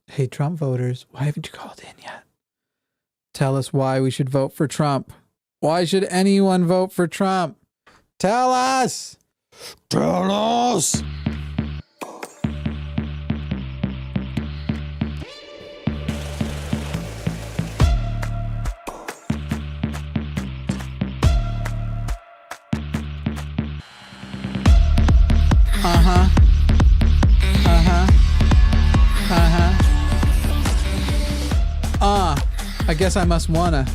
Hey, Trump voters, why haven't you called in yet? Tell us why we should vote for Trump. Why should anyone vote for Trump? Tell us! Tell us! I guess I must wanna,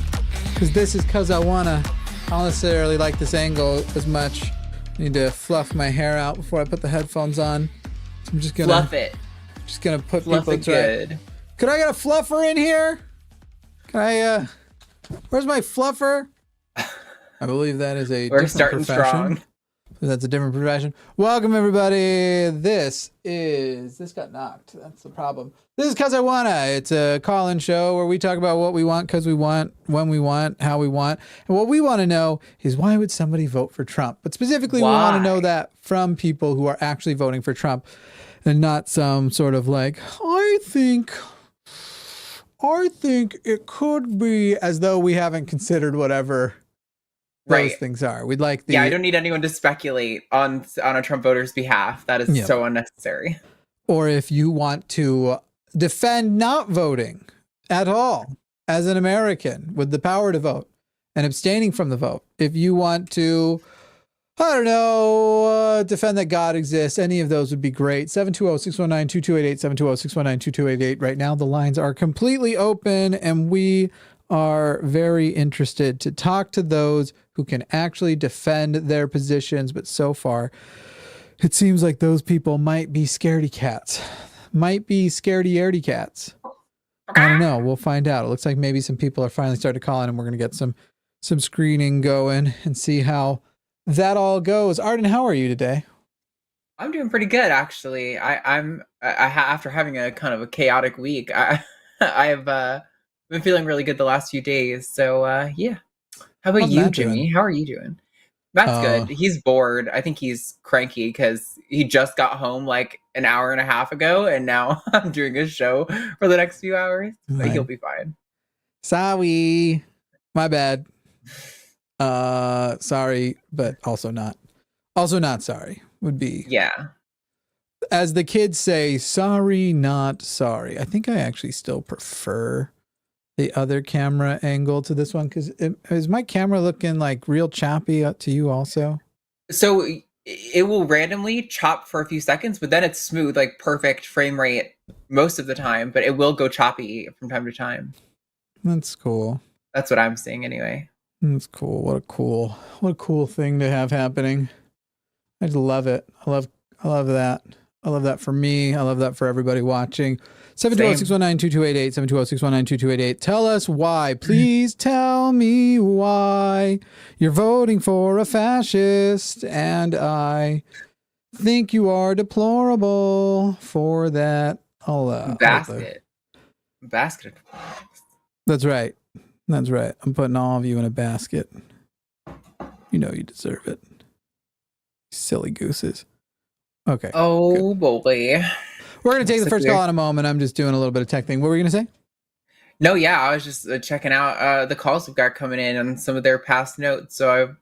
because this is cause I wanna. I don't necessarily like this angle as much. I need to fluff my hair out before I put the headphones on. So I'm just gonna fluff it. Just gonna put fluff people it good. Could I get a fluffer in here? Can I where's my fluffer? I believe that is a We're starting profession. Strong. That's a different profession. Welcome everybody. This got knocked. That's the problem. This is Cause I Wanna. It's a call-in show where we talk about what we want, cause we want, when we want, how we want. And what we want to know is why would somebody vote for Trump? But specifically, we want to know that from people who are actually voting for Trump and not some sort of like, I think it could be, as though we haven't considered whatever those things are. We'd like the... Yeah, I don't need anyone to speculate on a Trump voter's behalf. That is so unnecessary. Or if you want to defend not voting at all as an American with the power to vote and abstaining from the vote. If you want to, I don't know, defend that God exists, any of those would be great. 720-619-2288, 720-619-2288. Right now, the lines are completely open and we are very interested to talk to those who can actually defend their positions. But so far, it seems like those people might be scaredy cats. Might be scaredy-aredy cats. I don't know. We'll find out. It looks like maybe some people are finally starting to call in and we're going to get some screening going and see how that all goes. Arden, how are you today? I'm doing pretty good, actually. I'm after having a kind of a chaotic week. I've been feeling really good the last few days. So, yeah. How about you, Jimmy? How are you doing? That's good. He's bored. I think he's cranky because he just got home like an hour and a half ago, and now I'm doing a show for the next few hours. But he'll be fine. Sorry. My bad. Sorry, but also not. Also not sorry would be. Yeah. As the kids say, sorry, not sorry. I think I actually still prefer the other camera angle to this one, because is my camera looking like real choppy to you also? So it will randomly chop for a few seconds, but then it's smooth, like perfect frame rate most of the time, but it will go choppy from time to time. That's cool. That's what I'm seeing anyway. That's cool. What a cool thing to have happening. I just love it. I love that. I love that for me. I love that for everybody watching. 720-619-2288, 720-619-2288. Tell us why. Please tell me why you're voting for a fascist, and I think you are deplorable for that. Basket. That's right. That's right. I'm putting all of you in a basket. You know you deserve it. Silly gooses. Okay. Oh, boy. We're going to take the first call in a moment. I'm just doing a little bit of tech thing. What were you going to say? No, yeah, I was just checking out the calls we've got coming in on some of their past notes. So I've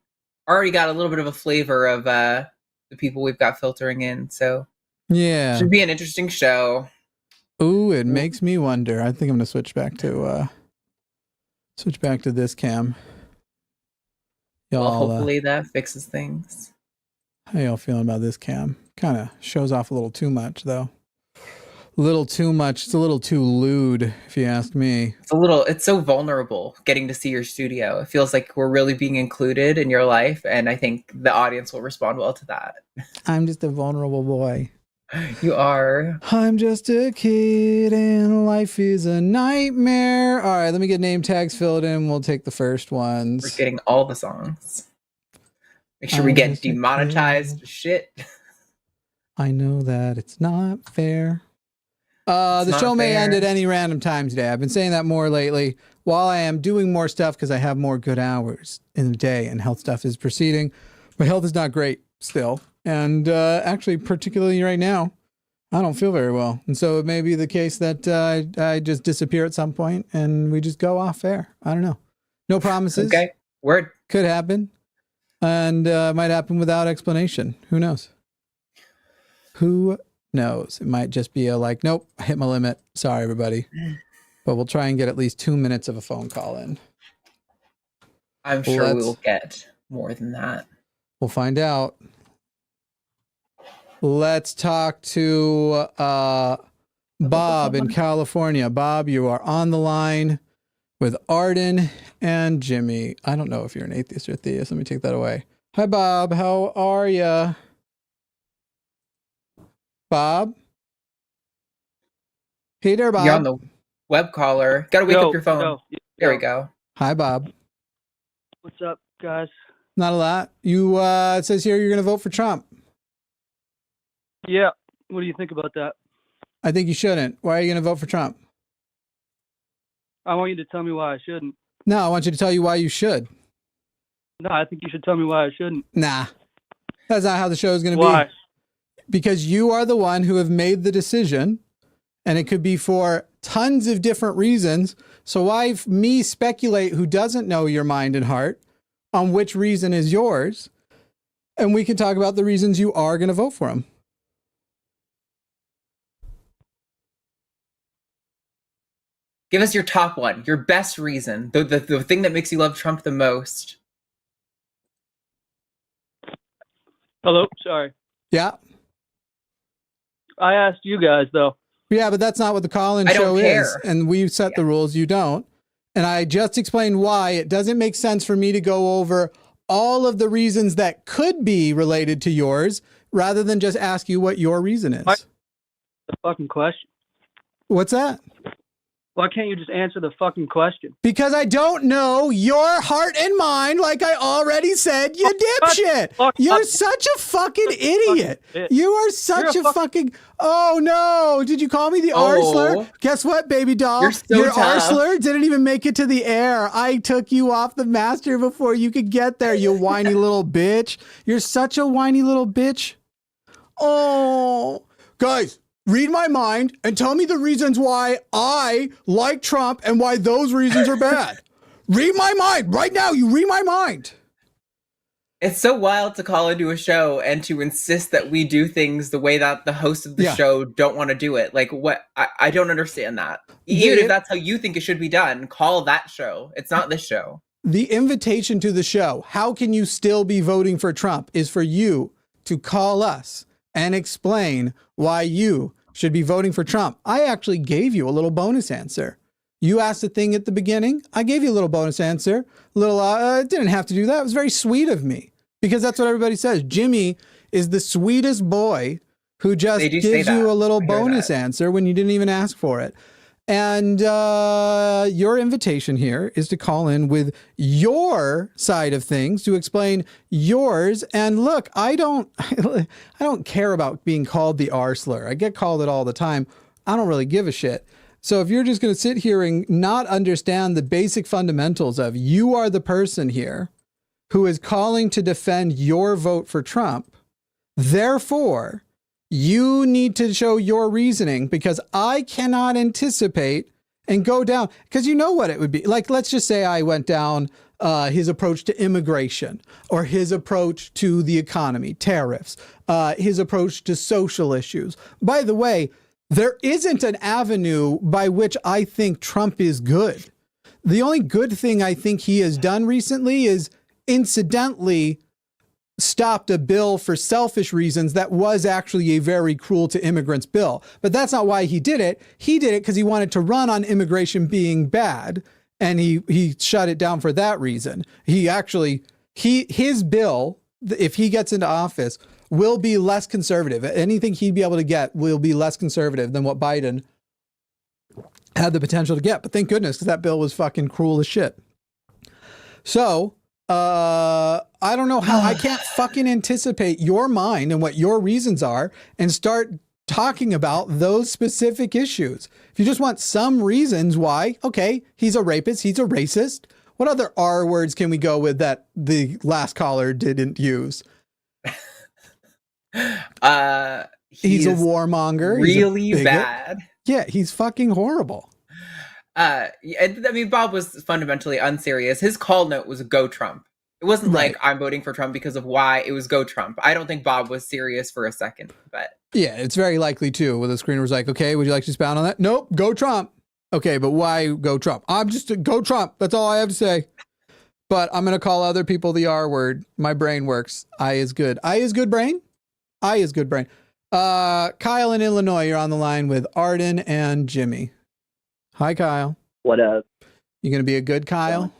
already got a little bit of a flavor of the people we've got filtering in. So yeah, should be an interesting show. Ooh, it makes me wonder. I think I'm going to switch back to this cam. Y'all, well, hopefully that fixes things. How y'all feeling about this cam? Kind of shows off a little too much, though. A little too much. It's a little too lewd, if you ask me. It's so vulnerable getting to see your studio. It feels like we're really being included in your life, and I think the audience will respond well to that. I'm just a vulnerable boy. You are. I'm just a kid and life is a nightmare. All right, let me get name tags filled in. We'll take the first ones. We're getting all the songs. Make sure we get demonetized shit. I know that it's not fair. The show may end at any random time today. I've been saying that more lately. While I am doing more stuff because I have more good hours in the day and health stuff is proceeding, my health is not great still. And actually, particularly right now, I don't feel very well. And so it may be the case that I just disappear at some point and we just go off air. I don't know. No promises. Okay. Word. Could happen. And might happen without explanation. Who knows? Who knows? It might just be a like, nope, I hit my limit. Sorry, everybody. But we'll try and get at least 2 minutes of a phone call in. I'm sure we'll get more than that. We'll find out. Let's talk to Bob in California. Bob, you are on the line with Arden and Jimmy. I don't know if you're an atheist or theist. Let me take that away. Hi, Bob. How are you? Bob? Hey there, Bob. You're on the web caller. Gotta wake up your phone. There we go. Hi, Bob. What's up, guys? Not a lot. You, it says here you're going to vote for Trump. Yeah. What do you think about that? I think you shouldn't. Why are you going to vote for Trump? I want you to tell me why I shouldn't. No, I want you to tell you why you should. No, I think you should tell me why I shouldn't. Nah. That's not how the show is going to be. Why? Because you are the one who have made the decision, and it could be for tons of different reasons. So why me speculate who doesn't know your mind and heart on which reason is yours, and we can talk about the reasons you are going to vote for him. Give us your top one, your best reason, the thing that makes you love Trump the most. Hello? Sorry. Yeah. I asked you guys, though. Yeah, but that's not what the call-in show is. And we've set the rules. You don't. And I just explained why it doesn't make sense for me to go over all of the reasons that could be related to yours rather than just ask you what your reason is. The fucking question. What's that? Why can't you just answer the fucking question? Because I don't know your heart and mind, like I already said, you dipshit. You're such a fucking idiot. You are such a fucking... Oh, no. Did you call me the R-slur? Guess what, baby doll? Your R-slur didn't even make it to the air. I took you off the master before you could get there, you whiny little bitch. You're such a whiny little bitch. Oh. Guys. Read my mind and tell me the reasons why I like Trump and why those reasons are bad. Read my mind right now. You read my mind. It's so wild to call into a show and to insist that we do things the way that the hosts of the show don't want to do it. Like what? I don't understand that. Even if that's how you think it should be done, call that show. It's not this show. The invitation to the show, how can you still be voting for Trump, is for you to call us and explain why you should be voting for Trump. I actually gave you a little bonus answer. You asked a thing at the beginning. I gave you a little bonus answer. Didn't have to do that. It was very sweet of me because that's what everybody says. Jimmy is the sweetest boy who just gives you a little bonus answer when you didn't even ask for it. And your invitation here is to call in with your side of things to explain yours. And look, I don't care about being called the R-slur. I get called it all the time. I don't really give a shit. So if you're just going to sit here and not understand the basic fundamentals of you are the person here who is calling to defend your vote for Trump, therefore you need to show your reasoning because I cannot anticipate and go down because you know what it would be. Like, let's just say I went down his approach to immigration or his approach to the economy, tariffs, his approach to social issues. By the way, there isn't an avenue by which I think Trump is good. The only good thing I think he has done recently is incidentally stopped a bill for selfish reasons that was actually a very cruel to immigrants bill. But that's not why he did it. He did it because he wanted to run on immigration being bad. And he shut it down for that reason. His bill, if he gets into office, will be less conservative. Anything he'd be able to get will be less conservative than what Biden had the potential to get. But thank goodness, because that bill was fucking cruel as shit. So, I don't know how I can't fucking anticipate your mind and what your reasons are and start talking about those specific issues. If you just want some reasons why, okay, he's a rapist, he's a racist. What other R words can we go with that the last caller didn't use? He's a warmonger. Really bad. Yeah, he's fucking horrible. I mean, Bob was fundamentally unserious. His call note was "Go Trump." It wasn't like I'm voting for Trump because of why. It was "Go Trump." I don't think Bob was serious for a second, but yeah, it's very likely too. Where the screener was like, "Okay, would you like to expound on that?" Nope, go Trump. Okay, but why go Trump? I'm just go Trump. That's all I have to say. But I'm gonna call other people the R word. My brain works. I is good. I is good brain. I is good brain. Kyle in Illinois, you're on the line with Arden and Jimmy. Hi, Kyle. What up? You gonna be a good Kyle?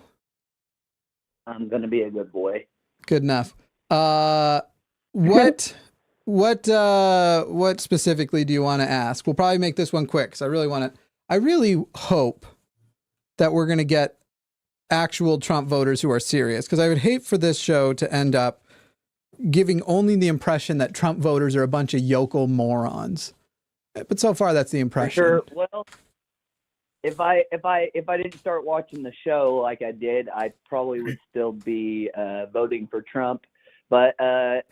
I'm gonna be a good boy. Good enough. What specifically do you want to ask? We'll probably make this one quick because I really hope that we're gonna get actual Trump voters who are serious, because I would hate for this show to end up giving only the impression that Trump voters are a bunch of yokel morons. But so far, that's the impression. Sure. Well, if I didn't start watching the show like I did, I probably would still be voting for Trump. But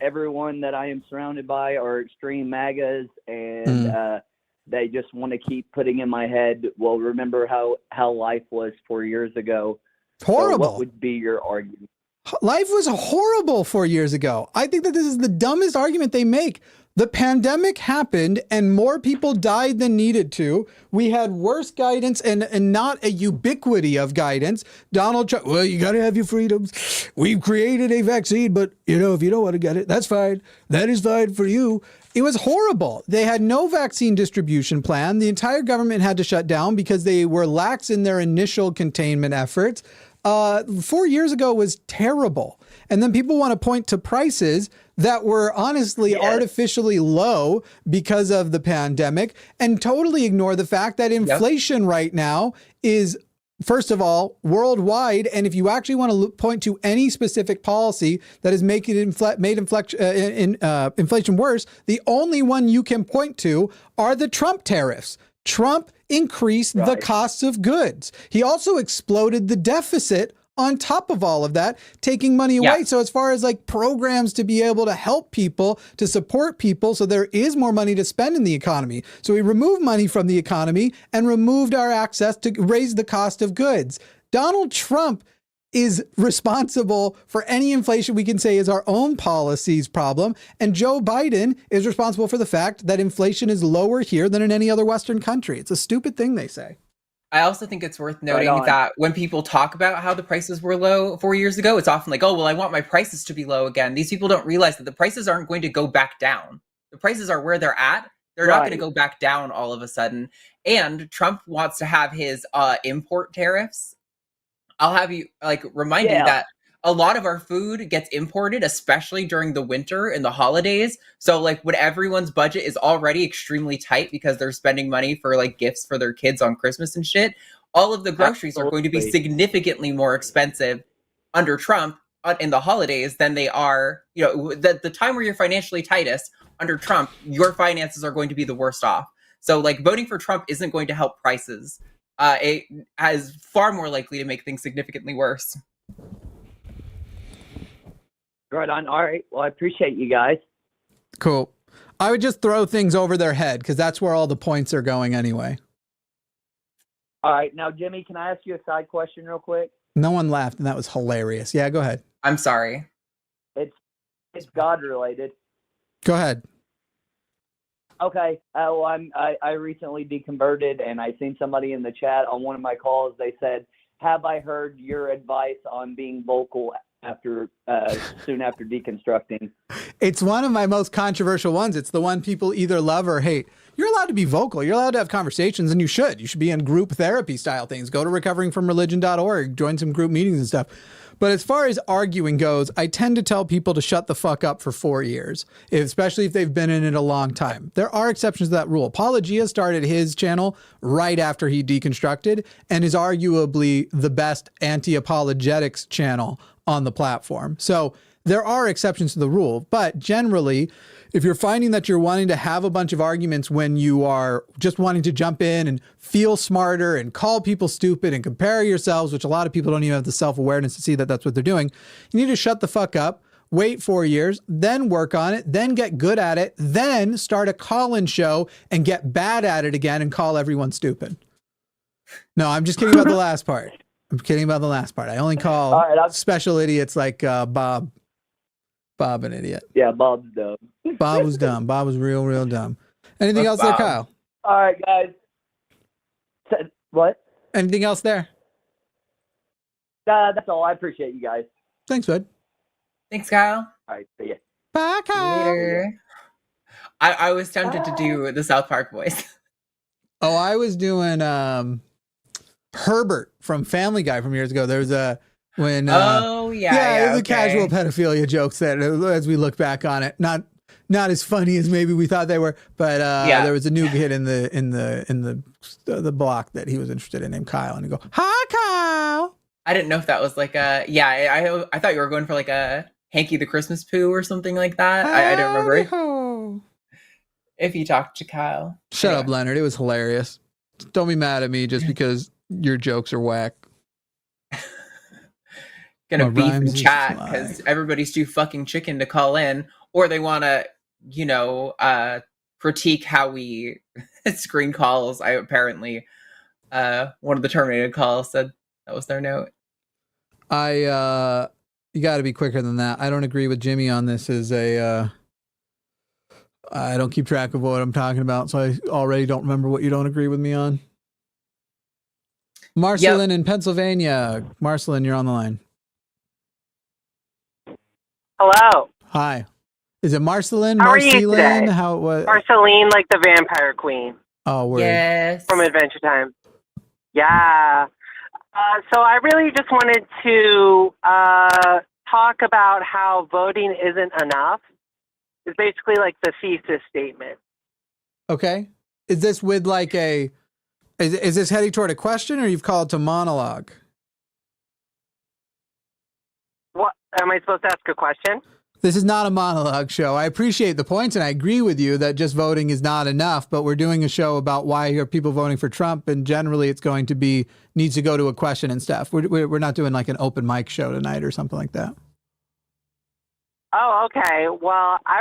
everyone that I am surrounded by are extreme MAGAs, and they just want to keep putting in my head, well, remember how life was 4 years ago. Horrible. So what would be your argument? Life was horrible 4 years ago. I think that this is the dumbest argument they make. The pandemic happened and more people died than needed to. We had worse guidance and not a ubiquity of guidance. Donald Trump, well, you got to have your freedoms. We've created a vaccine, but if you don't want to get it, that's fine. That is fine for you. It was horrible. They had no vaccine distribution plan. The entire government had to shut down because they were lax in their initial containment efforts. 4 years ago was terrible. And then people want to point to prices that were honestly artificially low because of the pandemic and totally ignore the fact that inflation right now is, first of all, worldwide. And if you actually want to point to any specific policy that is making inflation worse, the only one you can point to are the Trump tariffs. Trump increased the costs of goods. He also exploded the deficit on top of all of that, taking money away. So as far as like programs to be able to help people, to support people, so there is more money to spend in the economy. So we removed money from the economy and removed our access to raise the cost of goods. Donald Trump is responsible for any inflation we can say is our own policies problem. And Joe Biden is responsible for the fact that inflation is lower here than in any other Western country. It's a stupid thing they say. I also think it's worth noting that when people talk about how the prices were low 4 years ago, it's often like, oh, well, I want my prices to be low again. These people don't realize that the prices aren't going to go back down. The prices are where they're at. They're not going to go back down all of a sudden. And Trump wants to have his import tariffs. I'll have you remind you that a lot of our food gets imported, especially during the winter and the holidays. So when everyone's budget is already extremely tight because they're spending money for gifts for their kids on Christmas and shit, all of the groceries are going to be significantly more expensive under Trump in the holidays than they are, the time where you're financially tightest under Trump, your finances are going to be the worst off. So voting for Trump isn't going to help prices. It is far more likely to make things significantly worse. Right on. All right. Well, I appreciate you guys. Cool. I would just throw things over their head because that's where all the points are going anyway. All right. Now, Jimmy, can I ask you a side question real quick? No one laughed, and that was hilarious. Yeah, go ahead. I'm sorry. It's God related. Go ahead. Okay. Well, I recently deconverted, and I seen somebody in the chat on one of my calls. They said, "Have I heard your advice on being vocal after soon after deconstructing?" It's one of my most controversial ones. It's the one people either love or hate. You're allowed to be vocal. You're allowed to have conversations, and you should. You should be in group therapy style things. Go to recoveringfromreligion.org, join some group meetings and stuff. But as far as arguing goes, I tend to tell people to shut the fuck up for 4 years, especially if they've been in it a long time. There are exceptions to that rule. Paulogia started his channel right after he deconstructed and is arguably the best anti-apologetics channel on the platform. So there are exceptions to the rule, but generally, if you're finding that you're wanting to have a bunch of arguments when you are just wanting to jump in and feel smarter and call people stupid and compare yourselves, which a lot of people don't even have the self-awareness to see that that's what they're doing, you need to shut the fuck up, wait 4 years, then work on it, then get good at it, then start a call-in show and get bad at it again and call everyone stupid. No, I'm just kidding about the last part. I only call special idiots like Bob. Bob, an idiot. Yeah, Bob's dumb. Bob was dumb. Bob was real dumb. Anything else there, Kyle? All right, guys. What? Anything else there? That's all. I appreciate you guys. Thanks, bud. Thanks, Kyle. All right, see ya. Bye, Kyle. Later. I was tempted to do the South Park voice. Oh, I was doing Herbert from Family Guy from years ago. There was a the casual pedophilia jokes that, as we look back on it, not as funny as maybe we thought they were, but there was a new kid in the block that he was interested in named Kyle, and he go, "Hi, Kyle." I didn't know if that was like a I thought you were going for like a Hanky the Christmas Poo or something like that. I don't remember if you talked to Kyle. Shut up, Leonard. It was hilarious. Don't be mad at me just because your jokes are whack. Gonna beef in chat because everybody's too fucking chicken to call in, or they want to, critique how we screen calls. I apparently, one of the terminated calls said that was their note. You got to be quicker than that. I don't agree with Jimmy on this. I don't keep track of what I'm talking about, so I already don't remember what you don't agree with me on. Marceline in Pennsylvania. Marceline, you're on the line. Hello. Hi. Is it Marceline? How are you today? Marceline, like the vampire queen. Oh, word. Yes. From Adventure Time. Yeah. So I really just wanted to talk about how voting isn't enough. It's basically like the thesis statement. Okay. Is this with like is this heading toward a question, or you've called to monologue? What? Am I supposed to ask a question? This is not a monologue show. I appreciate the points, and I agree with you that just voting is not enough, but we're doing a show about why are people voting for Trump, and generally it's going to needs to go to a question and stuff. We're not doing like an open mic show tonight or something like that. Oh, okay. Well, I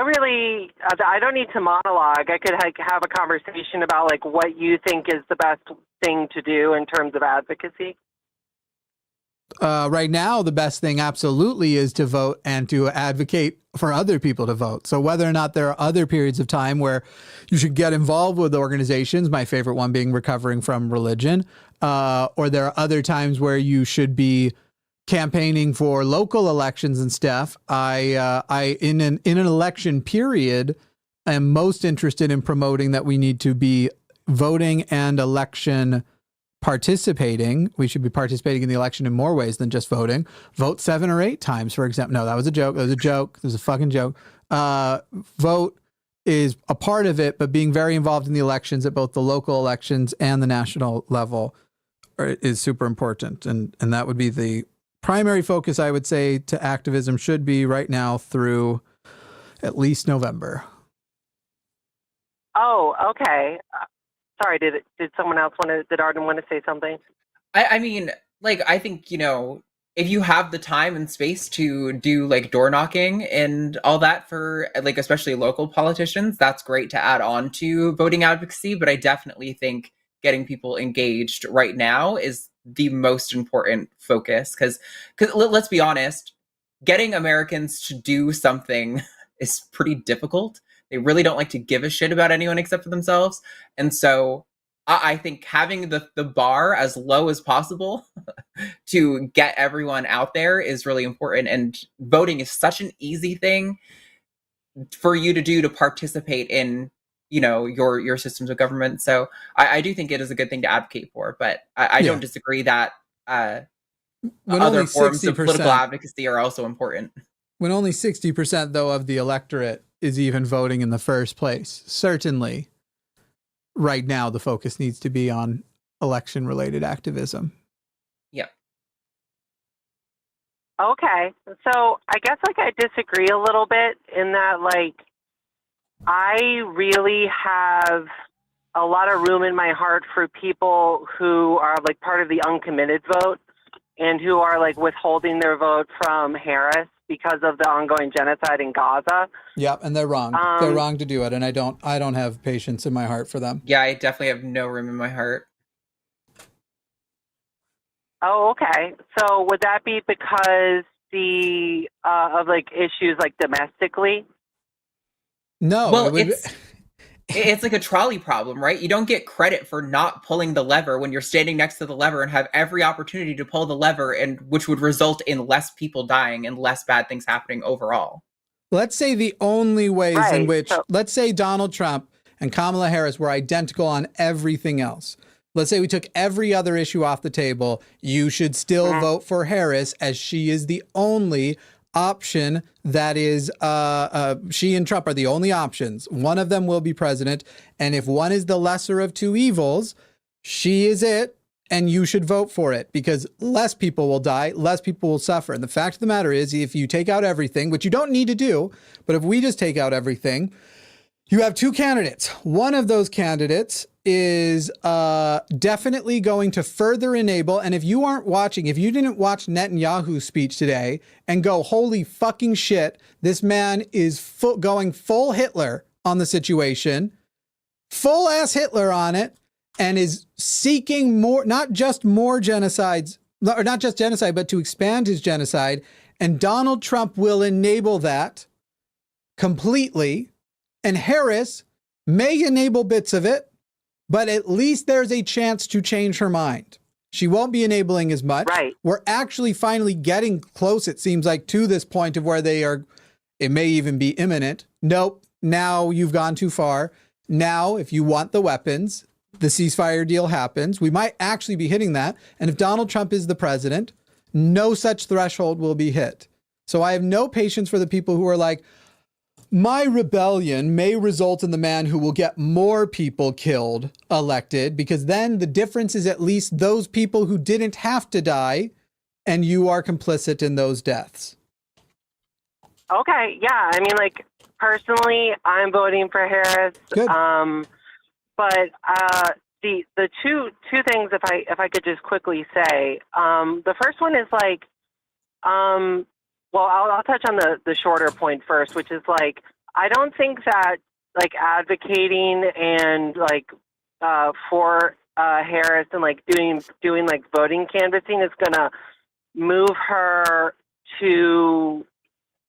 don't need to monologue. I could have a conversation about like what you think is the best thing to do in terms of advocacy. Right now, the best thing absolutely is to vote and to advocate for other people to vote. So whether or not there are other periods of time where you should get involved with organizations, my favorite one being recovering from religion, or there are other times where you should be campaigning for local elections and stuff. I in an election period, am most interested in promoting that we need to be voting and election participating. We should be participating in the election in more ways than just voting. Vote 7 or 8 times, for example. No, that was a joke. It was a fucking joke. Vote is a part of it, but being very involved in the elections at both the local elections and the national level is super important. And that would be the primary focus, I would say, to activism should be right now through at least November. Oh, okay. Sorry, did someone else did Arden want to say something? I mean, like, I think, if you have the time and space to do like door knocking and all that for like, especially local politicians, that's great to add on to voting advocacy. But I definitely think getting people engaged right now is the most important focus. Because let's be honest, getting Americans to do something is pretty difficult. They really don't like to give a shit about anyone except for themselves. And so I think having the bar as low as possible to get everyone out there is really important. And voting is such an easy thing for you to do to participate in, your systems of government. So I do think it is a good thing to advocate for. But I don't disagree that other forms of political advocacy are also important. When only 60%, though, of the electorate is even voting in the first place. Certainly, right now, the focus needs to be on election-related activism. Yeah. Okay. So I guess, I disagree a little bit in that, I really have a lot of room in my heart for people who are, part of the uncommitted vote and who are, withholding their vote from Harris because of the ongoing genocide in Gaza. Yeah, and they're wrong. They're wrong to do it, and I don't have patience in my heart for them. Yeah, I definitely have no room in my heart. Oh, okay. So would that be because of like issues like domestically? No. Well, it's like a trolley problem, right? You don't get credit for not pulling the lever when you're standing next to the lever and have every opportunity to pull the lever, and which would result in less people dying and less bad things happening overall. Let's say the only ways in which, let's say Donald Trump and Kamala Harris were identical on everything else. Let's say we took every other issue off the table. You should still vote for Harris, as she is the only option that is, she and Trump are the only options. One of them will be president. And if one is the lesser of two evils, she is it. And you should vote for it, because less people will die, less people will suffer. And the fact of the matter is, if you take out everything, which you don't need to do, but if we just take out everything, you have two candidates. One of those candidates is definitely going to further enable. And if you aren't watching, if you didn't watch Netanyahu's speech today and go, holy fucking shit, this man is going full Hitler on the situation, full ass Hitler on it, and is seeking more, not just more genocides, or not just genocide, but to expand his genocide. And Donald Trump will enable that completely. And Harris may enable bits of it, but at least there's a chance to change her mind. She won't be enabling as much. Right. We're actually finally getting close, it seems like, to this point of where they are, it may even be imminent. Nope, now you've gone too far. Now, if you want the weapons, the ceasefire deal happens. We might actually be hitting that. And if Donald Trump is the president, no such threshold will be hit. So I have no patience for the people who are like, my rebellion may result in the man who will get more people killed elected, because then the difference is at least those people who didn't have to die, and you are complicit in those deaths. Okay, yeah. I mean, like, personally, I'm voting for Harris. Good. But the two things, if I could just quickly say, the first one is like, well, I'll touch on the shorter point first, which is like, I don't think that like advocating and like for Harris and like doing like voting canvassing is gonna move her to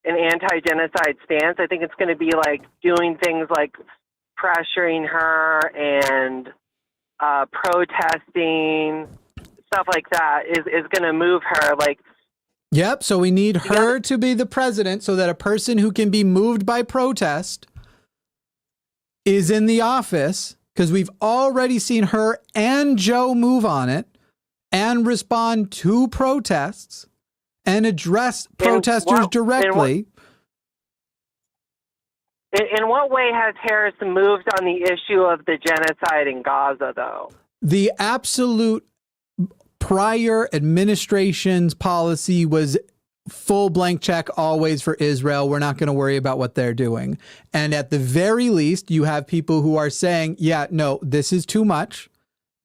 an anti-genocide stance. I think it's going to be like doing things like pressuring her and protesting, stuff like that is going to move her. Like, yep. So we need her to be the president so that a person who can be moved by protest is in the office, because we've already seen her and Joe move on it and respond to protests and address protesters directly. In what way has Harris moved on the issue of the genocide in Gaza, though? The absolute prior administration's policy was full blank check always for Israel. We're not going to worry about what they're doing. And at the very least, you have people who are saying, yeah, no, this is too much.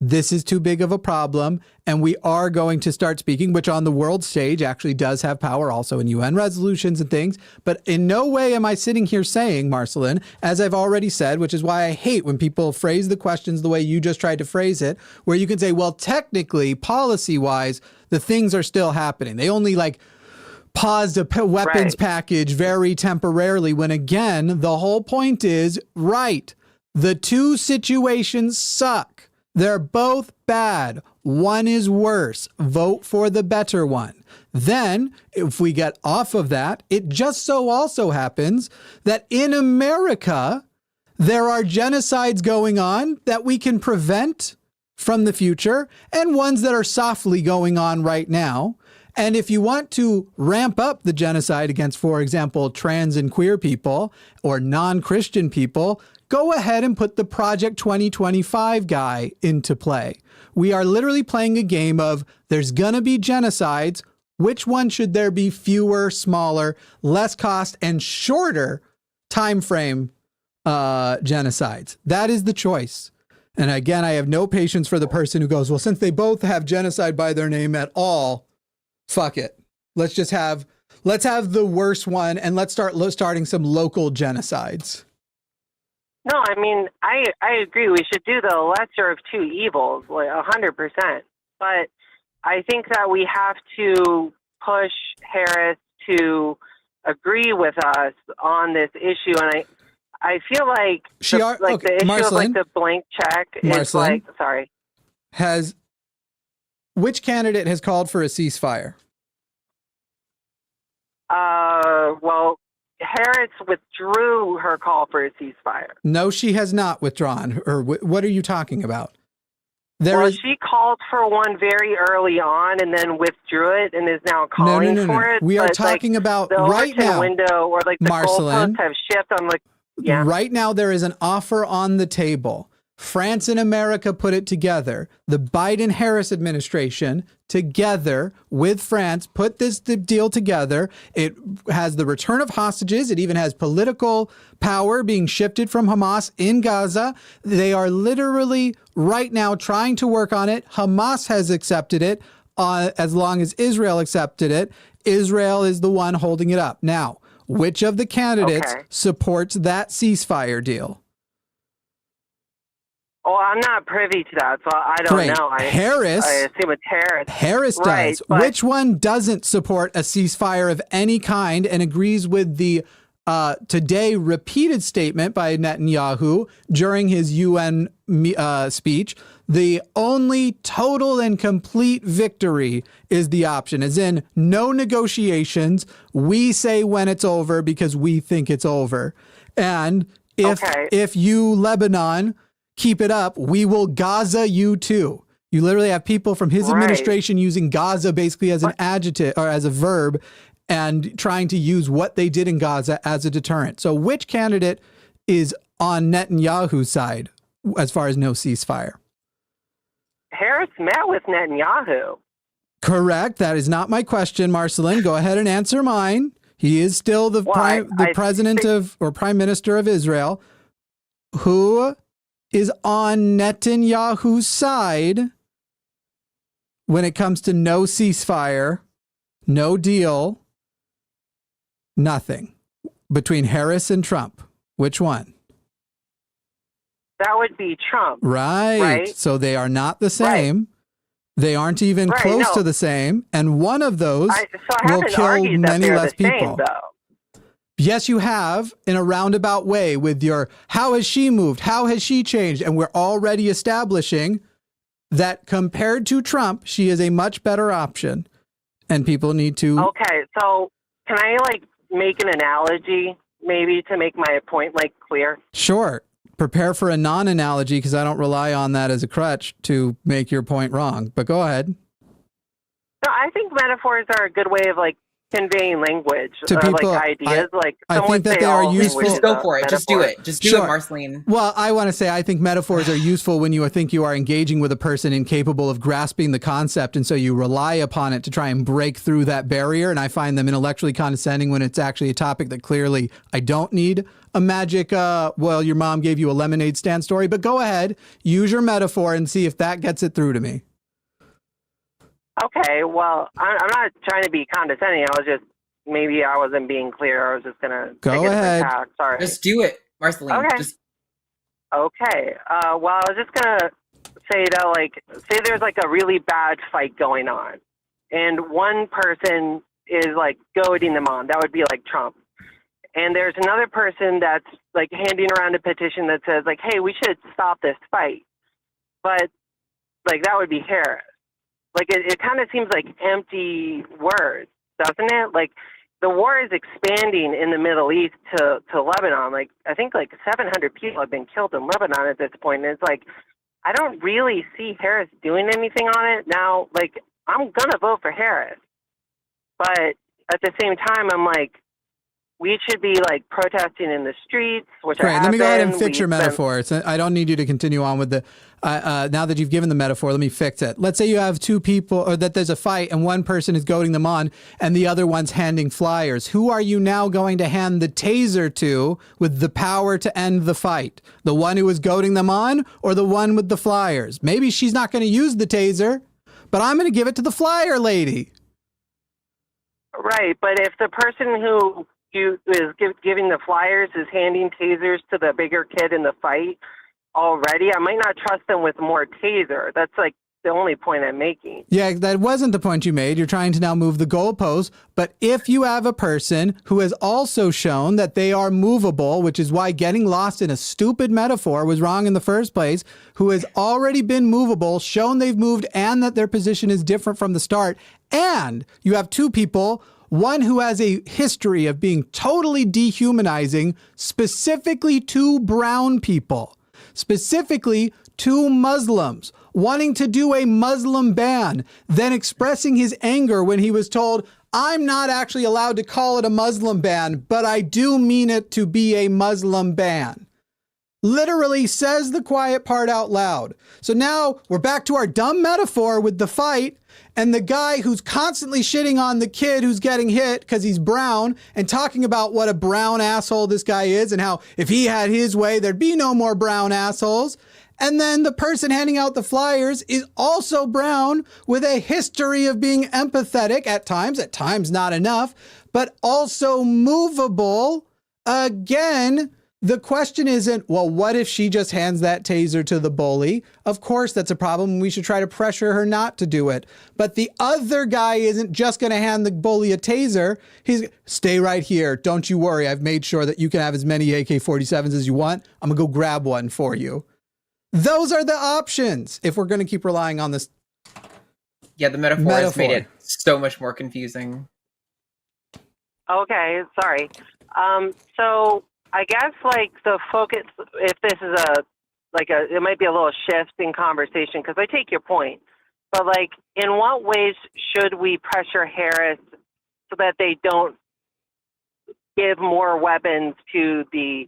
This is too big of a problem. And we are going to start speaking, which on the world stage actually does have power, also in UN resolutions and things. But in no way am I sitting here saying, Marceline, as I've already said, which is why I hate when people phrase the questions the way you just tried to phrase it, where you can say, well, technically, policy wise, the things are still happening. They only like paused a weapons package very temporarily, when again, the whole point is, right, the two situations suck. They're both bad. One is worse. Vote for the better one. Then, if we get off of that, it just so also happens that in America, there are genocides going on that we can prevent from the future, and ones that are softly going on right now. And if you want to ramp up the genocide against, for example, trans and queer people or non-Christian people, go ahead and put the Project 2025 guy into play. We are literally playing a game of there's going to be genocides. Which one should there be fewer, smaller, less cost, and shorter time frame genocides? That is the choice. And again, I have no patience for the person who goes, well, since they both have genocide by their name at all, fuck it. Let's just have let's have the worst one and let's starting some local genocides. No, I mean, I agree. We should do the lesser of two evils, like 100%. But I think that we have to push Harris to agree with us on this issue, and I feel like the issue Marceline, of like the blank check is Marceline, like, sorry. Which candidate has called for a ceasefire? Well, Harris withdrew her call for a ceasefire. No, she has not withdrawn. Or what are you talking about? She called for one very early on and then withdrew it and is now calling for it. We are talking about the right now. Window or like the Marceline, goalposts have shifted. I'm like, yeah. Right now there is an offer on the table. France and America put it together. The Biden-Harris administration together with France put this deal together. It has the return of hostages. It even has political power being shifted from Hamas in Gaza. They are literally right now trying to work on it. Hamas has accepted it as long as Israel accepted it. Israel is the one holding it up. Now, which of the candidates supports that ceasefire deal? Oh, I'm not privy to that, so I don't know. I assume it's Harris. Harris does. Right, but which one doesn't support a ceasefire of any kind and agrees with the today repeated statement by Netanyahu during his UN speech? The only total and complete victory is the option, as in no negotiations. We say when it's over because we think it's over. And if you, Lebanon, keep it up, we will Gaza you too. You literally have people from his administration using Gaza basically as an adjective or as a verb and trying to use what they did in Gaza as a deterrent. So which candidate is on Netanyahu's side as far as no ceasefire? Harris met with Netanyahu. Correct. That is not my question, Marceline. Go ahead and answer mine. He is still the president or prime minister of Israel. Who is on Netanyahu's side when it comes to no ceasefire, no deal, nothing between Harris and Trump? Which one? That would be Trump. Right. So they are not the same. Right. They aren't even close to the same. And one of those will kill many less people. Yes, you have, in a roundabout way, with your, how has she moved? How has she changed? And we're already establishing that compared to Trump, she is a much better option. And people need to... Okay, so can I, make an analogy, maybe, to make my point, clear? Sure. Prepare for a non-analogy, because I don't rely on that as a crutch to make your point wrong. But go ahead. No, I think metaphors are a good way of, conveying language to people, ideas. I think that they are useful. Just go for it. Just do it. Just do it, Marceline. Well, I want to say I think metaphors are useful when you think you are engaging with a person incapable of grasping the concept, and so you rely upon it to try and break through that barrier. And I find them intellectually condescending when it's actually a topic that clearly I don't need a magic, your mom gave you a lemonade stand story. But go ahead, use your metaphor and see if that gets it through to me. Okay, well, I'm not trying to be condescending. Maybe I wasn't being clear. I was just going to go ahead. Sorry. Just do it, Marceline. Okay. Okay. I was just going to say that, say there's, a really bad fight going on, and one person is, goading them on. That would be, Trump. And there's another person that's, handing around a petition that says, hey, we should stop this fight. But, that would be Harris. It kind of seems like empty words, doesn't it? The war is expanding in the Middle East to Lebanon. I think 700 people have been killed in Lebanon at this point. And it's I don't really see Harris doing anything on it. Now, I'm going to vote for Harris. But at the same time, I'm we should be protesting in the streets, which I have. Let me go ahead and fix your metaphor. I don't need you to continue on with the, now that you've given the metaphor, let me fix it. Let's say you have two people, or that there's a fight and one person is goading them on and the other one's handing flyers. Who are you now going to hand the taser to with the power to end the fight? The one who is goading them on or the one with the flyers? Maybe she's not going to use the taser, but I'm going to give it to the flyer lady. Right, but if the person who is giving the flyers is handing tasers to the bigger kid in the fight already, I might not trust them with more taser. That's like the only point I'm making. Yeah, that wasn't the point you made. You're trying to now move the goalpost. But if you have a person who has also shown that they are movable, which is why getting lost in a stupid metaphor was wrong in the first place, who has already been movable, shown they've moved, and that their position is different from the start, and you have two people, one who has a history of being totally dehumanizing, specifically to brown people, specifically to Muslims, wanting to do a Muslim ban, then expressing his anger when he was told, I'm not actually allowed to call it a Muslim ban, but I do mean it to be a Muslim ban. Literally says the quiet part out loud. So now we're back to our dumb metaphor with the fight and the guy who's constantly shitting on the kid who's getting hit because he's brown and talking about what a brown asshole this guy is and how if he had his way, there'd be no more brown assholes. And then the person handing out the flyers is also brown with a history of being empathetic at times not enough, but also movable. Again, the question isn't, well, what if she just hands that taser to the bully? Of course, that's a problem. We should try to pressure her not to do it. But the other guy isn't just going to hand the bully a taser. He's, stay right here. Don't you worry. I've made sure that you can have as many AK-47s as you want. I'm going to go grab one for you. Those are the options if we're going to keep relying on this. Yeah, the metaphor has made it so much more confusing. Okay, sorry. So I guess like the focus, if this is it might be a little shift in conversation because I take your point, but like in what ways should we pressure Harris so that they don't give more weapons to the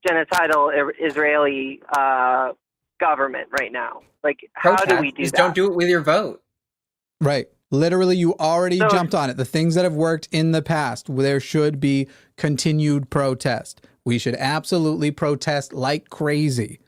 genocidal Israeli government right now? Like, how do we do that? Don't do it with your vote. Right. Literally, you already jumped on it. The things that have worked in the past, there should be continued protest. We should absolutely protest like crazy.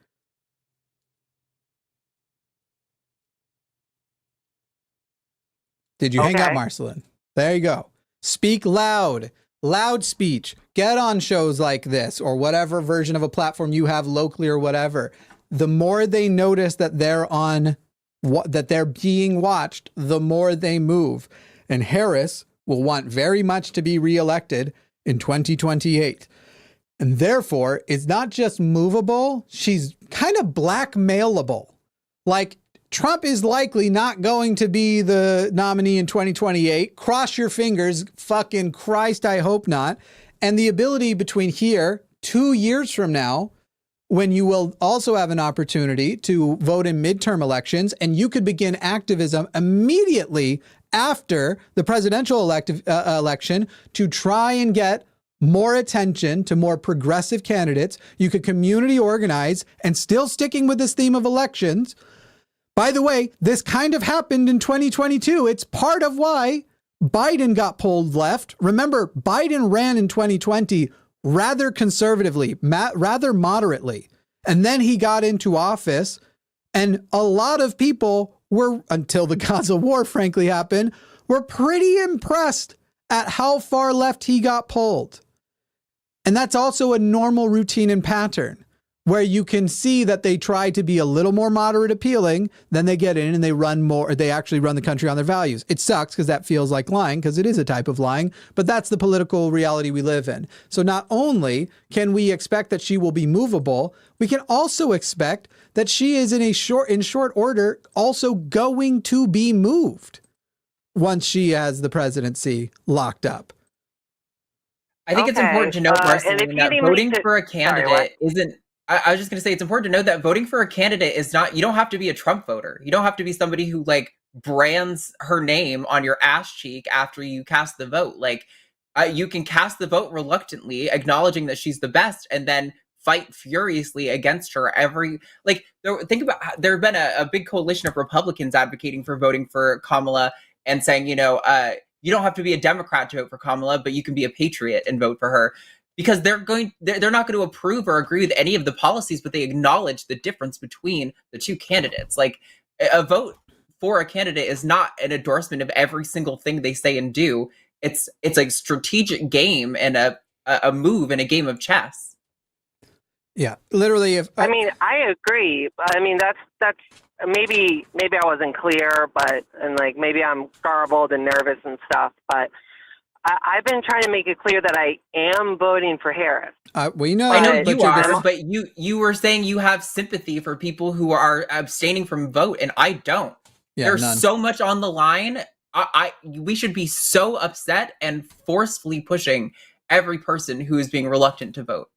Did you hang up, Marceline? There you go. Speak loud. Loud speech. Get on shows like this or whatever version of a platform you have locally or whatever. The more they notice that they're on, that they're being watched, the more they move. And Harris will want very much to be reelected in 2028. And therefore, it's not just movable, she's kind of blackmailable. Like, Trump is likely not going to be the nominee in 2028. Cross your fingers. Fucking Christ, I hope not. And the ability between here, 2 years from now, when you will also have an opportunity to vote in midterm elections, and you could begin activism immediately after the presidential election to try and get more attention to more progressive candidates. You could community organize and still sticking with this theme of elections. By the way, this kind of happened in 2022. It's part of why Biden got pulled left. Remember, Biden ran in 2020 rather conservatively, rather moderately. And then he got into office, and a lot of people were, until the Gaza war frankly happened, were pretty impressed at how far left he got pulled. And that's also a normal routine and pattern where you can see that they try to be a little more moderate appealing, then they get in and they run more, they actually run the country on their values. It sucks because that feels like lying, because it is a type of lying, but that's the political reality we live in. So not only can we expect that she will be movable, we can also expect that she is in short order also going to be moved once she has the presidency locked up. I think it's important to note, Marceline, that voting for a candidate isn't. I was just going to say, it's important to note that voting for a candidate is not, you don't have to be a Trump voter. You don't have to be somebody who like brands her name on your ass cheek after you cast the vote. Like you can cast the vote reluctantly, acknowledging that she's the best, and then fight furiously against her think about, there have been a big coalition of Republicans advocating for voting for Kamala and saying, you don't have to be a Democrat to vote for Kamala, but you can be a patriot and vote for her. Because they're not going to approve or agree with any of the policies, but they acknowledge the difference between the two candidates. Like a vote for a candidate is not an endorsement of every single thing they say and do. it's like strategic game and a move in a game of chess. Yeah, literally. If I mean, I agree. I mean, that's maybe I wasn't clear, and like maybe I'm garbled and nervous and stuff, but I've been trying to make it clear that I am voting for Harris. we know. I know but you are, but you were saying you have sympathy for people who are abstaining from vote, and I don't. Yeah, There's none. so much on the line. We should be so upset and forcefully pushing every person who is being reluctant to vote.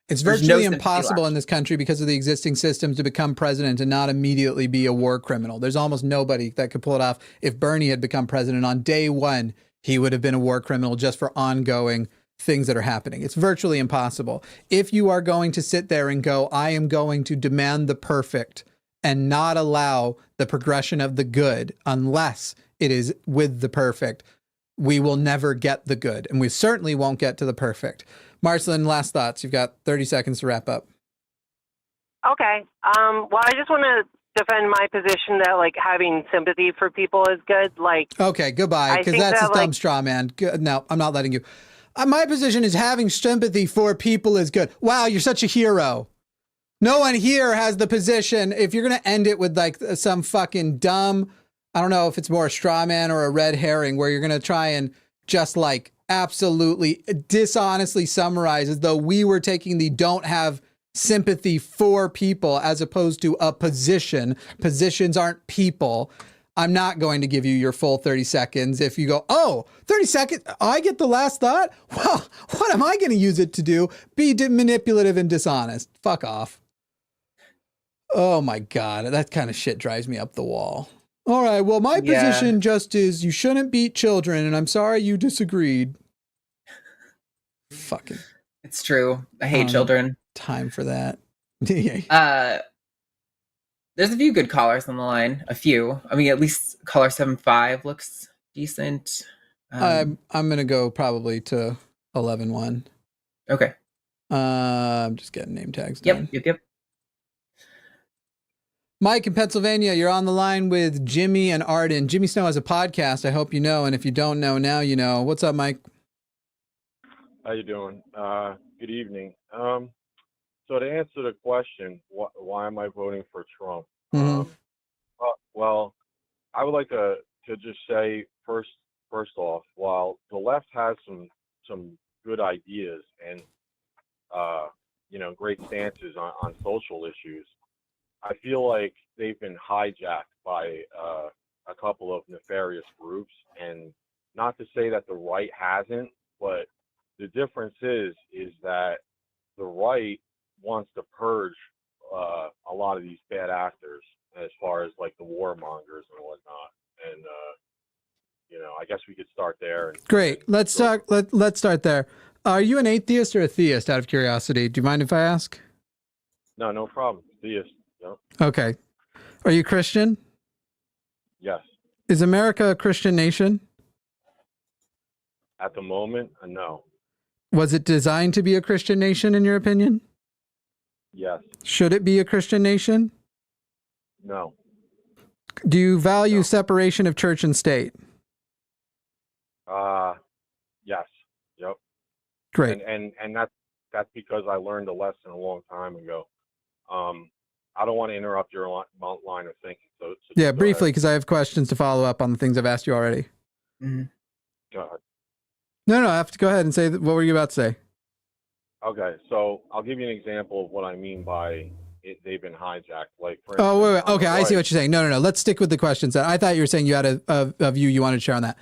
It's There's virtually no impossible left. in this country because of the existing systems to become president and not immediately be a war criminal. There's almost nobody that could pull it off. If Bernie had become president on day one, he would have been a war criminal just for ongoing things that are happening. It's virtually impossible. If you are going to sit there and go, I am going to demand the perfect and not allow the progression of the good unless it is with the perfect, we will never get the good. And we certainly won't get to the perfect. Marceline, last thoughts. You've got 30 seconds to wrap up. Okay. Well, I just want to defend my position that like having sympathy for people is good. Like, Okay, goodbye, I because think that's that, a dumb like- straw man. No, I'm not letting you. My position is having sympathy for people is good. Wow, you're such a hero. No one here has the position. If you're going to end it with like some fucking dumb, I don't know if it's more a straw man or a red herring, where you're going to try and just like absolutely dishonestly summarize as though we were taking the don't have sympathy for people as opposed to a position. Positions aren't people. I'm not going to give you your full 30 seconds. If you go, 30 seconds, I get the last thought? Well, what am I going to use it to do? Be manipulative and dishonest. Fuck off. Oh my God, that kind of shit drives me up the wall. All right, well, my position just is you shouldn't beat children, and I'm sorry you disagreed. Fucking It's true. I hate children. time for that. There's a few good callers on the line. A few. I mean, at least caller 7-5 looks decent. I'm going to go probably to 11-1. Okay. I'm just getting name tags done. Yep. Mike in Pennsylvania, you're on the line with Jimmy and Arden. Jimmy Snow has a podcast, I hope you know, and if you don't know, now you know. What's up, Mike? How you doing? Good evening. So to answer the question, why am I voting for Trump? Mhm. Well, I would like to just say first off, while the left has some good ideas and great stances on social issues, I feel like they've been hijacked by a couple of nefarious groups. And not to say that the right hasn't, but the difference is that the right wants to purge a lot of these bad actors, as far as like the warmongers and whatnot. And I guess we could start there. Great. Let's start there. Are you an atheist or a theist, out of curiosity? Do you mind if I ask? No problem. Theist. Yep. Okay. Are you Christian? Yes. Is America a Christian nation? At the moment, no. Was it designed to be a Christian nation, in your opinion? Yes. Should it be a Christian nation? No. Do you value separation of church and state? Yes. Yep. Great. And that's because I learned a lesson a long time ago. I don't want to interrupt your line of thinking. So Yeah, go briefly, ahead. because I have questions to follow up on the things I've asked you already. Mm-hmm. Go ahead. No, I have to go ahead and say what were you about to say? Okay, so I'll give you an example of what I mean by they've been hijacked. Like, for Oh, wait. instance, on Okay, the I see right- what you're saying. No. Let's stick with the questions. I thought you were saying you had a view you wanted to share on that.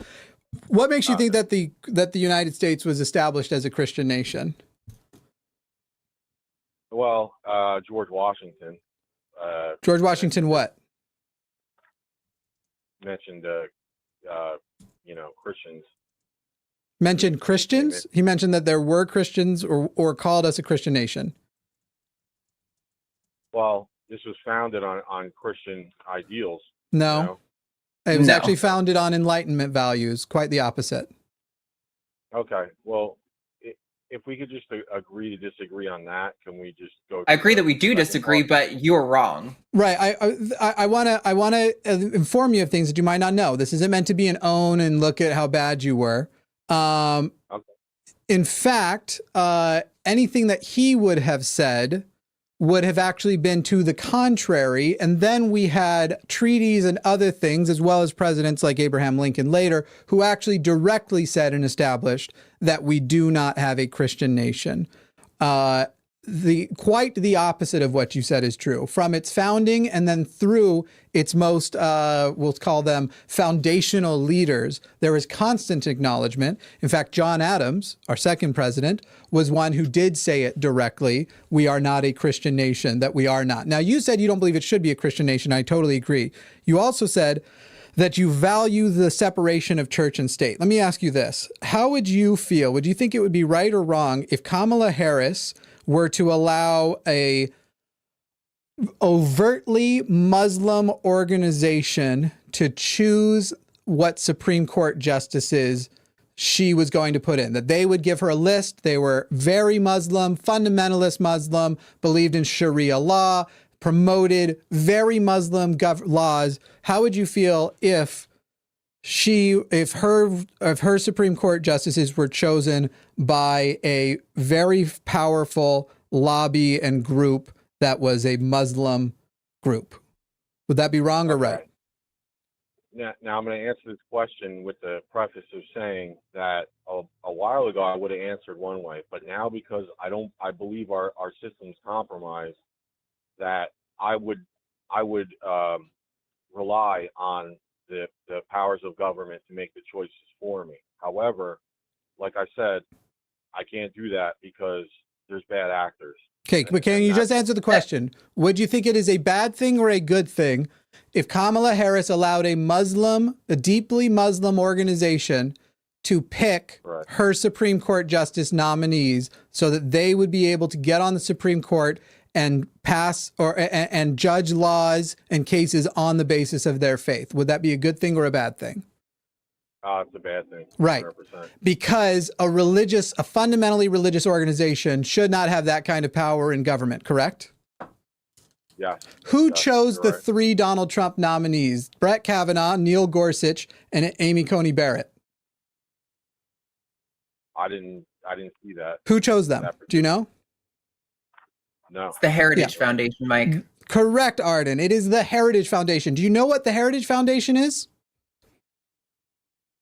What makes you think that the United States was established as a Christian nation? Well, George Washington. George Washington, what? Mentioned, Christians. Mentioned Christians? He mentioned that there were Christians or called us a Christian nation. Well, this was founded on Christian ideals. No. You know? It was No. actually founded on Enlightenment values. Quite the opposite. Okay, well, if we could just agree to disagree on that, can we just go? I agree that we to do the second disagree, part? but you're wrong. Right. I want to inform you of things that you might not know. This isn't meant to be an own and look at how bad you were. Okay. In fact, anything that he would have said would have actually been to the contrary. And then we had treaties and other things, as well as presidents like Abraham Lincoln later, who actually directly said and established that we do not have a Christian nation. Quite the opposite of what you said is true. From its founding and then through its most, we'll call them foundational leaders, there was constant acknowledgement. In fact, John Adams, our second president, was one who did say it directly. We are not a Christian nation, that we are not. Now, you said you don't believe it should be a Christian nation. I totally agree. You also said that you value the separation of church and state. Let me ask you this. How would you feel? Would you think it would be right or wrong if Kamala Harris were to allow a overtly Muslim organization to choose what Supreme Court justices she was going to put in? That they would give her a list. They were very Muslim, fundamentalist Muslim, believed in Sharia law, promoted very Muslim laws. How would you feel if her Supreme Court justices were chosen by a very powerful lobby and group that was a Muslim group? Would that be wrong or right? Now I'm going to answer this question with the preface of saying that a while ago I would have answered one way, but now because I believe our system's compromised, that I would rely on the powers of government to make the choices for me. However, like I said, I can't do that because there's bad actors. Okay, but can you just answer the question? Would you think it is a bad thing or a good thing if Kamala Harris allowed a deeply Muslim organization to pick her Supreme Court justice nominees so that they would be able to get on the Supreme Court and pass and judge laws and cases on the basis of their faith? Would that be a good thing or a bad thing? It's a bad thing. 100%. Right. Because a fundamentally religious organization should not have that kind of power in government, correct? Yes. Who chose the three Donald Trump nominees? Brett Kavanaugh, Neil Gorsuch, and Amy Coney Barrett. I didn't see that. Who chose them? Do you know? No. It's the Heritage Foundation, Mike. Correct, Arden. It is the Heritage Foundation. Do you know what the Heritage Foundation is?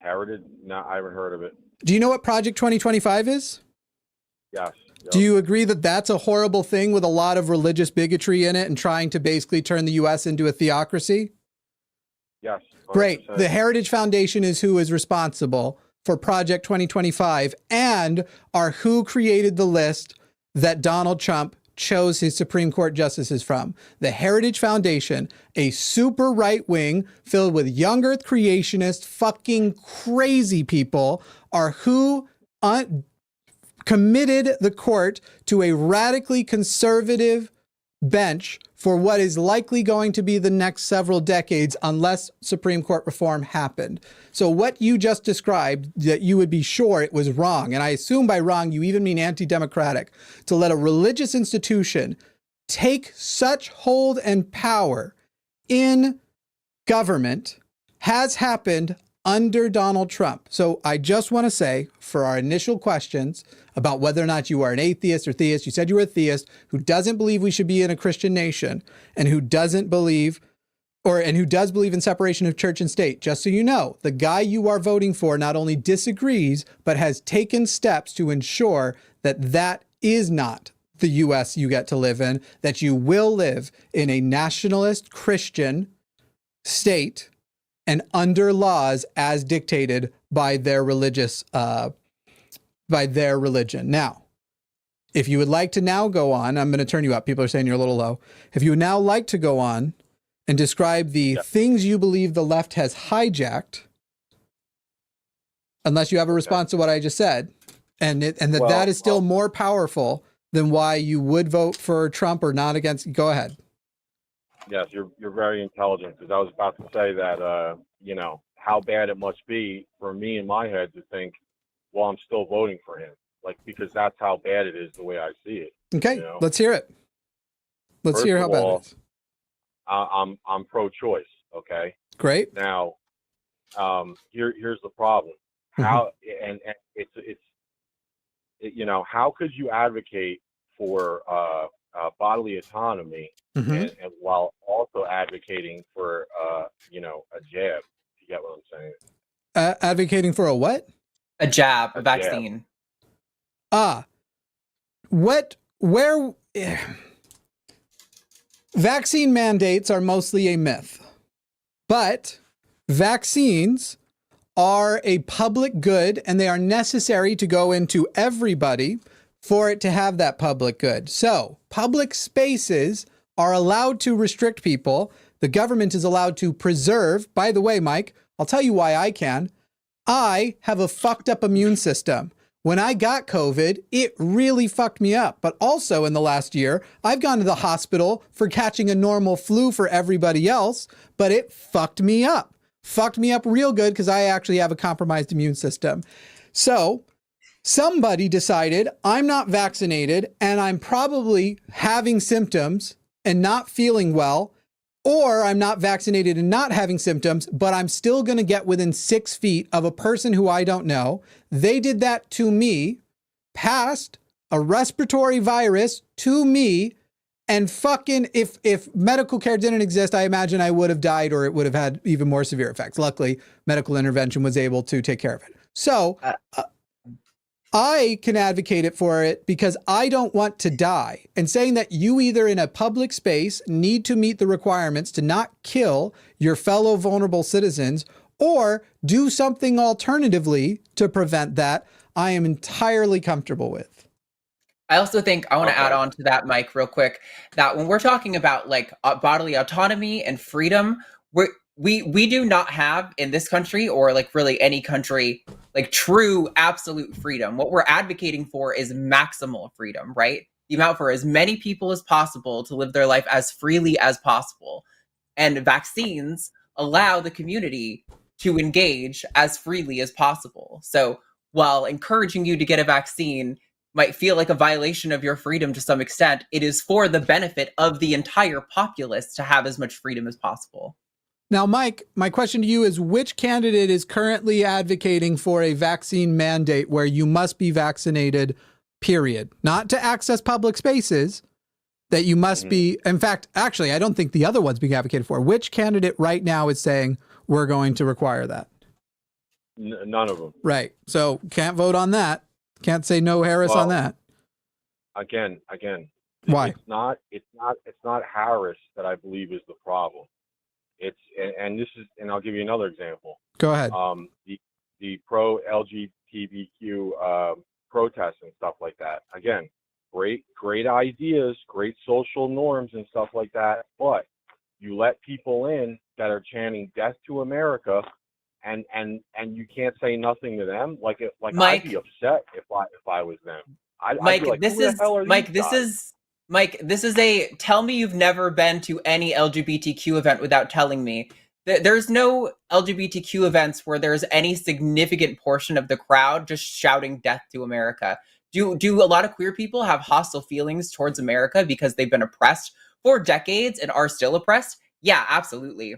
Heritage? No, I haven't heard of it. Do you know what Project 2025 is? Yes. Yep. Do you agree that that's a horrible thing with a lot of religious bigotry in it and trying to basically turn the U.S. into a theocracy? Yes. 100%. Great. The Heritage Foundation is who is responsible for Project 2025 and are who created the list that Donald Trump chose his Supreme Court justices from. The Heritage Foundation, a super right wing filled with young earth creationist, fucking crazy people, are who committed the court to a radically conservative bench for what is likely going to be the next several decades unless Supreme Court reform happened. So what you just described, that you would be sure it was wrong, and I assume by wrong you even mean anti-democratic, to let a religious institution take such hold and power in government has happened under Donald Trump. So I just want to say, for our initial questions about whether or not you are an atheist or theist, you said you were a theist who doesn't believe we should be in a Christian nation and who doesn't believe and who does believe in separation of church and state. Just so you know, the guy you are voting for not only disagrees, but has taken steps to ensure that that is not the U.S. you get to live in, that you will live in a nationalist Christian state and under laws as dictated by their religion. Now, if you would like to now go on, I'm going to turn you up. People are saying you're a little low. If you would now like to go on and describe the things you believe the left has hijacked, unless you have a response to what I just said, and that is still more powerful than why you would vote for Trump or not against. Go ahead. Yes, you're very intelligent, because I was about to say that, how bad it must be for me in my head to think, well, I'm still voting for him, because that's how bad it is the way I see it. Okay, let's hear it. Let's hear how bad it is. I'm pro-choice. Okay. Great. Now, here's the problem. How and you know, how could you advocate for bodily autonomy and while also advocating for you know, a jab? You get what I'm saying? Advocating for a what? A jab, a vaccine. Where vaccine mandates are mostly a myth, but vaccines are a public good and they are necessary to go into everybody for it to have that public good. So public spaces are allowed to restrict people. The government is allowed to preserve. By the way, Mike, I'll tell you why I can. I have a fucked up immune system. When I got COVID, it really fucked me up. But also in the last year, I've gone to the hospital for catching a normal flu for everybody else, but it fucked me up. Fucked me up real good because I actually have a compromised immune system. So somebody decided I'm not vaccinated and I'm probably having symptoms and not feeling well, or I'm not vaccinated and not having symptoms, but I'm still going to get within 6 feet of a person who I don't know. They did that to me, passed a respiratory virus to me, and fucking if medical care didn't exist, I imagine I would have died or it would have had even more severe effects. Luckily, medical intervention was able to take care of it. So I can advocate it for it because I don't want to die. And saying that you either in a public space need to meet the requirements to not kill your fellow vulnerable citizens or do something alternatively to prevent that, I am entirely comfortable with. I also think I want to add on to that, Mike, real quick, that when we're talking about like bodily autonomy and freedom, we do not have in this country or like really any country like true absolute freedom. What we're advocating for is maximal freedom, right? The amount for as many people as possible to live their life as freely as possible. And vaccines allow the community to engage as freely as possible. So while encouraging you to get a vaccine might feel like a violation of your freedom to some extent, it is for the benefit of the entire populace to have as much freedom as possible. Now, Mike, my question to you is which candidate is currently advocating for a vaccine mandate where you must be vaccinated, period? Not to access public spaces, that you must be. In fact, actually, I don't think the other one's being advocated for. Which candidate right now is saying we're going to require that? None of them. Right. So can't vote on that. Can't say no Harris on that. Again. Why? It's not Harris that I believe is the problem. And I'll give you another example. Go ahead. The pro LGBTQ protests and stuff like that. Again, great ideas, great social norms and stuff like that. But you let people in that are chanting "Death to America," and you can't say nothing to them. Like Mike, I'd be upset if I was them. Mike, like, this is a tell me you've never been to any LGBTQ event without telling me. There's no LGBTQ events where there's any significant portion of the crowd just shouting "Death to America." Do a lot of queer people have hostile feelings towards America because they've been oppressed for decades and are still oppressed? Yeah, absolutely.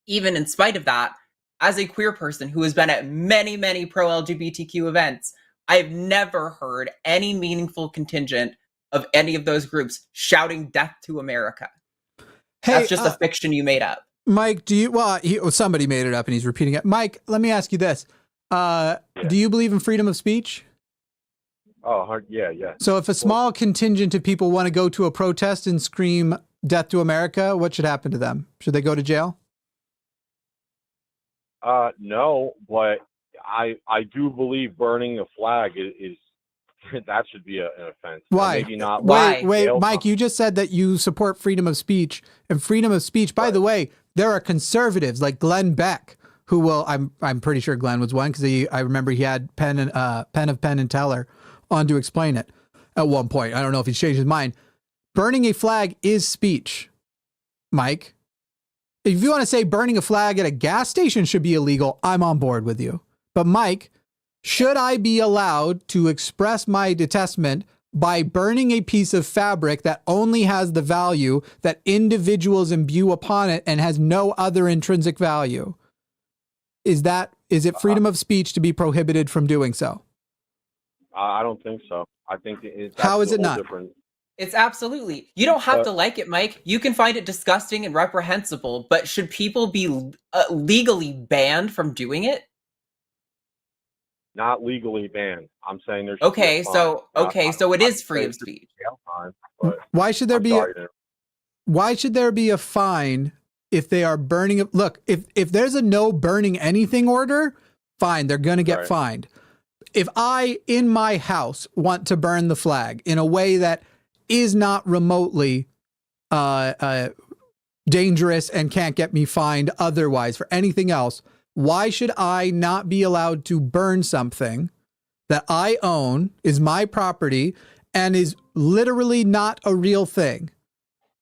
Even in spite of that, as a queer person who has been at many, many pro-LGBTQ events, I've never heard any meaningful contingent of any of those groups shouting "Death to America." Hey, that's just a fiction you made up. Mike, somebody made it up and he's repeating it. Mike, let me ask you this. Do you believe in freedom of speech? Oh, yeah. So if a small contingent of people want to go to a protest and scream "Death to America," what should happen to them? Should they go to jail? No, but I do believe burning a flag is that should be an offense. Why? Maybe not. Wait, Mike, you just said that you support freedom of speech, and freedom of speech, by the way, there are conservatives like Glenn Beck who will, I'm pretty sure Glenn was one because I remember he had Penn and Teller on to explain it at one point. I don't know if he's changed his mind. Burning a flag is speech, Mike. If you want to say burning a flag at a gas station should be illegal, I'm on board with you. But Mike, should I be allowed to express my detestment by burning a piece of fabric that only has the value that individuals imbue upon it and has no other intrinsic value? Is it freedom of speech to be prohibited from doing so? I don't think so. I think How is it not? It's absolutely. You don't have to like it, Mike. You can find it disgusting and reprehensible, but should people be legally banned from doing it? Not legally banned. I'm saying there's okay. So it is free of speech. Why should there be? Why should there be a fine if they are burning? Look, if there's a no burning anything order, fine, they're going to get fined. If I in my house want to burn the flag in a way that is not remotely dangerous and can't get me fined otherwise for anything else, why should I not be allowed to burn something that I own, is my property, and is literally not a real thing?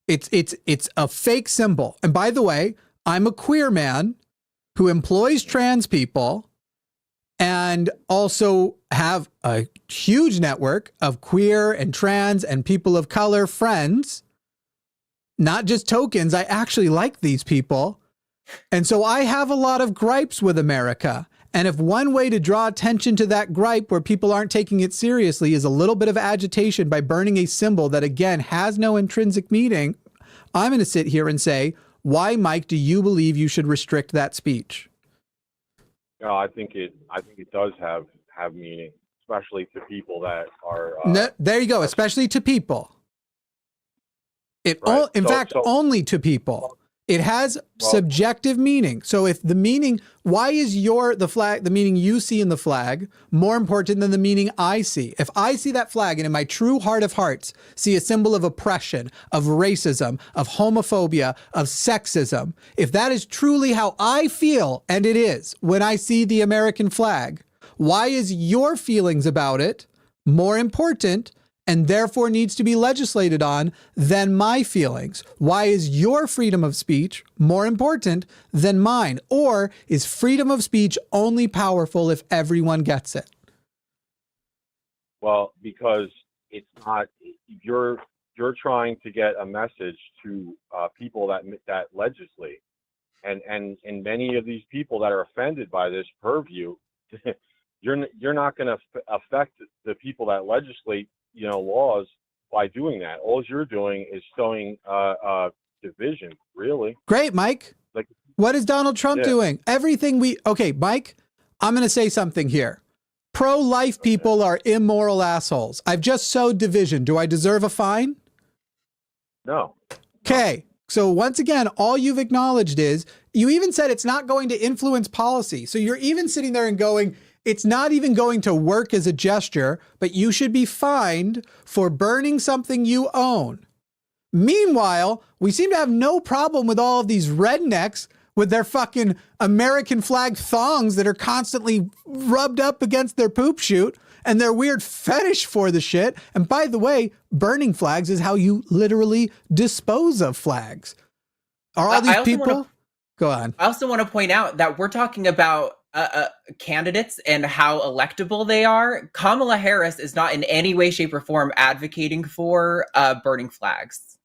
It's a fake symbol. And by the way, I'm a queer man who employs trans people and also have a huge network of queer and trans and people of color friends, not just tokens. I actually like these people. And so I have a lot of gripes with America. And if one way to draw attention to that gripe where people aren't taking it seriously is a little bit of agitation by burning a symbol that, again, has no intrinsic meaning, I'm going to sit here and say, why, Mike, do you believe you should restrict that speech? No, I think it does have meaning, especially to people that are. No, there you go. Especially to people. Only to people. It has subjective meaning. So if the meaning, why is the meaning you see in the flag more important than the meaning I see? If I see that flag and in my true heart of hearts see a symbol of oppression, of racism, of homophobia, of sexism, if that is truly how I feel, and it is, when I see the American flag, why is your feelings about it more important and therefore needs to be legislated on than my feelings? Why is your freedom of speech more important than mine? Or is freedom of speech only powerful if everyone gets it? Well, because it's not, you're trying to get a message to people that legislate. And many of these people that are offended by this purview, you're not going to affect the people that legislate laws by doing that. All you're doing is sowing division, really. Great, Mike. What is Donald Trump doing? Okay, Mike, I'm going to say something here. Pro-life people are immoral assholes. I've just sowed division. Do I deserve a fine? No. Okay. So once again, all you've acknowledged is, you even said it's not going to influence policy. So you're even sitting there and going, it's not even going to work as a gesture, but you should be fined for burning something you own. Meanwhile, we seem to have no problem with all of these rednecks with their fucking American flag thongs that are constantly rubbed up against their poop chute and their weird fetish for the shit. And by the way, burning flags is how you literally dispose of flags. Are all these people? Go on. I also want to point out that we're talking about candidates and how electable they are. Kamala Harris is not in any way, shape, or form advocating for burning flags.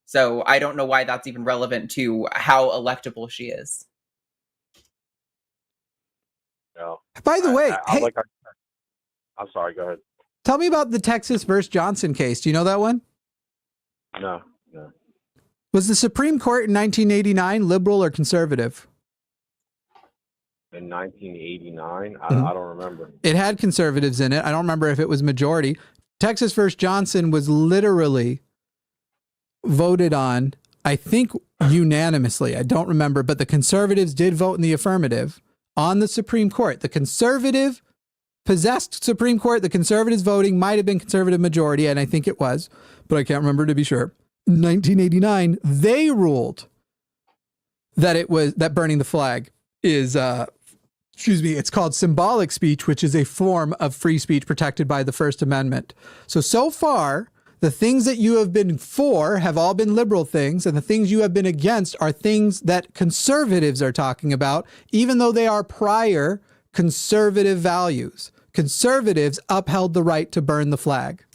So I don't know why that's even relevant to how electable she is. No. By the way, I'm sorry, go ahead. Tell me about the Texas versus Johnson case. Do you know that one? No. Was the Supreme Court in 1989 liberal or conservative? In 1989? I don't remember. It had conservatives in it. I don't remember if it was majority. Texas versus Johnson was literally voted on, I think unanimously. I don't remember, but the conservatives did vote in the affirmative on the Supreme Court. The conservative possessed Supreme Court, the conservatives voting might have been conservative majority, and I think it was, but I can't remember to be sure. In 1989, they ruled that burning the flag is it's called symbolic speech, which is a form of free speech protected by the First Amendment. So far, the things that you have been for have all been liberal things, and the things you have been against are things that conservatives are talking about, even though they are prior conservative values. Conservatives upheld the right to burn the flag.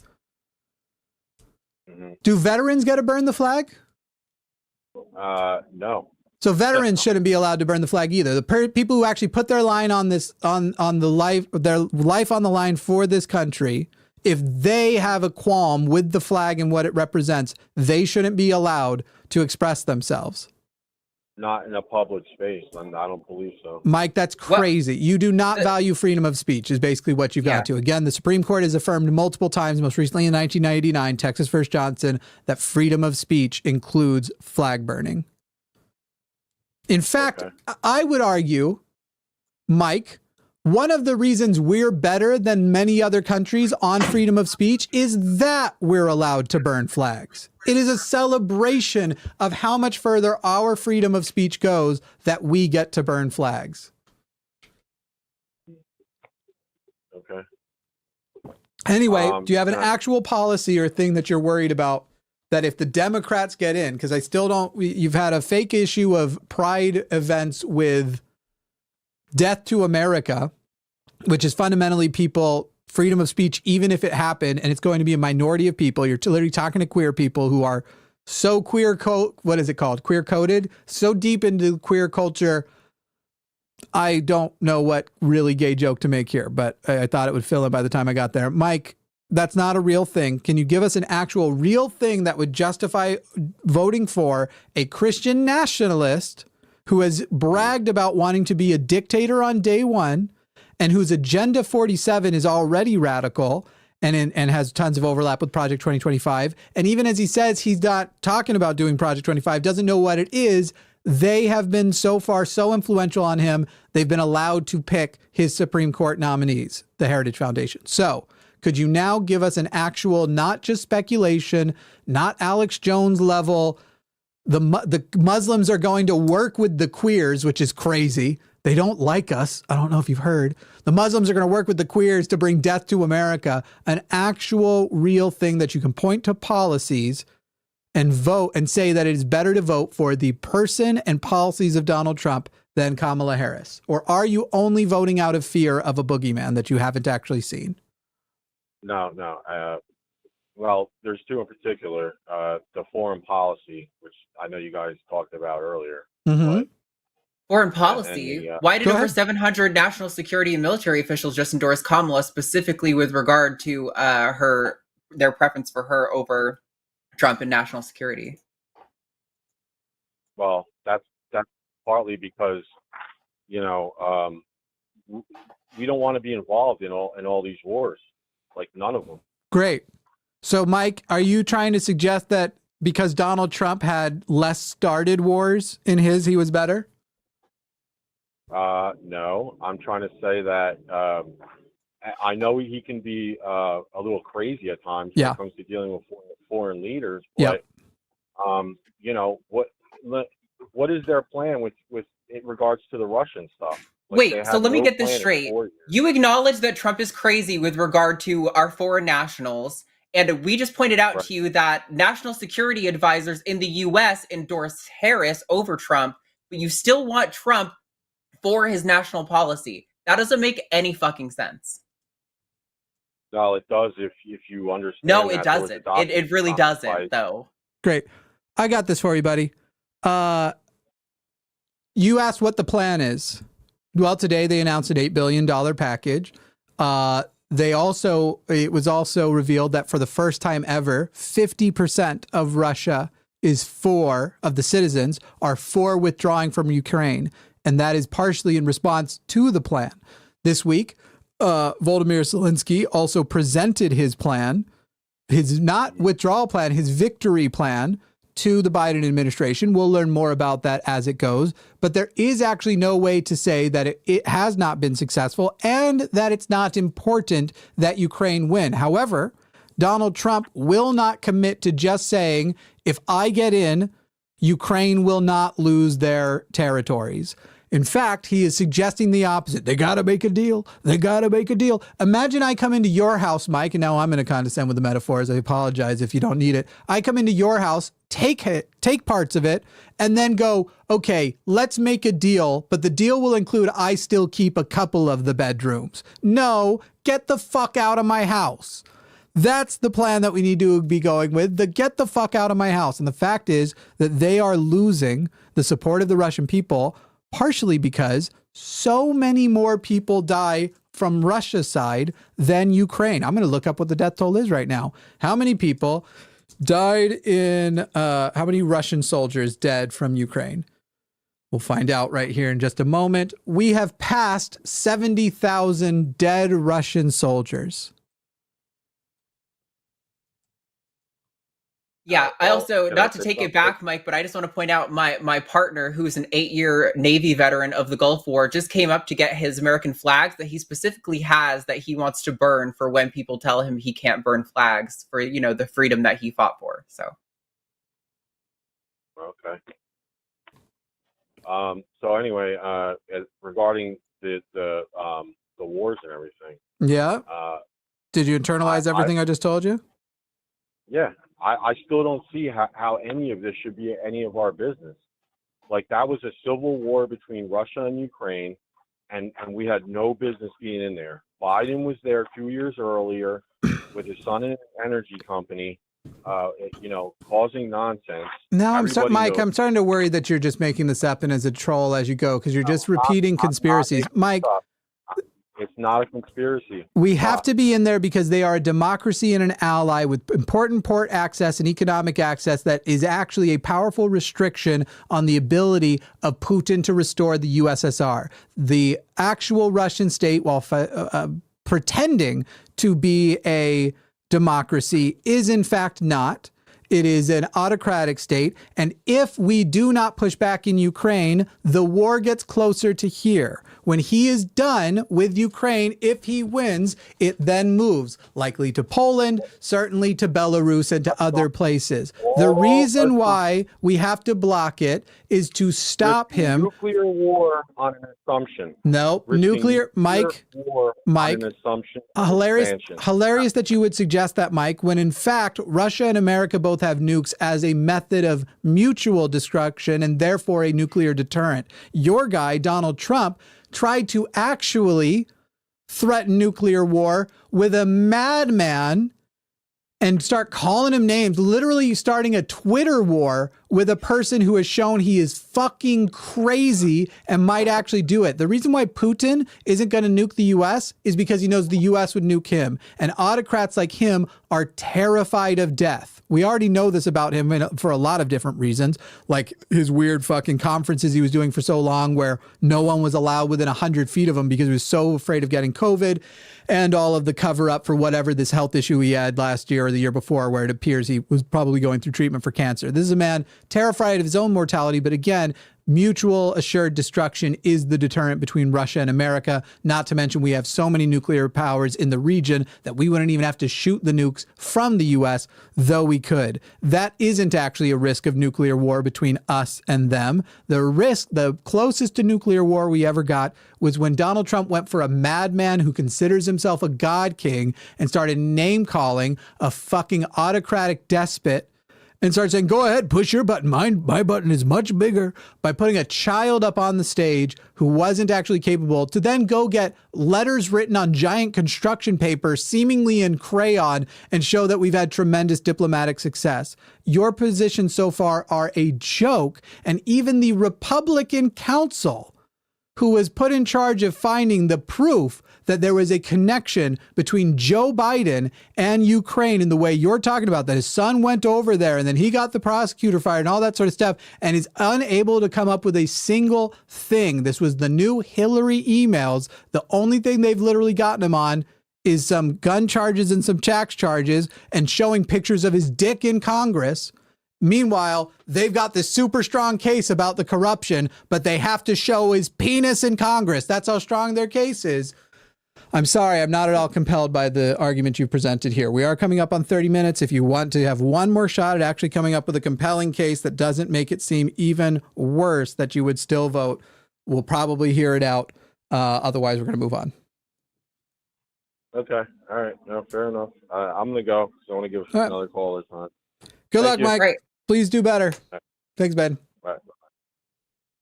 Mm-hmm. Do veterans get to burn the flag? No. So veterans shouldn't be allowed to burn the flag either. The people who actually put their line on this, on the life, their life on the line for this country, if they have a qualm with the flag and what it represents, they shouldn't be allowed to express themselves. Not in a public space. I don't believe so. Mike, that's crazy. You do not value freedom of speech is basically what you've got to. Again, the Supreme Court has affirmed multiple times, most recently in 1999, Texas v. Johnson, that freedom of speech includes flag burning. In fact, I would argue, Mike, one of the reasons we're better than many other countries on freedom of speech is that we're allowed to burn flags. It is a celebration of how much further our freedom of speech goes that we get to burn flags. Okay. Anyway, do you have an actual policy or thing that you're worried about that if the Democrats get in, because I still don't, you've had a fake issue of pride events with Death to America, which is fundamentally people, freedom of speech, even if it happened, and it's going to be a minority of people. You're literally talking to queer people who are so queer queer coded, so deep into queer culture. I don't know what really gay joke to make here, but I thought it would fill in by the time I got there. Mike, that's not a real thing. Can you give us an actual real thing that would justify voting for a Christian nationalist who has bragged about wanting to be a dictator on day one and whose Agenda 47 is already radical and has tons of overlap with Project 2025. And even as he says he's not talking about doing Project 25, doesn't know what it is, they have been so far so influential on him, they've been allowed to pick his Supreme Court nominees, the Heritage Foundation. So could you now give us an actual, not just speculation, not Alex Jones level, the Muslims are going to work with the queers, which is crazy. They don't like us. I don't know if you've heard. The Muslims are going to work with the queers to bring death to America, an actual real thing that you can point to policies and vote and say that it is better to vote for the person and policies of Donald Trump than Kamala Harris? Or are you only voting out of fear of a boogeyman that you haven't actually seen? No. Well, there's two in particular. The foreign policy, which I know you guys talked about earlier. Mm-hmm. Foreign policy? Why did over 700 national security and military officials just endorse Kamala specifically with regard to their preference for her over Trump in national security? Well, that's partly because, we don't want to be involved in all these wars, like none of them. Great. So, Mike, are you trying to suggest that because Donald Trump had less started wars in he was better? No, I'm trying to say that I know he can be a little crazy at times when it comes to dealing with foreign leaders. But what is their plan with in regards to the Russian stuff? Wait, so let me get this straight. You acknowledge that Trump is crazy with regard to our foreign nationals. And we just pointed out to you that national security advisors in the U.S. endorsed Harris over Trump, but you still want Trump for his national policy. That doesn't make any fucking sense. No, it does if you understand. No, it doesn't. It really doesn't, though. Great. I got this for you, buddy. You asked what the plan is. Well, today they announced an $8 billion package. It was also revealed that for the first time ever, 50% of Russia of the citizens are for withdrawing from Ukraine. And that is partially in response to the plan. This week, Volodymyr Zelensky also presented his plan, his not withdrawal plan, his victory plan to the Biden administration. We'll learn more about that as it goes. But there is actually no way to say that it has not been successful and that it's not important that Ukraine win. However, Donald Trump will not commit to just saying, if I get in, Ukraine will not lose their territories. In fact, he is suggesting the opposite. They got to make a deal. They got to make a deal. Imagine I come into your house, Mike, and now I'm going to condescend with the metaphors. I apologize if you don't need it. I come into your house, take parts of it, and then go, okay, let's make a deal, but the deal will include I still keep a couple of the bedrooms. No, get the fuck out of my house. That's the plan that we need to be going with, get the fuck out of my house. And the fact is that they are losing the support of the Russian people, partially because so many more people die from Russia's side than Ukraine. I'm going to look up what the death toll is right now. How many people died in, how many Russian soldiers dead from Ukraine? We'll find out right here in just a moment. We have passed 70,000 dead Russian soldiers. Yeah, I also, Can I not to say take it something? back, Mike, but I just want to point out my partner, who's an 8-year Navy veteran of the Gulf War, just came up to get his American flags that he specifically has that he wants to burn for when people tell him he can't burn flags for, you know, the freedom that he fought for. So. Okay. So anyway, regarding the wars and everything. Yeah. Did you internalize everything I just told you? Yeah. I still don't see how any of this should be any of our business. Like, that was a civil war between Russia and Ukraine, and we had no business being in there. Biden was there 2 years earlier with his son and his energy company, causing nonsense. Now I'm Everybody knows. I'm starting to worry that you're just making this up and as a troll as you go, because you're just repeating conspiracies. Mike, it's not a conspiracy. we have to be in there because they are a democracy and an ally with important port access and economic access that is actually a powerful restriction on the ability of Putin to restore the USSR. The actual Russian state, while pretending to be a democracy, is in fact not. It is an autocratic state. And if we do not push back in Ukraine, the war gets closer to here. When he is done with Ukraine, if he wins, it then moves, likely to Poland, certainly to Belarus and to other places. The reason why we have to block it is to stop him. Nuclear war on an assumption. No, nuclear, Mike, war Mike, on an assumption. Hilarious that you would suggest that, Mike, when in fact, Russia and America both have nukes as a method of mutual destruction and therefore a nuclear deterrent. Your guy, Donald Trump, tried to actually threaten nuclear war with a madman and start calling him names, literally starting a Twitter war with a person who has shown he is fucking crazy and might actually do it. The reason why Putin isn't going to nuke the US is because he knows the US would nuke him. And autocrats like him are terrified of death. We already know this about him for a lot of different reasons, like his weird fucking conferences he was doing for so long where no one was allowed within 100 feet of him because he was so afraid of getting COVID, and all of the cover up for whatever this health issue he had last year or the year before, where it appears he was probably going through treatment for cancer. This is a man terrified of his own mortality, but again, mutual assured destruction is the deterrent between Russia and America. Not to mention we have so many nuclear powers in the region that we wouldn't even have to shoot the nukes from the US, though we could. That isn't actually a risk of nuclear war between us and them. The risk, the closest to nuclear war we ever got, was when Donald Trump went for a madman who considers himself a god king and started name calling a fucking autocratic despot and started saying, go ahead, push your button. My button is much bigger, by putting a child up on the stage who wasn't actually capable to then go get letters written on giant construction paper, seemingly in crayon, and show that we've had tremendous diplomatic success. Your positions so far are a joke. And even the Republican counsel, who was put in charge of finding the proof that there was a connection between Joe Biden and Ukraine in the way you're talking about, that his son went over there and then he got the prosecutor fired and all that sort of stuff, and is unable to come up with a single thing. This was the new Hillary emails. The only thing they've literally gotten him on is some gun charges and some tax charges and showing pictures of his dick in Congress. Meanwhile, they've got this super strong case about the corruption, but they have to show his penis in Congress. That's how strong their case is. I'm sorry, I'm not at all compelled by the argument you presented here. We are coming up on 30 minutes. If you want to have one more shot at actually coming up with a compelling case that doesn't make it seem even worse that you would still vote, we'll probably hear it out. Otherwise, we're going to move on. Okay. All right. No, fair enough. I'm going to go because I want to give another caller time. Good luck, you. Mike. Right. Please do better. Thanks, Ben. Bye.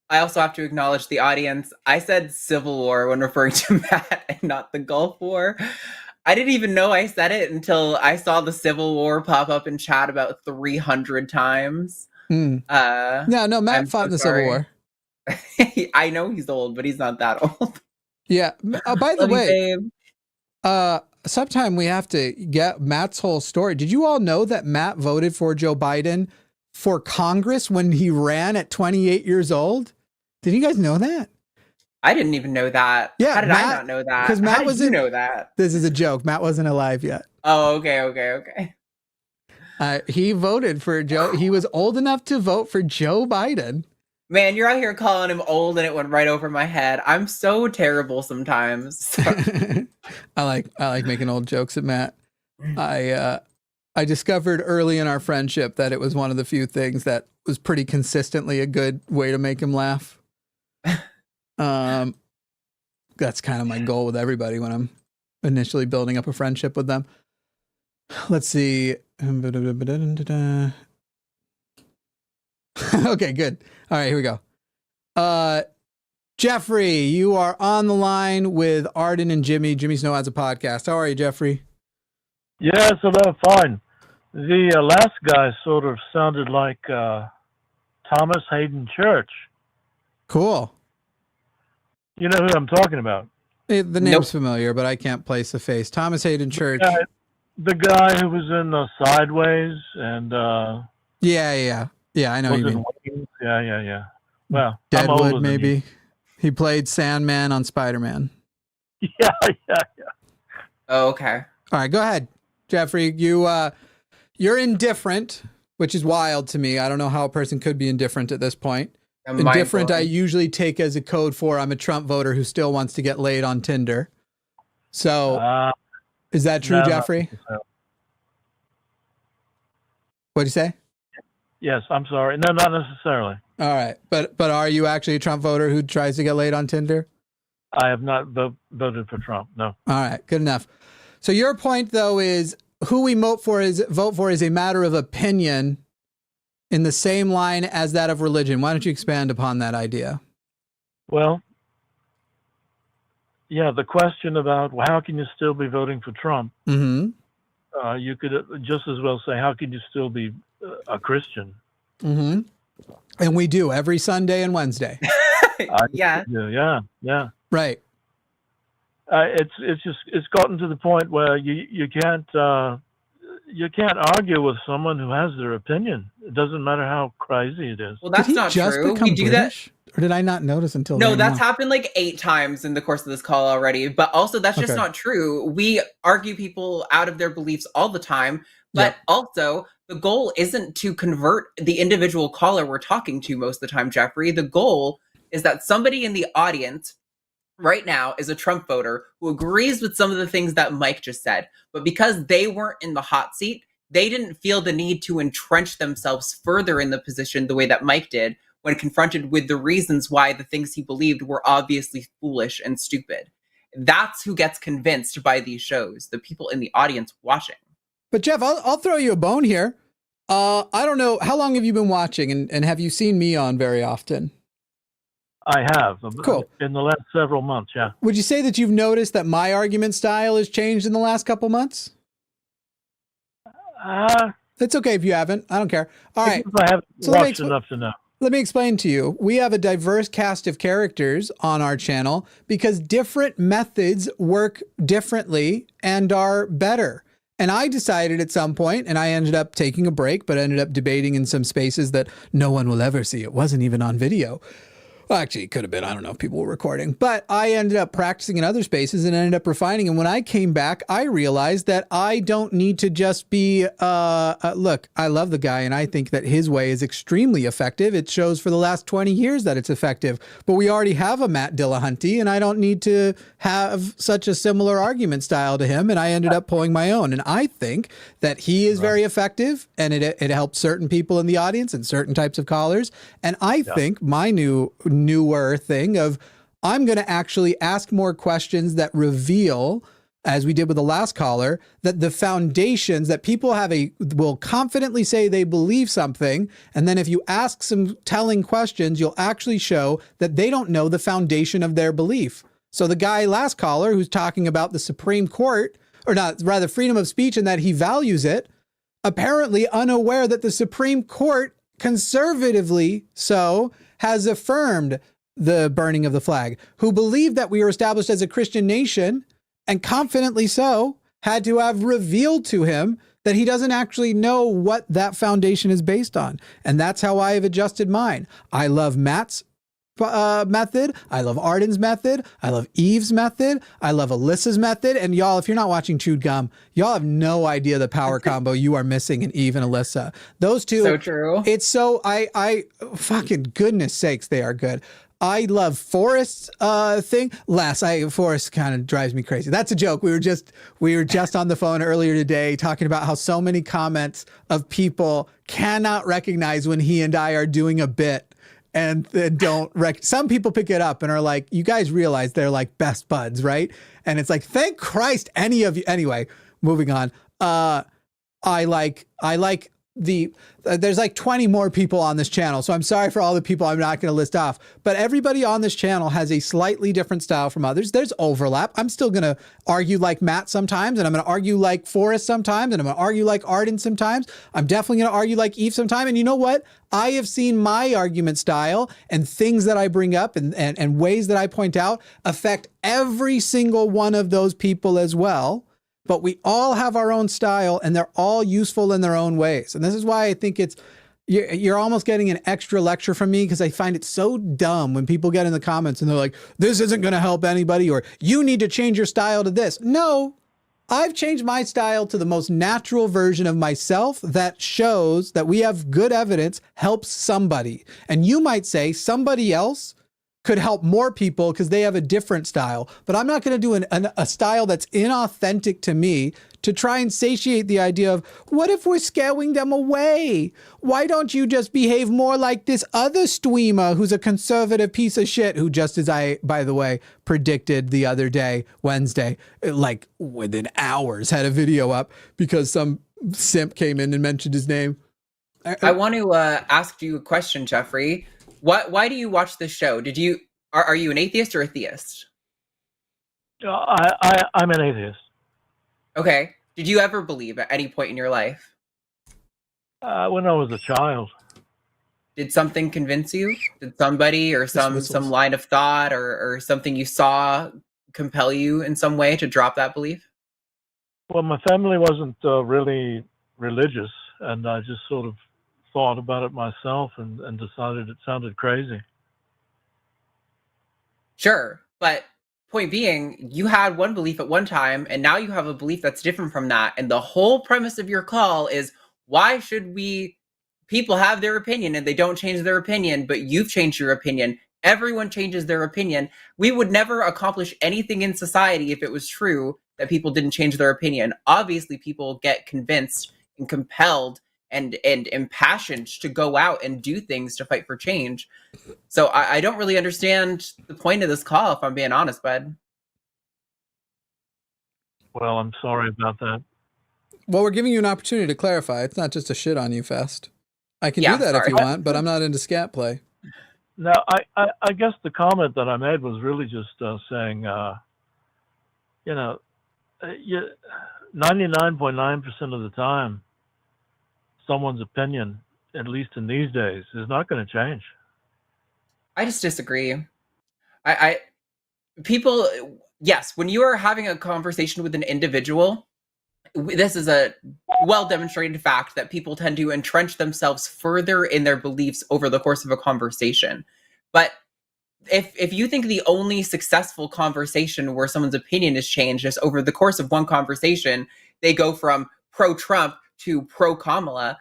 I also have to acknowledge the audience. I said Civil War when referring to Matt and not the Gulf War. I didn't even know I said it until I saw the Civil War pop up in chat about 300 times. No, Matt I'm fought so in the sorry. Civil War. I know he's old, but he's not that old. Yeah. By the Love you, way, babe. sometime we have to get Matt's whole story. Did you all know that Matt voted for Joe Biden for Congress when he ran at 28 years old? Did you guys know that? I didn't even know that. Yeah, How did Matt- I not know that? 'cause Matt How did wasn't- you know that? This is a joke. Matt wasn't alive yet. Oh, okay. He voted for Joe. He was old enough to vote for Joe Biden. Man, you're out here calling him old and it went right over my head. I'm so terrible sometimes. I like making old jokes at Matt. I discovered early in our friendship that it was one of the few things that was pretty consistently a good way to make him laugh. That's kind of my goal with everybody when I'm initially building up a friendship with them. Let's see. Okay, good. All right, here we go. Jeffrey, you are on the line with Arden and Jimmy. Jimmy Snow has a podcast. How are you, Jeffrey? Yes, hello, fine. The last guy sort of sounded like Thomas Hayden Church. Cool. You know who I'm talking about? The name's Nope. familiar, but I can't place the face. Thomas Hayden Church. The guy who was in Sideways and Yeah, I know was you in mean. Wings. Yeah. Well, I'm older Deadwood, than maybe. you. He played Sandman on Spider-Man. Yeah. Oh, okay. All right, go ahead, Jeffrey. You're indifferent, which is wild to me. I don't know how a person could be indifferent at this point. I'm Indifferent, I mind-blowing. usually take as a code for I'm a Trump voter who still wants to get laid on Tinder. So, is that true, no, not Jeffrey? necessarily. What'd you say? Yes, I'm sorry. No, not necessarily. All right, but are you actually a Trump voter who tries to get laid on Tinder? I have not voted for Trump. No. All right, good enough. So your point, though, is who we vote for is a matter of opinion in the same line as that of religion. Why don't you expand upon that idea? Well, yeah, the question about how can you still be voting for Trump? Mm-hmm. You could just as well say, how can you still be a Christian? Mm-hmm. And we do every Sunday and Wednesday. Yeah. Yeah. Right. It's gotten to the point where you can't argue with someone who has their opinion. It doesn't matter how crazy it is. Well, that's Did he not just true. become We do British? Or did I not notice until No, right that's now? happened like 8 times in the course of this call already. But also, that's just Okay. not true. We argue people out of their beliefs all the time. But also, the goal isn't to convert the individual caller we're talking to most of the time, Jeffrey. The goal is that somebody in the audience right now is a Trump voter who agrees with some of the things that Mike just said. But because they weren't in the hot seat, they didn't feel the need to entrench themselves further in the position the way that Mike did when confronted with the reasons why the things he believed were obviously foolish and stupid. That's who gets convinced by these shows, the people in the audience watching. But Jeff, I'll throw you a bone here. I don't know, how long have you been watching, and have you seen me on very often? I have. Cool. In the last several months, yeah. Would you say that you've noticed that my argument style has changed in the last couple months? It's okay if you haven't. I don't care. All right. I haven't So let me watched enough to know. Let me explain to you. We have a diverse cast of characters on our channel because different methods work differently and are better. And I decided at some point, and I ended up taking a break, but ended up debating in some spaces that no one will ever see. It wasn't even on video. Well, actually, it could have been. I don't know if people were recording. But I ended up practicing in other spaces and ended up refining. And when I came back, I realized that I don't need to just be, look, I love the guy, and I think that his way is extremely effective. It shows for the last 20 years that it's effective. But we already have a Matt Dillahunty, and I don't need to have such a similar argument style to him. And I ended up pulling my own. And I think that he is very effective, and it helps certain people in the audience and certain types of callers. And I think my newer thing of I'm going to actually ask more questions that reveal, as we did with the last caller, that the foundations that people will confidently say they believe something. And then if you ask some telling questions, you'll actually show that they don't know the foundation of their belief. So the guy last caller who's talking about the Supreme Court, or not, rather freedom of speech, and that he values it, apparently unaware that the Supreme Court conservatively so, has affirmed the burning of the flag, who believed that we were established as a Christian nation, and confidently so had to have revealed to him that he doesn't actually know what that foundation is based on. And that's how I have adjusted mine. I love Matt's method. I love Arden's method. I love Eve's method. I love Alyssa's method. And y'all, if you're not watching Chewed Gum, y'all have no idea the power combo you are missing in Eve and Alyssa. Those two. So true. It's so, I fucking goodness sakes, they are good. I love Forrest's thing. Forrest kind of drives me crazy. That's a joke. We were just on the phone earlier today talking about how so many comments of people cannot recognize when he and I are doing a bit. And don't some people pick it up and are like, you guys realize they're like best buds, right? And it's like, thank Christ any of you. Anyway, moving on. I like there's like 20 more people on this channel. So I'm sorry for all the people I'm not going to list off, but everybody on this channel has a slightly different style from others. There's overlap. I'm still going to argue like Matt sometimes, and I'm going to argue like Forrest sometimes, and I'm going to argue like Arden sometimes. I'm definitely going to argue like Eve sometime. And you know what? I have seen my argument style and things that I bring up and ways that I point out affect every single one of those people as well. But we all have our own style, and they're all useful in their own ways. And this is why I think you're almost getting an extra lecture from me, because I find it so dumb when people get in the comments and they're like, this isn't going to help anybody, or you need to change your style to this. No, I've changed my style to the most natural version of myself that shows that we have good evidence helps somebody. And you might say somebody else could help more people because they have a different style. But I'm not going to do a style that's inauthentic to me to try and satiate the idea of, what if we're scaring them away? Why don't you just behave more like this other streamer who's a conservative piece of shit, who, just as I, by the way, predicted the other day, Wednesday, like within hours, had a video up because some simp came in and mentioned his name. I want to ask you a question, Jeffrey. Why do you watch this show? Are you an atheist or a theist? I'm an atheist. Okay. Did you ever believe at any point in your life? When I was a child. Did something convince you? Did somebody or some line of thought or something you saw compel you in some way to drop that belief? Well, my family wasn't really religious, and I just sort of thought about it myself and decided it sounded crazy. Sure, but point being, you had one belief at one time, and now you have a belief that's different from that. And the whole premise of your call is, why should people have their opinion and they don't change their opinion, but you've changed your opinion. Everyone changes their opinion. We would never accomplish anything in society if it was true that people didn't change their opinion. Obviously, people get convinced and compelled and impassioned to go out and do things to fight for change. So I don't really understand the point of this call, if I'm being honest, bud. Well, I'm sorry about that. Well, we're giving you an opportunity to clarify. It's not just a shit on you fest. I can do that if you want, but I'm not into scat play. No, I guess the comment that I made was really just saying, 99.9% of the time, someone's opinion, at least in these days, is not going to change. I just disagree. People, yes, when you are having a conversation with an individual, this is a well-demonstrated fact that people tend to entrench themselves further in their beliefs over the course of a conversation. But if you think the only successful conversation where someone's opinion is changed is over the course of one conversation, they go from pro-Trump to pro-Kamala,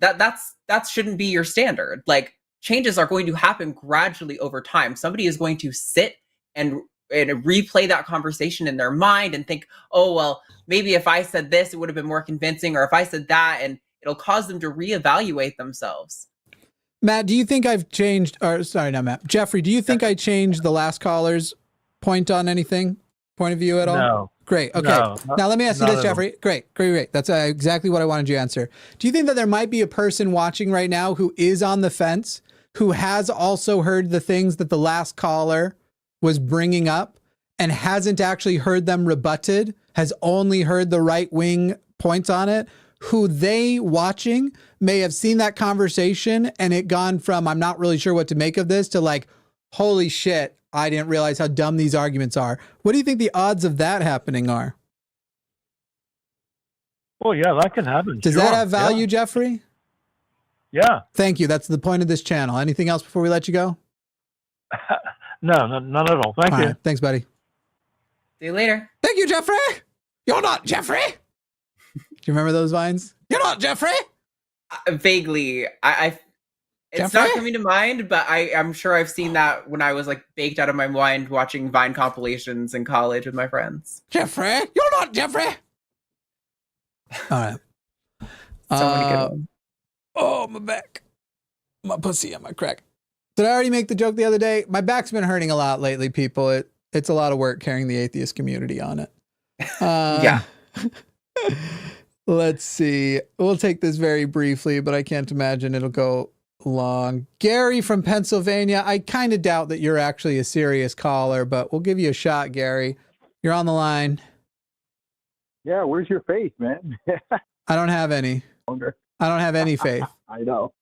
that shouldn't be your standard. Like, changes are going to happen gradually over time. Somebody is going to sit and replay that conversation in their mind and think, oh, well, maybe if I said this, it would have been more convincing, or if I said that, and it'll cause them to reevaluate themselves. Matt, do you think I've changed, or sorry, not Matt, Jeffrey, do you think I changed the last caller's point on anything, point of view at all? No. Great. Okay. No, now let me ask you this, Jeffrey. Great. That's exactly what I wanted you to answer. Do you think that there might be a person watching right now who is on the fence, who has also heard the things that the last caller was bringing up and hasn't actually heard them rebutted, has only heard the right wing points on it, who they watching may have seen that conversation and it gone from, I'm not really sure what to make of this, to like, holy shit, I didn't realize how dumb these arguments are. What do you think the odds of that happening are? Well, yeah, that can happen. Does that have value, Jeffrey? Yeah. Thank you. That's the point of this channel. Anything else before we let you go? No, none at all. Thank you. Right, thanks, buddy. See you later. Thank you, Jeffrey. You're not Jeffrey. Do you remember those vines? You're not Jeffrey. Vaguely, it's Jeffrey? not coming to mind, but I'm sure I've seen that when I was like baked out of my mind watching Vine compilations in college with my friends. Jeffrey, you're not Jeffrey. All right. So many good ones. Oh, my back. My pussy on my crack. Did I already make the joke the other day? My back's been hurting a lot lately, people. It's a lot of work carrying the atheist community on it. Yeah. Let's see. We'll take this very briefly, but I can't imagine it'll go long. Gary from Pennsylvania. I kind of doubt that you're actually a serious caller, but we'll give you a shot, Gary. You're on the line. Yeah, where's your faith, man? I don't have any. I don't have any faith. I know.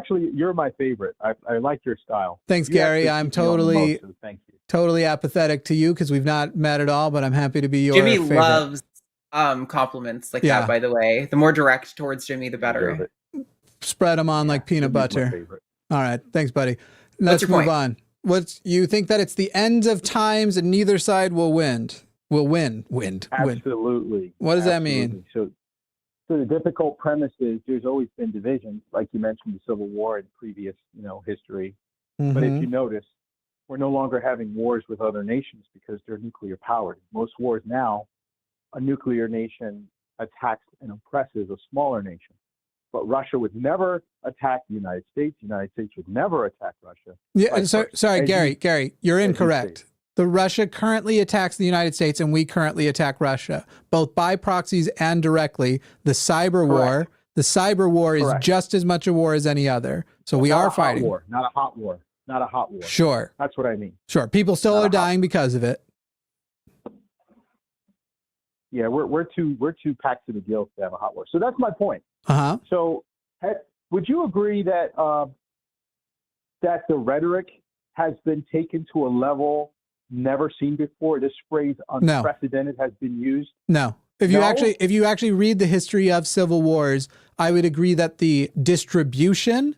You're my favorite. I like your style. Thanks, Gary. I'm totally apathetic to you because we've not met at all, but I'm happy to be your Jimmy favorite. loves compliments like that, by the way. The more direct towards Jimmy, the better. Spread them on like peanut butter. All right. Thanks, buddy. What's Let's your move point? on. You think that it's the end of times and neither side will win? Win. Absolutely. What does that mean? So the difficult premise is there's always been divisions, like you mentioned, the Civil War and previous, history. Mm-hmm. But if you notice, we're no longer having wars with other nations because they're nuclear powered. Most wars now, a nuclear nation attacks and oppresses a smaller nation. But Russia would never attack the United States. The United States would never attack Russia. Yeah. Sorry, Gary, you're incorrect. The Russia currently attacks the United States and we currently attack Russia, both by proxies and directly. The cyber war is just as much a war as any other. So we are fighting. Not a hot war. Sure. That's what I mean. Sure. People still are dying because of it. Yeah, we're too packed to the gills to have a hot war. So that's my point. Uh-huh. So would you agree that that the rhetoric has been taken to a level never seen before? This phrase unprecedented has been used? No. If you actually read the history of civil wars, I would agree that the distribution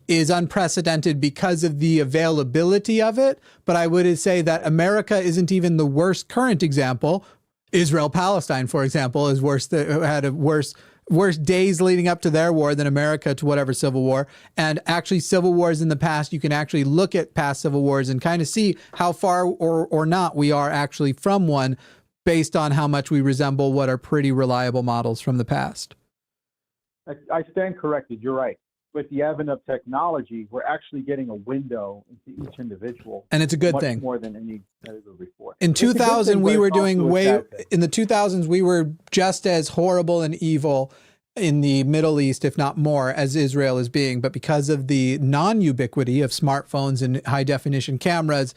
is unprecedented because of the availability of it. But I would say that America isn't even the worst current example. Israel-Palestine, for example, is had a worse days leading up to their war than America to whatever civil war. And actually civil wars in the past, you can actually look at past civil wars and kind of see how far or not we are actually from one based on how much we resemble what are pretty reliable models from the past. I stand corrected. You're right. With the advent of technology, we're actually getting a window into each individual. And it's a good thing. More than any ever before. In 2000, we were doing in the 2000s, we were just as horrible and evil in the Middle East, if not more, as Israel is being. But because of the non-ubiquity of smartphones and high definition cameras,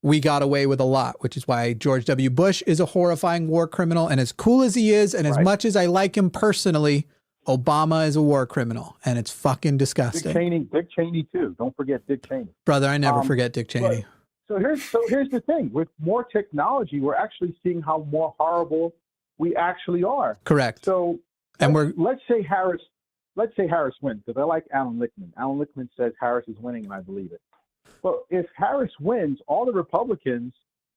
we got away with a lot, which is why George W. Bush is a horrifying war criminal. And as cool as he is, and as much as I like him personally, Obama is a war criminal, and it's fucking disgusting. Dick Cheney too. Don't forget Dick Cheney. Brother, I never forget Dick Cheney. So here's the thing. With more technology, we're actually seeing how more horrible we actually are. Correct. So let's say Harris wins, because I like Alan Lichtman. Alan Lichtman says Harris is winning, and I believe it. But if Harris wins, all the Republicans,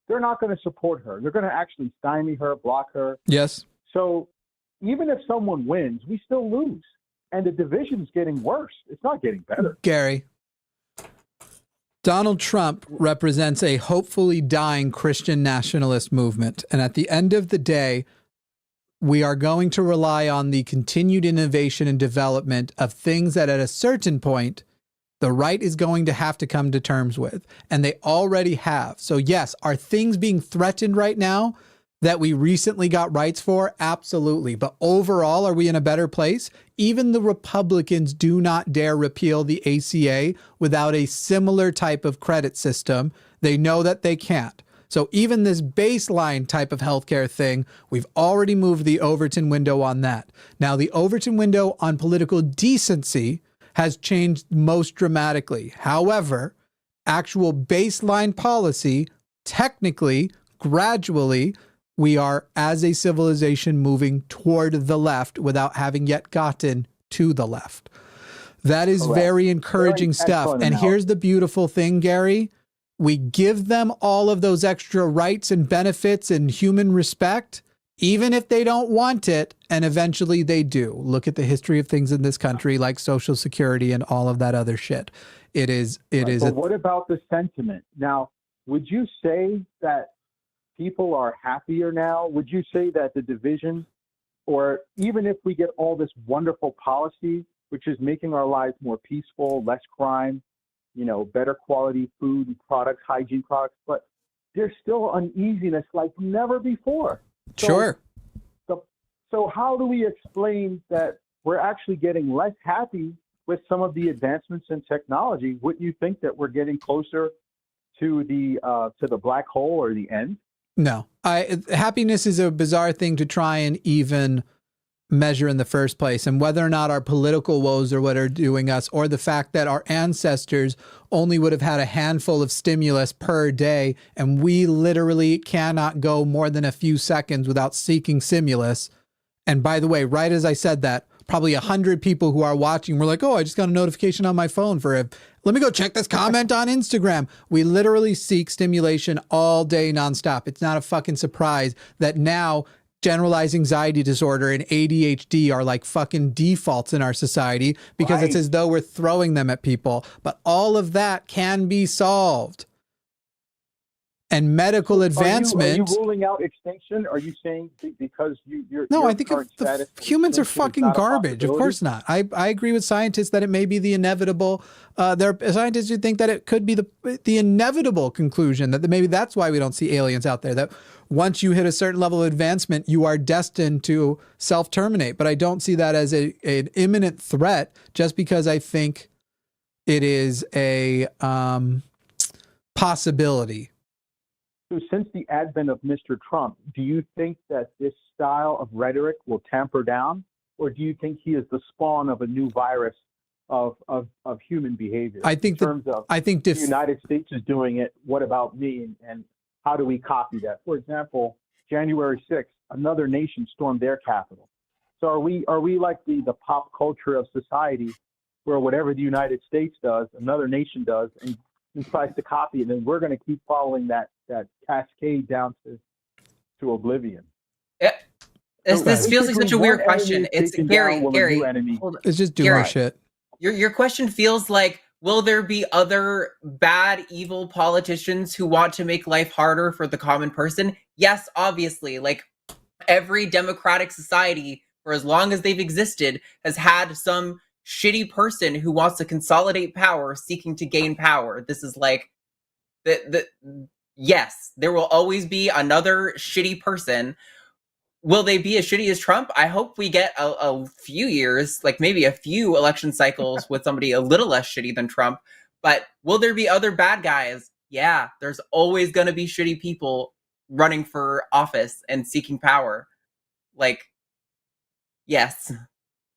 they're not going to support her. They're going to actually stymie her, block her. Yes. So even if someone wins, we still lose. And the division's getting worse. It's not getting better. Gary, Donald Trump represents a hopefully dying Christian nationalist movement. And at the end of the day, we are going to rely on the continued innovation and development of things that at a certain point, the right is going to have to come to terms with. And they already have. So yes, are things being threatened right now that we recently got rights for? Absolutely. But overall, are we in a better place? Even the Republicans do not dare repeal the ACA without a similar type of credit system. They know that they can't. So even this baseline type of healthcare thing, we've already moved the Overton window on that. Now, the Overton window on political decency has changed most dramatically. However, actual baseline policy, technically, gradually, we are, as a civilization, moving toward the left without having yet gotten to the left. That is very encouraging stuff. And here's the beautiful thing, Gary. We give them all of those extra rights and benefits and human respect, even if they don't want it, and eventually they do. Look at the history of things in this country, like Social Security and all of that other shit. It is. But what about the sentiment? Now, would you say that people are happier now? Would you say that the division, or even if we get all this wonderful policy, which is making our lives more peaceful, less crime, better quality food and products, hygiene products, but there's still uneasiness like never before. Sure. So how do we explain that we're actually getting less happy with some of the advancements in technology? Wouldn't you think that we're getting closer to the black hole or the end? No. Happiness is a bizarre thing to try and even measure in the first place, and whether or not our political woes are what are doing us, or the fact that our ancestors only would have had a handful of stimulus per day, and we literally cannot go more than a few seconds without seeking stimulus. And by the way, right as I said that, probably 100 people who are watching were like, oh, I just got a notification on my phone let me go check this comment on Instagram. We literally seek stimulation all day nonstop. It's not a fucking surprise that now generalized anxiety disorder and ADHD are like fucking defaults in our society, because it's as though we're throwing them at people. But all of that can be solved. And medical advancement. Are you ruling out extinction? Are you saying because you're no? I think humans are fucking garbage. Of course not. I agree with scientists that it may be the inevitable. There are scientists who think that it could be the inevitable conclusion that maybe that's why we don't see aliens out there. That once you hit a certain level of advancement, you are destined to self-terminate. But I don't see that as an imminent threat, just because I think it is a possibility. So since the advent of Mr. Trump, do you think that this style of rhetoric will tamper down, or do you think he is the spawn of a new virus of human behavior? I think the United States is doing it. What about me? And how do we copy that? For example, January 6th, another nation stormed their capital. So are we like the pop culture of society, where whatever the United States does, another nation does, and tries to copy it, and we're going to keep following that cascade down to oblivion? This feels like such a weird question. It's Gary. It's just doing our shit. Your question feels like, will there be other bad, evil politicians who want to make life harder for the common person? Yes, obviously. Like every democratic society, for as long as they've existed, has had some shitty person who wants to consolidate power, seeking to gain power. This is like yes, there will always be another shitty person. Will they be as shitty as Trump? I hope we get a few years, like maybe a few election cycles with somebody a little less shitty than Trump. But will there be other bad guys? Yeah, there's always going to be shitty people running for office and seeking power. Like, yes.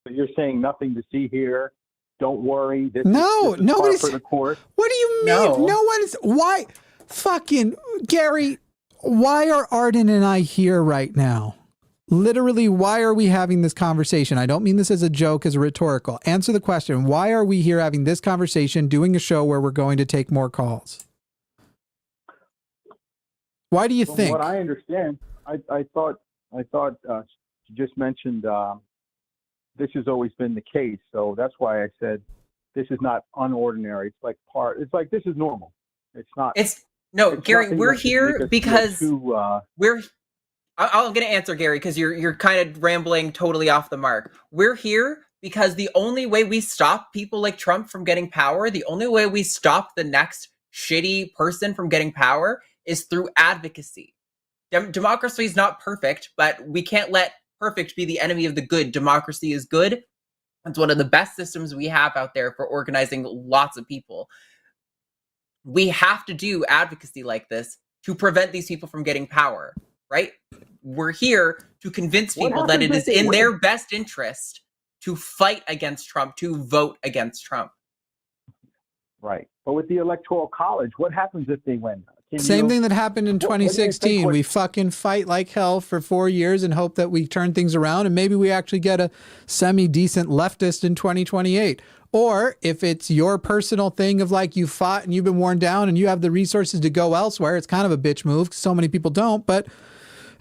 So you're saying nothing to see here. Don't worry. Nobody's. For the course. What do you mean? No one is. Why? Fucking Gary, why are Arden and I here right now? Literally, why are we having this conversation? I don't mean this as a joke, as a rhetorical. Answer the question. Why are we here having this conversation, doing a show where we're going to take more calls? Why do you think? From what I understand, I thought you just mentioned this has always been the case. So that's why I said this is not unordinary. It's like this is normal. It's not. No, Gary, we're here because I'm going to answer, Gary, because you're kind of rambling totally off the mark. We're here because the only way we stop people like Trump from getting power, the only way we stop the next shitty person from getting power is through advocacy. Democracy is not perfect, but we can't let perfect be the enemy of the good. Democracy is good. It's one of the best systems we have out there for organizing lots of people. We have to do advocacy like this to prevent these people from getting power, right? We're here to convince people that it is in their best interest to fight against Trump, to vote against Trump. Right. But with the Electoral College, what happens if they win? Same thing that happened in what do you 2016. think We fucking fight like hell for 4 years and hope that we turn things around, and maybe we actually get a semi-decent leftist in 2028. Or if it's your personal thing of like you fought and you've been worn down and you have the resources to go elsewhere, it's kind of a bitch move because so many people don't. But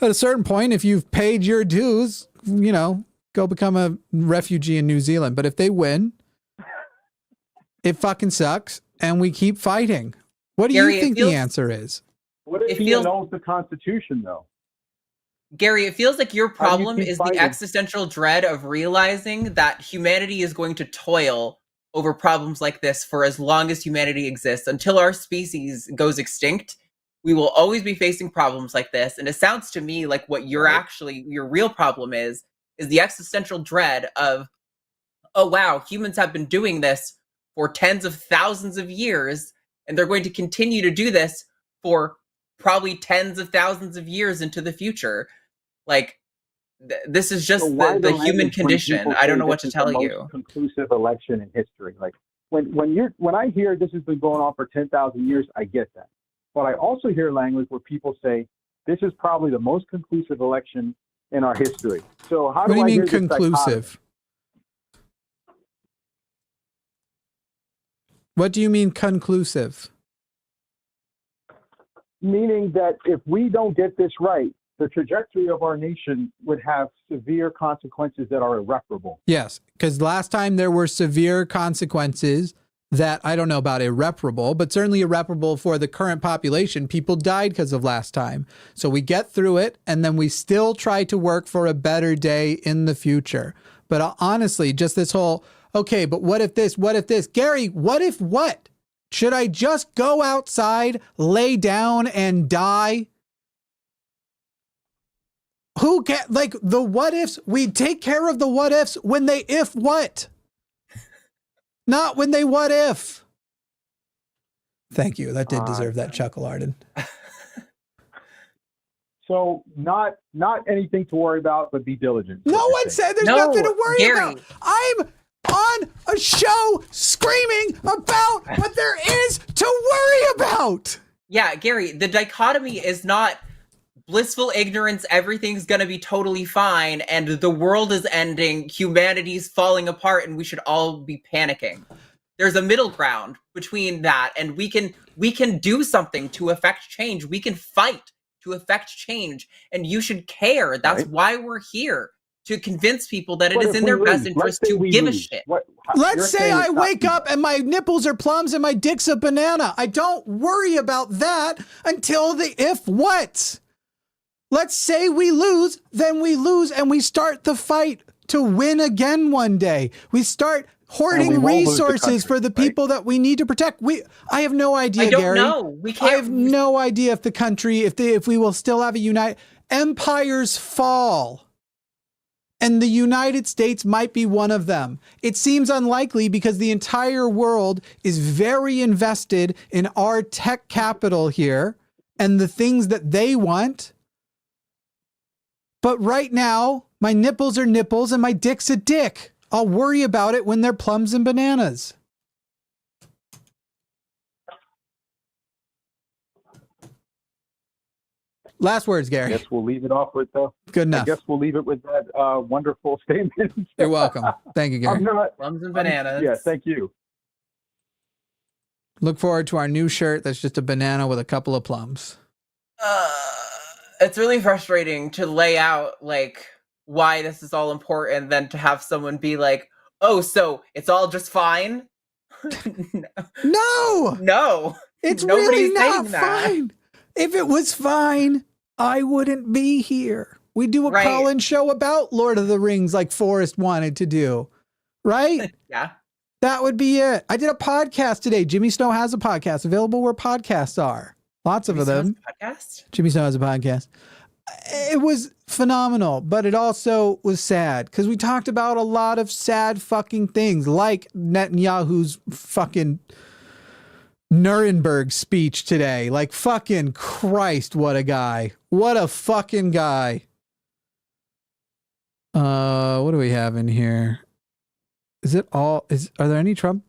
at a certain point, if you've paid your dues, you know, go become a refugee in New Zealand. But if they win, it fucking sucks and we keep fighting. What do you think the answer is? What if he annuls the Constitution, though? Gary, it feels like your problem is the existential dread of realizing that humanity is going to toil over problems like this for as long as humanity exists. Until our species goes extinct, we will always be facing problems like this. And it sounds to me like what you're actually, your real problem is the existential dread of, oh, wow, humans have been doing this for tens of thousands of years, and they're going to continue to do this for probably tens of thousands of years into the future. Like, this is just the human condition. I don't know what to tell you. Conclusive election in history. Like when I hear this has been going on for 10,000 years, I get that. But I also hear language where people say this is probably the most conclusive election in our history. So how do you mean conclusive? What do you mean conclusive? Meaning that if we don't get this right, the trajectory of our nation would have severe consequences that are irreparable. Yes, because last time there were severe consequences that I don't know about irreparable, but certainly irreparable for the current population. People died because of last time. So we get through it, and then we still try to work for a better day in the future. But honestly, just this whole, okay, but what if this, what if this? Gary, what if what? Should I just go outside, lay down, and die? Who get like the what ifs? We take care of the what ifs when they if what? Not when they what if. Thank you. That did deserve that chuckle, Arden. So not anything to worry about, but be diligent. No one said there's nothing to worry about. I'm on a show screaming about what there is to worry about. Yeah, Gary, the dichotomy is not blissful ignorance, everything's gonna be totally fine, and the world is ending, humanity's falling apart, and we should all be panicking. There's a middle ground between that, and we can do something to affect change. We can fight to affect change, and you should care. That's why we're here, to convince people that it is in their best interest to give a shit. Let's say I wake up and my nipples are plums and my dick's a banana. I don't worry about that until the if what. Let's say we lose, then we lose, and we start the fight to win again one day. We start hoarding resources for the people that we need to protect. I have no idea, Gary. I don't know. We can't. I have no idea if the country, if we will still have a unite. Empires fall, and the United States might be one of them. It seems unlikely because the entire world is very invested in our tech capital here and the things that they want. But right now, my nipples are nipples and my dick's a dick. I'll worry about it when they're plums and bananas. Last words, Gary. I guess we'll leave it off with good enough. I guess we'll leave it with that wonderful statement. You're welcome. Thank you, Gary. Plums and bananas. Yeah, thank you. Look forward to our new shirt that's just a banana with a couple of plums. It's really frustrating to lay out like why this is all important, then to have someone be like, "Oh, so it's all just fine." No, it's really not fine. If it was fine, I wouldn't be here. We do a call-in show about Lord of the Rings like Forrest wanted to do, right? Yeah. That would be it. I did a podcast today. Jimmy Snow has a podcast available where podcasts are. Lots of them. Jimmy Snow has a podcast. It was phenomenal, but it also was sad because we talked about a lot of sad fucking things like Netanyahu's fucking Nuremberg speech today. Like, fucking Christ, what a guy. What a fucking guy. What do we have in here? Are there any Trump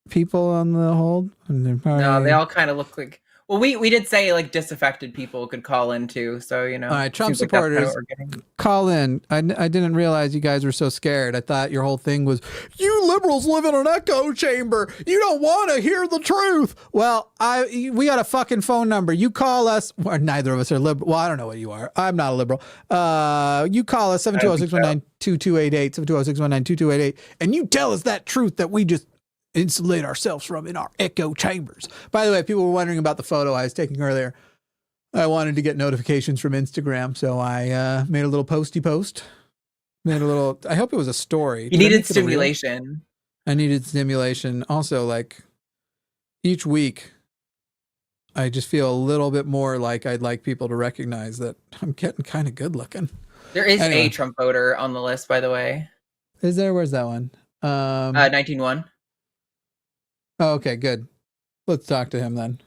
people on the hold? No, they all kind of look like. Well, we did say like disaffected people could call in too, so you know. All right, Trump seems like that's kinda supporters, what we're getting. call in. I didn't realize you guys were so scared. I thought your whole thing was, you liberals live in an echo chamber. You don't want to hear the truth. Well, we got a fucking phone number. You call us. Well, neither of us are liberal. Well, I don't know what you are. I'm not a liberal. You call us 720-619-2288, 720-619-2288, and you tell us that truth that we just insulate ourselves from in our echo chambers. By the way, people were wondering about the photo I was taking earlier. I wanted to get notifications from Instagram, so I made a little posty post. Made a little. I hope it was a story. You needed stimulation. I needed stimulation. Also, like each week, I just feel a little bit more like I'd like people to recognize that I'm getting kind of good looking. There is a Trump voter on the list, by the way. Is there? Where's that one? 19-1. Oh, okay, good. Let's talk to him then.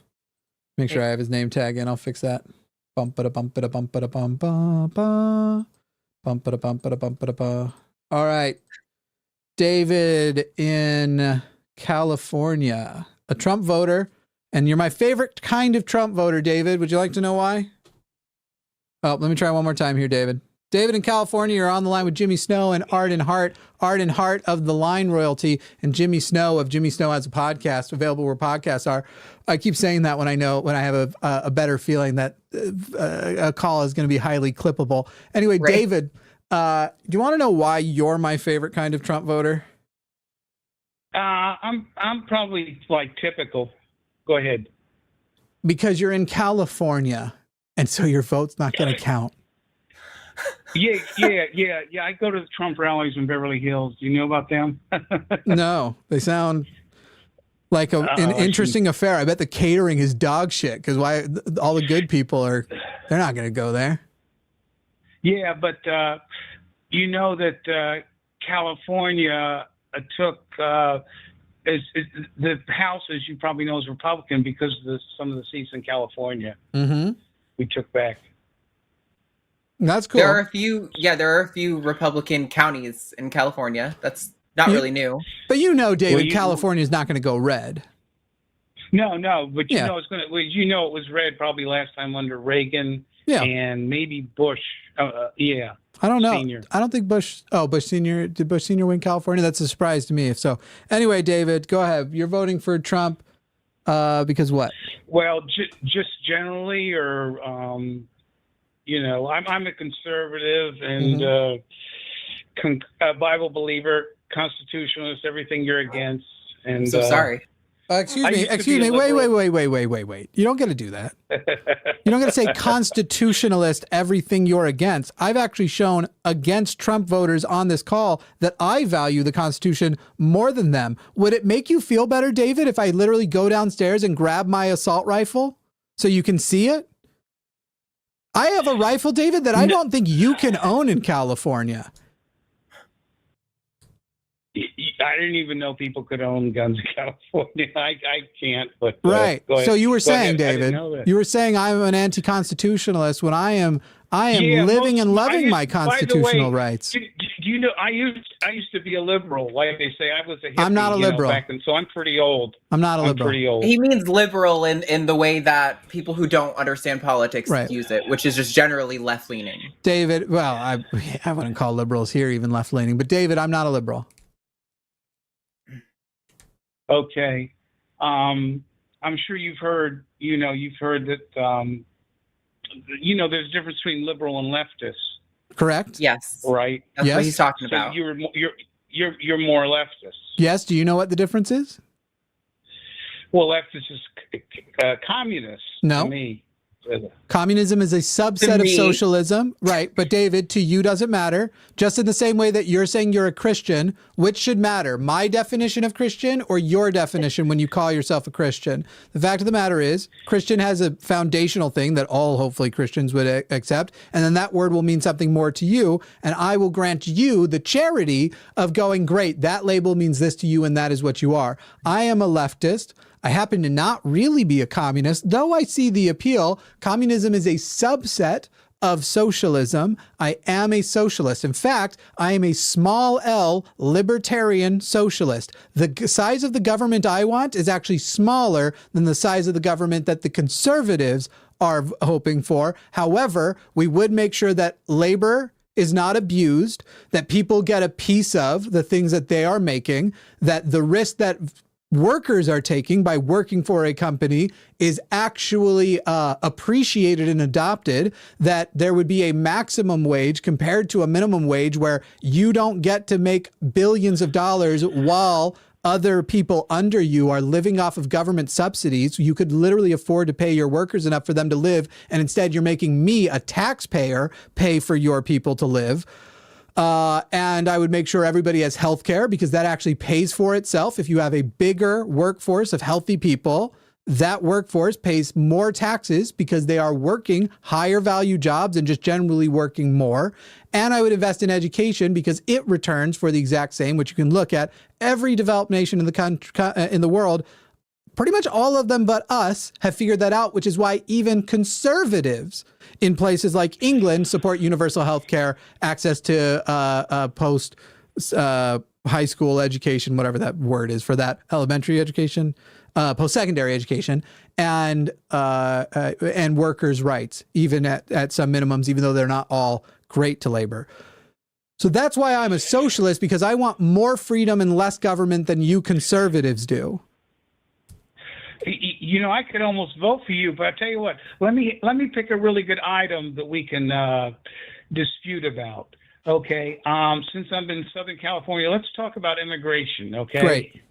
Make sure I have his name tag in. I'll fix that. Bump it a bump it a bump it a bump ba bump it a bump it a bump it a ba. All right, David in California, a Trump voter, and you're my favorite kind of Trump voter, David. Would you like to know why? Oh, let me try one more time here, David. David in California, you're on the line with Jimmy Snow and Arden Hart. Arden Hart of The Line Royalty and Jimmy Snow of Jimmy Snow Has a Podcast, available where podcasts are. I keep saying that when I have a better feeling that a call is going to be highly clippable. Anyway, right. David, do you want to know why you're my favorite kind of Trump voter? I'm probably like typical. Go ahead. Because you're in California, and so your vote's not going to count. Yeah. I go to the Trump rallies in Beverly Hills. Do you know about them? No, they sound like an interesting affair. I bet the catering is dog shit because all the good people they're not going to go there. Yeah, but you know that California took the House, as you probably know, is Republican because of some of the seats in California. Mm-hmm. We took back. That's cool. There are a few Republican counties in California. That's not really new. But David, California is not going to go red. No, but you know it's going to. You know it was red probably last time under Reagan and maybe Bush. Yeah. I don't know. Senior. I don't think Bush. Oh, Bush Senior. Did Bush Senior win California? That's a surprise to me. If so, anyway, David, go ahead. You're voting for Trump because what? Well, just generally, or. I'm a conservative and a Bible believer, constitutionalist, everything you're against. And I'm so sorry. Excuse me. Wait. You don't get to do that. You don't get to say constitutionalist, everything you're against. I've actually shown against Trump voters on this call that I value the Constitution more than them. Would it make you feel better, David, if I literally go downstairs and grab my assault rifle so you can see it? I have a rifle, David, that I don't think you can own in California. I didn't even know people could own guns in California. I can't, but... Right. So you were saying, David, you were saying I'm an anti-constitutionalist when I am living and loving my constitutional rights. Do you know, I used to be a liberal. Like they say, I was a hippie. I'm not a liberal. Back then, so I'm pretty old. I'm not a liberal. Pretty old. He means liberal in the way that people who don't understand politics use it, which is just generally left-leaning. David, well, I wouldn't call liberals here even left-leaning, but David, I'm not a liberal. Okay. I'm sure you've heard that, there's a difference between liberal and leftist. Correct. Yes. Right. That's what he's talking about. You're more leftist. Yes. Do you know what the difference is? Well, leftist is communist. No. To me. Communism is a subset of socialism, right? But David, to you doesn't matter. Just in the same way that you're saying you're a Christian, which should matter? My definition of Christian or your definition when you call yourself a Christian? The fact of the matter is, Christian has a foundational thing that all hopefully Christians would accept, and then that word will mean something more to you, and I will grant you the charity of going, great, that label means this to you, and that is what you are. I am a leftist. I happen to not really be a communist, though I see the appeal. Communism is a subset of socialism. I am a socialist. In fact, I am a small L libertarian socialist. The size of the government I want is actually smaller than the size of the government that the conservatives are hoping for. However, we would make sure that labor is not abused, that people get a piece of the things that they are making, that the risk that workers are taking by working for a company is actually appreciated and adopted, that there would be a maximum wage compared to a minimum wage where you don't get to make billions of dollars while other people under you are living off of government subsidies. You could literally afford to pay your workers enough for them to live, and instead you're making me, a taxpayer, pay for your people to live. And I would make sure everybody has health care, because that actually pays for itself. If you have a bigger workforce of healthy people, that workforce pays more taxes because they are working higher value jobs and just generally working more. And I would invest in education because it returns for the exact same, which you can look at every developed nation in the country, in the world. Pretty much all of them but us have figured that out, which is why even conservatives in places like England support universal health care, access to post high school education, whatever that word is for that, elementary education, post-secondary education, and workers' rights, even at some minimums, even though they're not all great to labor. So that's why I'm a socialist, because I want more freedom and less government than you conservatives do. You know, I could almost vote for you, but I tell you what, let me pick a really good item that we can dispute about. Okay, since I'm in Southern California, let's talk about immigration. Okay, great.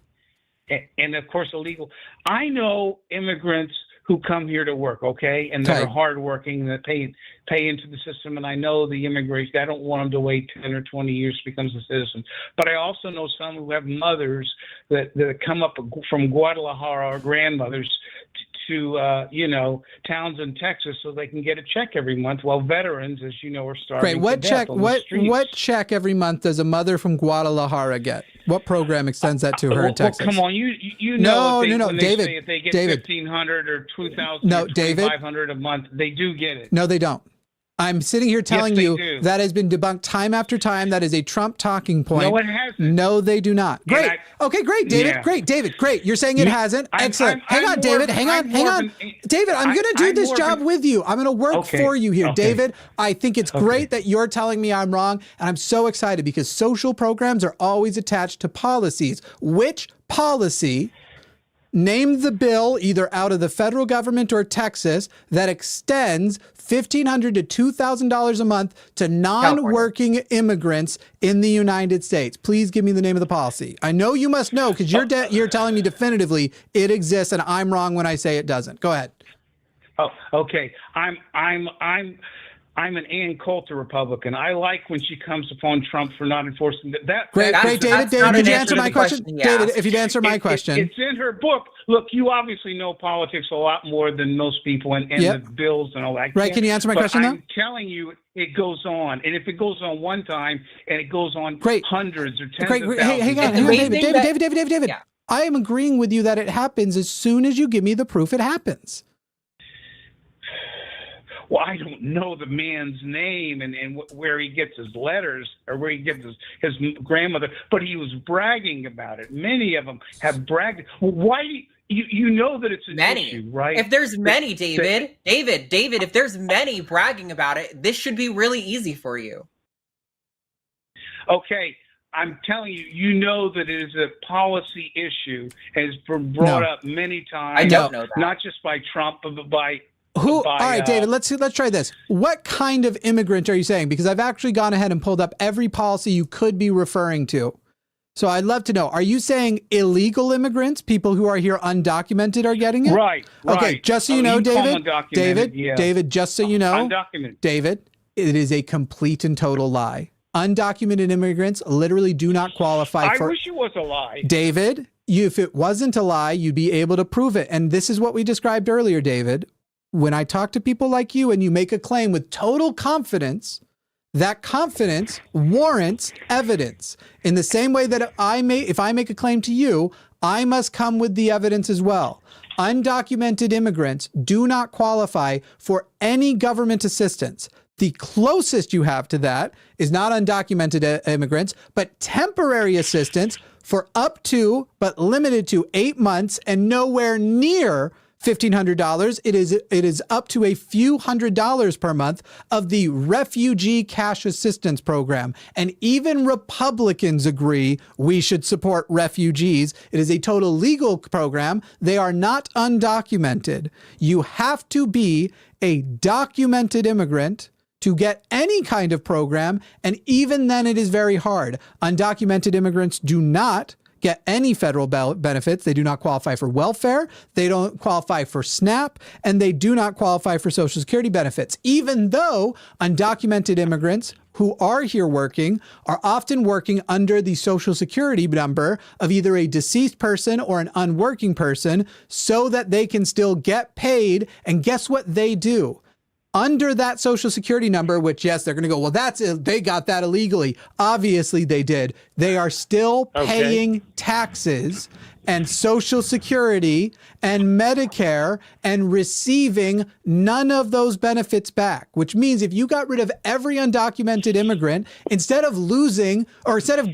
And of course, illegal. I know immigrants who come here to work. Okay, and they're hardworking, that pay into the system. And I know the immigration. I don't want them to wait 10 or 20 years to become a citizen. But I also know some who have mothers that come up from Guadalajara, or grandmothers, to towns in Texas, so they can get a check every month, while veterans, as you know, are starving. Great. To death on the streets. What check every month does a mother from Guadalajara get? What program extends that to her in Texas? Come on, you know. No, David. If they get David. $1,500 or $2,000, no, or $2,500 a month, they do get it. No, they don't. I'm sitting here telling you do. that has been debunked time after time. That is a Trump talking point. No, it hasn't. No, they do not. Great. Okay, great, David. Yeah. Great, David. Great. You're saying it hasn't? Excellent. Hang on, David. Hang on. David, I'm going to do this job with you. I'm going to work for you here. Okay. David, I think it's great that you're telling me I'm wrong. And I'm so excited because social programs are always attached to policies. Which policy? Name the bill, either out of the federal government or Texas, that extends $1,500 to $2,000 a month to non-working immigrants in the United States. Please give me the name of the policy. I know you must know, because you're telling me definitively it exists, and I'm wrong when I say it doesn't. Go ahead. Oh, okay. I'm an Ann Coulter Republican. I like when she comes upon Trump for not enforcing that. Great, David. David, could you answer my question? David, if you'd answer my question. It's in her book. Look, you obviously know politics a lot more than most people, and the bills and all that. Right, can you answer my question, though? I'm telling you, it goes on. And if it goes on one time, and it goes on hundreds or tens of thousands. Hey, hang on, David. Yeah. I am agreeing with you that it happens as soon as you give me the proof it happens. Well, I don't know the man's name and where he gets his letters, or where he gets his grandmother, but he was bragging about it. Many of them have bragged. Well, why do you know that it's an issue, right? If there's many, David, if there's many bragging about it, this should be really easy for you. Okay. I'm telling you, you know that it is a policy issue, has been brought up many times. I don't know that. Not just by Trump, but by... All right, David, let's try this. What kind of immigrant are you saying? Because I've actually gone ahead and pulled up every policy you could be referring to. So I'd love to know, are you saying illegal immigrants, people who are here undocumented, are getting it? Right. Okay, just so you know, David, just so you know, undocumented. David, it is a complete and total lie. Undocumented immigrants literally do not qualify for... I wish it was a lie. David, if it wasn't a lie, you'd be able to prove it. And this is what we described earlier, David. When I talk to people like you and you make a claim with total confidence that confidence warrants evidence. In the same way that if I make a claim to you, I must come with the evidence as well. Undocumented immigrants do not qualify for any government assistance. The closest you have to that is not undocumented immigrants, but temporary assistance for up to, but limited to 8 months and nowhere near $1,500. It is up to a few $100s per month of the Refugee Cash Assistance Program. And even Republicans agree we should support refugees. It is a total legal program. They are not undocumented. You have to be a documented immigrant to get any kind of program, and even then it is very hard. Undocumented immigrants do not get any federal benefits. They do not qualify for welfare. They don't qualify for SNAP, and they do not qualify for Social Security benefits, even though undocumented immigrants who are here working are often working under the Social Security number of either a deceased person or an unworking person so that they can still get paid. And guess what they do? Under that Social Security number, which, yes, they're going to go, well, they got that illegally. Obviously they did. They are still paying taxes and Social Security and Medicare and receiving none of those benefits back, which means if you got rid of every undocumented immigrant, instead of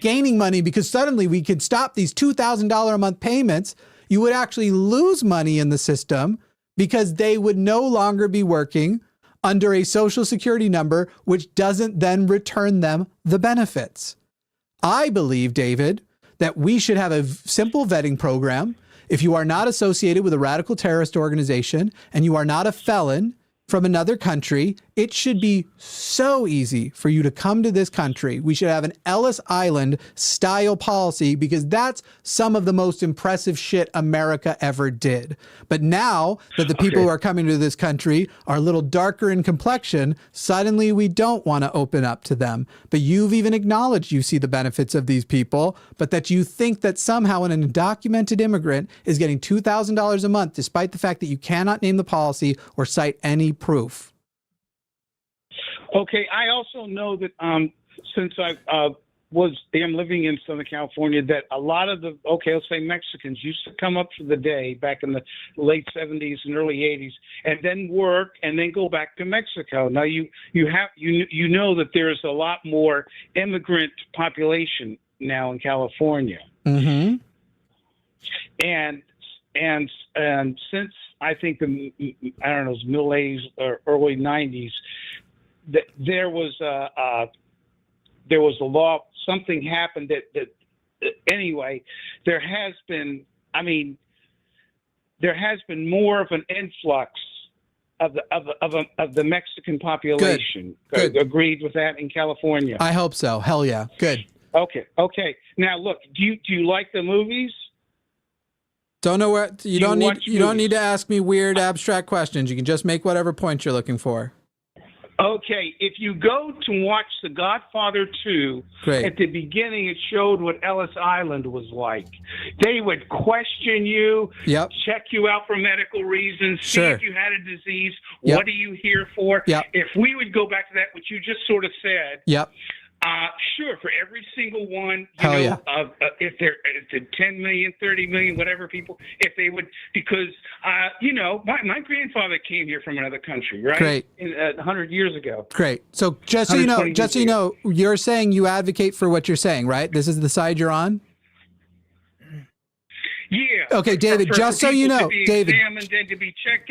gaining money because suddenly we could stop these $2,000 a month payments, you would actually lose money in the system because they would no longer be working under a Social Security number, which doesn't then return them the benefits. I believe, David, that we should have a simple vetting program. If you are not associated with a radical terrorist organization and you are not a felon from another country, it should be so easy for you to come to this country. We should have an Ellis Island style policy because that's some of the most impressive shit America ever did. But now that the people who are coming to this country are a little darker in complexion, suddenly we don't want to open up to them. But you've even acknowledged you see the benefits of these people, but that you think that somehow an undocumented immigrant is getting $2,000 a month, despite the fact that you cannot name the policy or cite any proof. Okay, I also know that since I am living in Southern California, that a lot of let's say Mexicans used to come up for the day back in the late 70s and early 80s, and then work and then go back to Mexico. Now you know that there's a lot more immigrant population now in California, mm-hmm. and since I think the middle 80s or early 90s. There was a law. Something happened that anyway. There has been more of an influx of the Mexican population. Good. Agreed with that in California. I hope so. Hell yeah. Good. Okay. Now look, do you like the movies? Don't know where you don't need to ask me weird abstract questions. You can just make whatever point you're looking for. Okay, if you go to watch The Godfather 2, Great. At the beginning it showed what Ellis Island was like. They would question you, check you out for medical reasons, see if you had a disease, what are you here for? If we would go back to that, what you just sort of said, sure, for every single one, if they're 10 million, 30 million, whatever people, if they would, because, my grandfather came here from another country, right? Great. 100 years ago. Great. So just so you know, you're saying you advocate for what you're saying, right? This is the side you're on? Yeah. Okay, David, just so you know, David,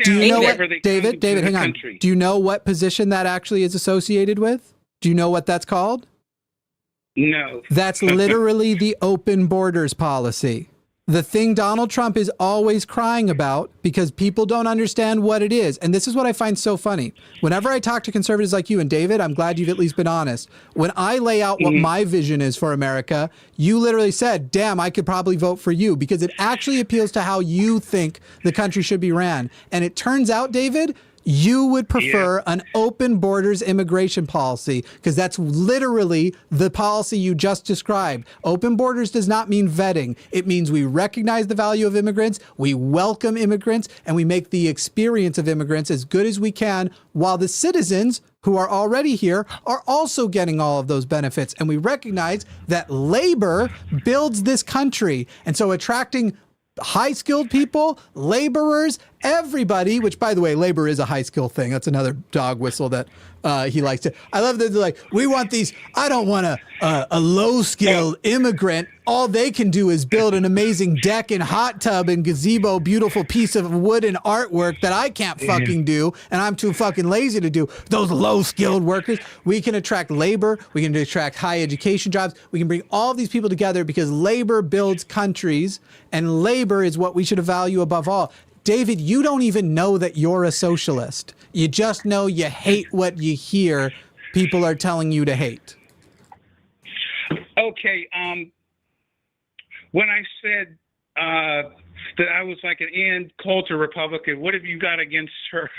do you know what, David, hang on. Do you know what position that actually is associated with? Do you know what that's called? No. That's literally the open borders policy. The thing Donald Trump is always crying about because people don't understand what it is. And this is what I find so funny. Whenever I talk to conservatives like you, and David, I'm glad you've at least been honest. When I lay out what my vision is for America, you literally said, damn, I could probably vote for you because it actually appeals to how you think the country should be ran. And it turns out, David, You would prefer an open borders immigration policy because that's literally the policy you just described. Open borders does not mean vetting. It means we recognize the value of immigrants, we welcome immigrants, and we make the experience of immigrants as good as we can while the citizens who are already here are also getting all of those benefits. And we recognize that labor builds this country. And so attracting high-skilled people, laborers, everybody, which, by the way, labor is a high-skill thing. That's another dog whistle that he likes to. I love that they're like, we want these. I don't want a low-skilled immigrant. All they can do is build an amazing deck and hot tub and gazebo, beautiful piece of wood and artwork that I can't fucking do, and I'm too fucking lazy to do. Those low-skilled workers. We can attract labor. We can attract high education jobs. We can bring all of these people together because labor builds countries, and labor is what we should value above all. David, you don't even know that you're a socialist. You just know you hate what you hear people are telling you to hate. Okay. When I said that I was like an Ann Coulter Republican, what have you got against her?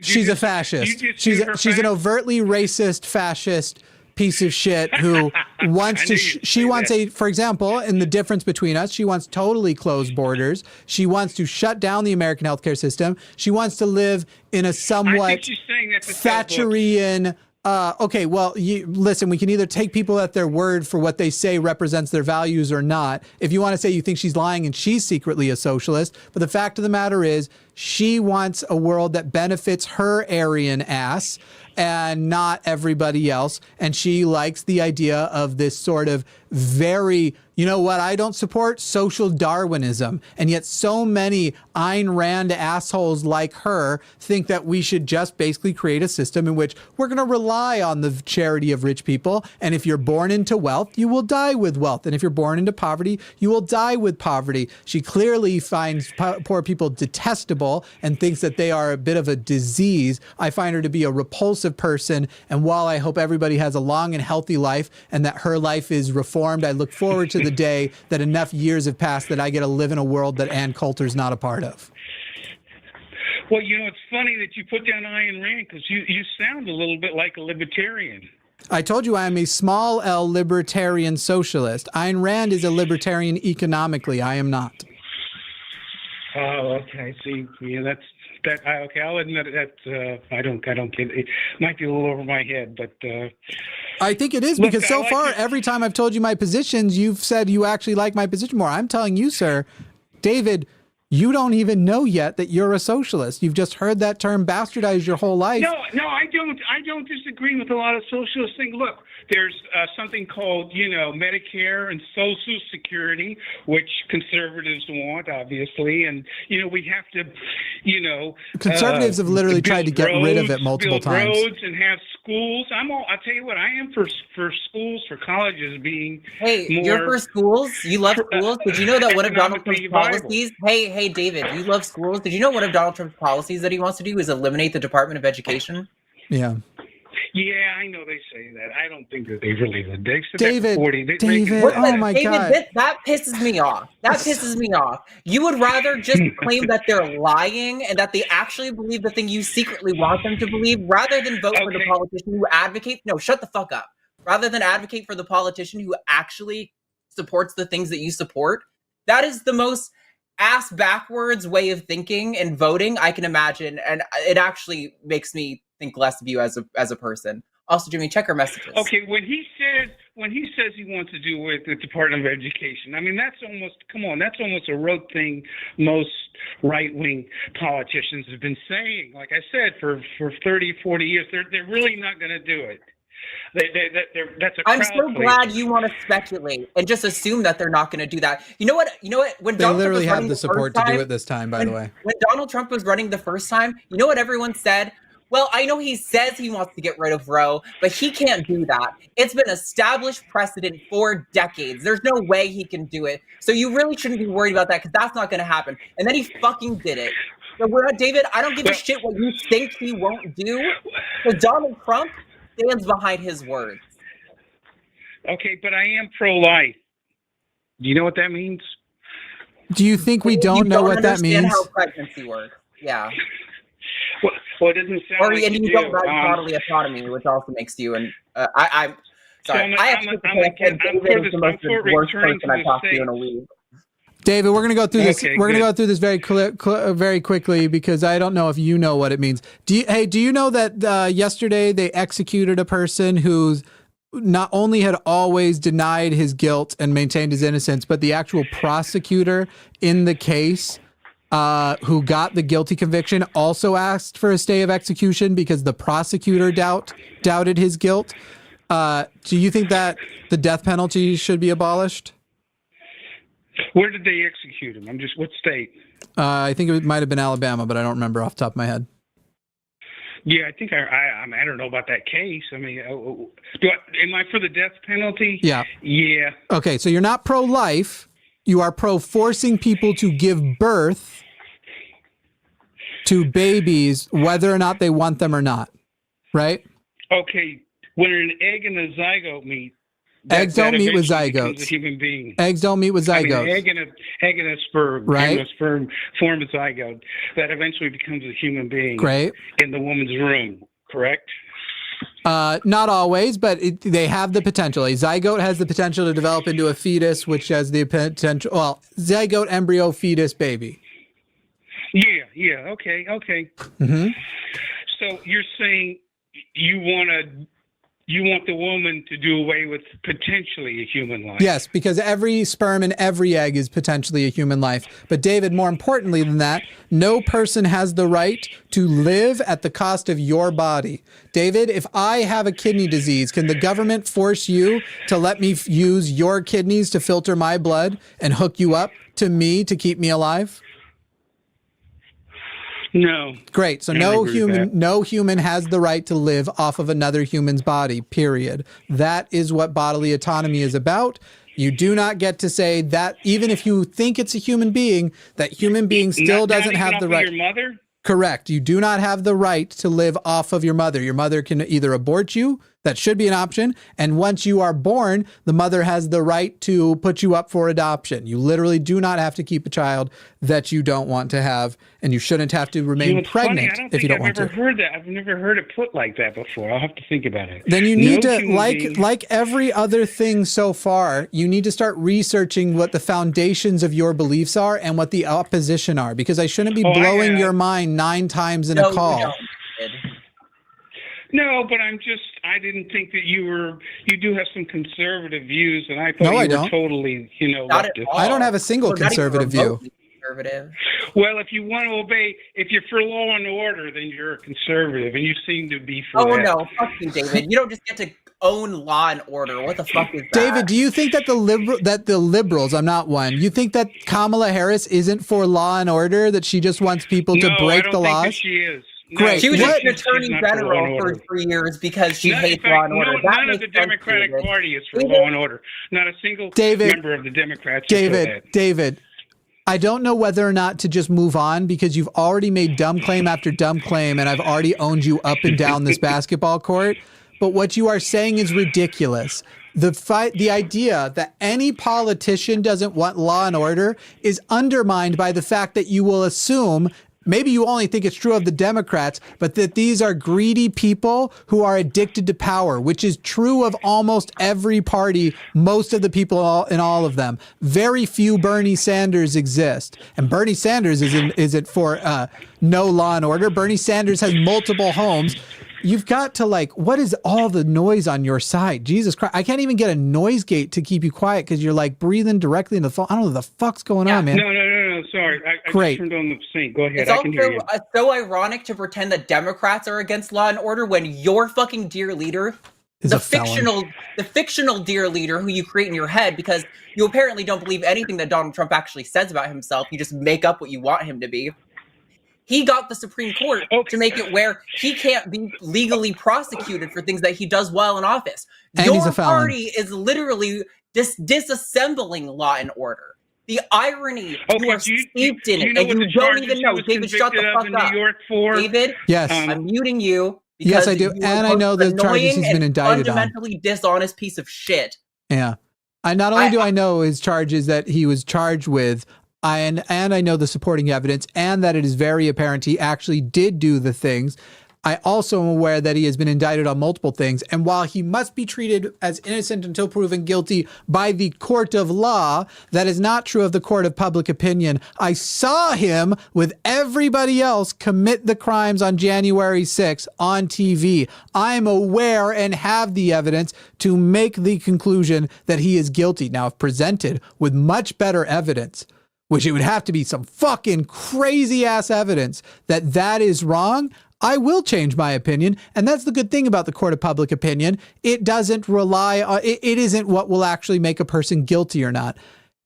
She's a fascist. She's an overtly racist fascist piece of shit who wants to, she wants for example, in the difference between us, she wants totally closed borders. She wants to shut down the American healthcare system. She wants to live in a somewhat Thatcherian, okay, well, listen, we can either take people at their word for what they say represents their values or not. If you want to say you think she's lying and she's secretly a socialist, but the fact of the matter is she wants a world that benefits her Aryan ass and not everybody else. And she likes the idea of this sort of very, you know what I don't support? Social Darwinism. And yet so many Ayn Rand assholes like her think that we should just basically create a system in which we're going to rely on the charity of rich people. And if you're born into wealth, you will die with wealth. And if you're born into poverty, you will die with poverty. She clearly finds poor people detestable and thinks that they are a bit of a disease. I find her to be a repulsive person. And while I hope everybody has a long and healthy life and that her life is reformed, I look forward to the day that enough years have passed that I get to live in a world that Ann Coulter's not a part of. Well, you know, it's funny that you put down Ayn Rand because you sound a little bit like a libertarian. I told you I am a small L libertarian socialist. Ayn Rand is a libertarian economically. I am not. Oh, okay. See, yeah, that. Okay, I'll admit that. I don't get it. Might be a little over my head, but. I think it is because so far, every time I've told you my positions, you've said you actually like my position more. I'm telling you, sir, David, you don't even know yet that you're a socialist. You've just heard that term bastardized your whole life. No, I don't. I don't disagree with a lot of socialist things. Look, there's something called, Medicare and Social Security, which conservatives want, obviously, and we have to, conservatives have literally tried to get rid of it multiple times. Roads and have schools. I'll tell you what, I am for schools, for colleges being. Hey, you're for schools? You love schools? Did you know that one of Donald Trump's policies? Hey, David, you love schools? Did you know one of Donald Trump's policies that he wants to do is eliminate the Department of Education? Yeah. Yeah, I know they say that. I don't think that they really did. They said David, that 40. David, oh my God. That pisses me off. That pisses me off. You would rather just claim that they're lying and that they actually believe the thing you secretly want them to believe rather than vote for the politician who advocates. No, shut the fuck up. Rather than advocate for the politician who actually supports the things that you support. That is the most ass backwards way of thinking and voting I can imagine. And it actually makes me think less of you as a person. Also, Jimmy, check our messages. Okay, when he says he wants to do with the Department of Education, I mean that's almost a rote thing most right-wing politicians have been saying. Like I said, for 30, 40 years, they're really not going to do it. That's a crowd I'm so glad you want to speculate and just assume that they're not going to do that. You know what? When they Donald literally Trump was have the support to do it this time, by the way. When Donald Trump was running the first time, you know what everyone said? Well, I know he says he wants to get rid of Roe, but he can't do that. It's been established precedent for decades. There's no way he can do it. So you really shouldn't be worried about that because that's not going to happen. And then he fucking did it. So David, I don't give a shit what you think he won't do. Because Donald Trump stands behind his words. Okay, but I am pro-life. Do you know what that means? Do you think we don't know what that means? How pregnancy works. Yeah. Well, it doesn't sound Or like and you you do. don't value bodily autonomy, which also makes you an. I'm sorry. So I have to say David is the most worst person I've talked to in a week. David, we're going to go through this. Okay, We're going to good. go through this very quickly because I don't know if you know what it means. Do you know that yesterday they executed a person who's not only had always denied his guilt and maintained his innocence, but the actual prosecutor in the case who got the guilty conviction also asked for a stay of execution because the prosecutor doubted his guilt. Do you think that the death penalty should be abolished? Where did they execute him? What state? I think it might have been Alabama, but I don't remember off the top of my head. Yeah, I think I don't know about that case. I mean, am I for the death penalty? Yeah. Yeah. Okay, so you're not pro-life. You are pro-forcing people to give birth to babies, whether or not they want them or not, right? Okay. When an egg and a zygote meet, eggs don't meet with eventually becomes zygotes. a human being. Eggs don't meet with zygotes. I mean, egg and a sperm, Right. and a sperm form a zygote that eventually becomes a human being. Great. In the woman's room, correct? Not always, but they have the potential. A zygote has the potential to develop into a fetus, which has the potential. Well, zygote, embryo, fetus, baby. Yeah. Okay. Mm-hmm. So you're saying you want the woman to do away with potentially a human life? Yes, because every sperm and every egg is potentially a human life. But David, more importantly than that, no person has the right to live at the cost of your body. David, if I have a kidney disease, can the government force you to let me use your kidneys to filter my blood and hook you up to me to keep me alive? No. Great. So no human has the right to live off of another human's body, period. That is what bodily autonomy is about. You do not get to say that even if you think it's a human being, that human being still doesn't have the right. Your mother? Correct. You do not have the right to live off of your mother. Your mother can either abort you. That should be an option. And once you are born, the mother has the right to put you up for adoption. You literally do not have to keep a child that you don't want to have, and you shouldn't have to remain pregnant if you don't want to. I've never heard that. I've never heard it put like that before. I'll have to think about it. Then you need to, like every other thing so far, you need to start researching what the foundations of your beliefs are and what the opposition are, because I shouldn't be blowing your mind 9 times in a call. No, but I didn't think that you do have some conservative views, and I thought you were totally, leftist. I don't have a single conservative view. Well, if you want to obey, if you're for law and order, then you're a conservative, and you seem to be for that. Oh, no, fuck you, David. You don't just get to own law and order. What the fuck is that? David, do you think that the liberals, I'm not one, you think that Kamala Harris isn't for law and order, that she just wants people to break the laws? No, I don't think that she is. Great. She was just an attorney general for 3 years because she hates law and order. None of the Democratic Party is for law and order. Not a single member of the Democrats is for that. David, I don't know whether or not to just move on because you've already made dumb claim after dumb claim, and I've already owned you up and down this basketball court. But what you are saying is ridiculous. The idea that any politician doesn't want law and order is undermined by the fact that you will assume, maybe you only think it's true of the Democrats, but that these are greedy people who are addicted to power, which is true of almost every party, most of the people in all of them. Very few Bernie Sanders exist. And Bernie Sanders isn't for no law and order. Bernie Sanders has multiple homes. You've got to what is all the noise on your side? Jesus Christ. I can't even get a noise gate to keep you quiet because you're breathing directly in the phone. I don't know what the fuck's going on, man. No. Sorry. I Great. just turned on the sync. Go ahead. It's I can hear you. also so ironic to pretend that Democrats are against law and order when your fucking dear leader is the fictional dear leader who you create in your head because you apparently don't believe anything that Donald Trump actually says about himself. You just make up what you want him to be. He got the Supreme Court to make it where he can't be legally prosecuted for things that he does while in office. And your he's a felon. party is literally disassembling law and order. The irony, you are steeped in it, and you don't even know. David, shut the fuck up. David, yes. I'm muting you. Yes, I do. And I know the charges he's been indicted on. Fundamentally dishonest piece of shit. Yeah. Not only do I know his charges that he was charged with, and I know the supporting evidence, and that it is very apparent he actually did do the things. I also am aware that he has been indicted on multiple things, and while he must be treated as innocent until proven guilty by the court of law, that is not true of the court of public opinion. I saw him with everybody else commit the crimes on January 6th on TV. I'm aware and have the evidence to make the conclusion that he is guilty. Now, if presented with much better evidence, which it would have to be some fucking crazy ass evidence that that is wrong, I will change my opinion. And that's the good thing about the court of public opinion. It doesn't rely on, it isn't what will actually make a person guilty or not.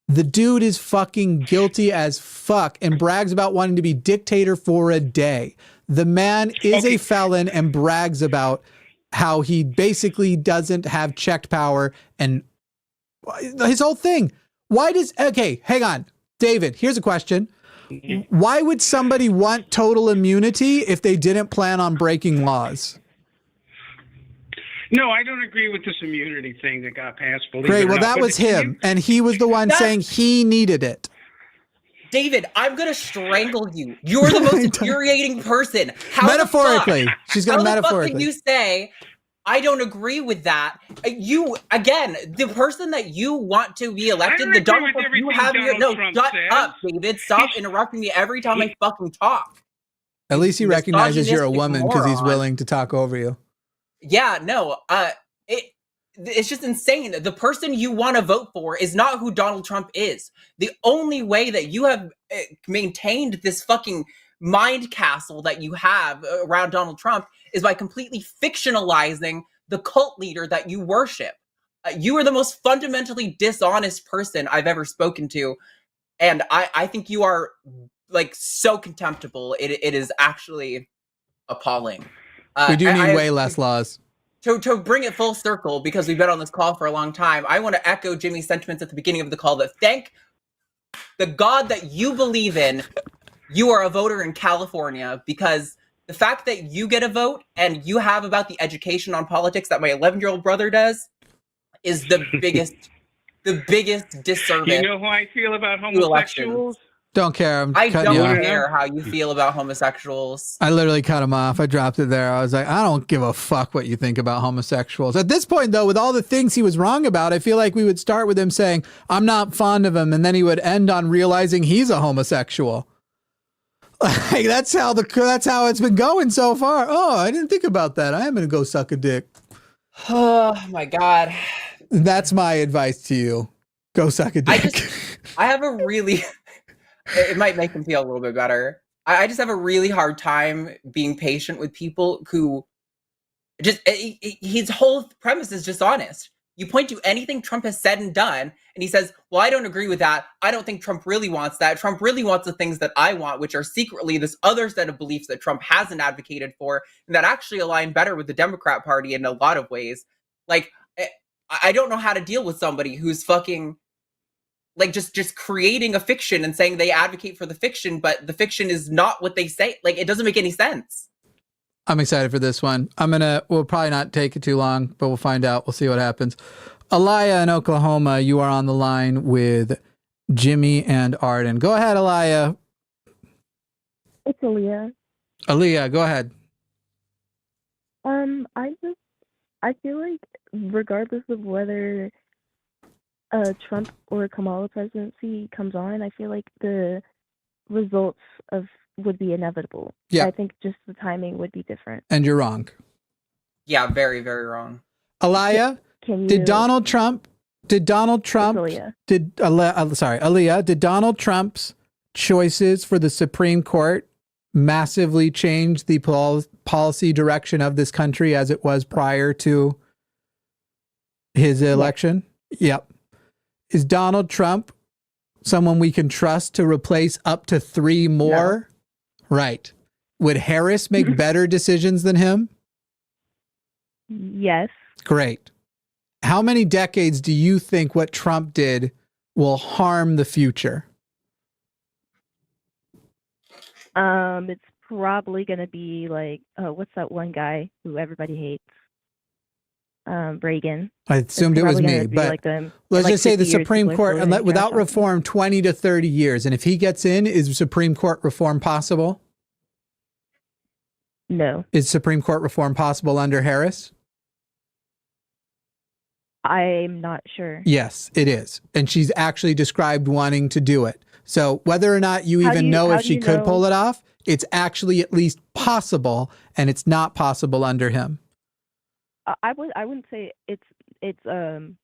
The dude is fucking guilty as fuck and brags about wanting to be dictator for a day. The man is a felon and brags about how he basically doesn't have checked power and his whole thing. Okay, hang on. David, here's a question. Why would somebody want total immunity if they didn't plan on breaking laws? No, I don't agree with this immunity thing that got passed. Great, well, that was him, and he was the one saying he needed it. David, I'm going to strangle you. You're the most infuriating person. Metaphorically. She's going to metaphorically. How the fuck can you say, I don't agree with that? You, again, the person that you want to be elected, the Donald Trump, you have your, no, shut up, David. Stop interrupting me every time I fucking talk. At least he recognizes you're a woman because he's willing to talk over you. Yeah, no, it's just insane. The person you want to vote for is not who Donald Trump is. The only way that you have maintained this fucking mind castle that you have around Donald Trump is by completely fictionalizing the cult leader that you worship. You are the most fundamentally dishonest person I've ever spoken to. And I think you are like so contemptible. It is actually appalling. We do need way less laws. To bring it full circle, because we've been on this call for a long time, I want to echo Jimmy's sentiments at the beginning of the call that thank the God that you believe in, you are a voter in California, because the fact that you get a vote and you have about the education on politics that my 11-year-old brother does is the biggest disservice. You know how I feel about homosexuals? Don't care. I don't care how you feel about homosexuals. I literally cut him off. I dropped it there. I was like, I don't give a fuck what you think about homosexuals. At this point, though, with all the things he was wrong about, I feel like we would start with him saying, I'm not fond of him. And then he would end on realizing he's a homosexual. Like, that's how it's been going so far. Oh, I didn't think about that. I am going to go suck a dick. Oh, my God. That's my advice to you. Go suck a dick. I have a really... It might make him feel a little bit better. I just have a really hard time being patient with people who just, his whole premise is dishonest. You point to anything Trump has said and done, and he says, well, I don't agree with that. I don't think Trump really wants that. Trump really wants the things that I want, which are secretly this other set of beliefs that Trump hasn't advocated for, and that actually align better with the Democrat Party in a lot of ways. Like, I don't know how to deal with somebody who's fucking... like just creating a fiction and saying they advocate for the fiction, but the fiction is not what they say. Like, it doesn't make any sense. I'm excited for this one. We'll probably not take it too long, but we'll find out. We'll see what happens. Aaliyah in Oklahoma, you are on the line with Jimmy and Arden. Go ahead, Aaliyah. It's Aaliyah. Aaliyah, go ahead. I feel like regardless of whether Trump or Kamala presidency comes on, I feel like the results would be inevitable. Yeah. I think just the timing would be different. And you're wrong. Yeah, very, very wrong. Aaliyah, did Donald Trump's choices for the Supreme Court massively change the policy direction of this country as it was prior to his election? Yep. Is Donald Trump someone we can trust to replace up to 3 more? No. Right. Would Harris make better decisions than him? Yes. Great. How many decades do you think what Trump did will harm the future? It's probably going to be like, what's that one guy who everybody hates? Reagan. I assumed it was me, but let's just say the Supreme Court, without reform, 20 to 30 years. And if he gets in, is Supreme Court reform possible? No. Is Supreme Court reform possible under Harris? I'm not sure. Yes, it is. And she's actually described wanting to do it. So whether or not you even know if she could pull it off, it's actually at least possible, and it's not possible under him. I wouldn't say it's I'm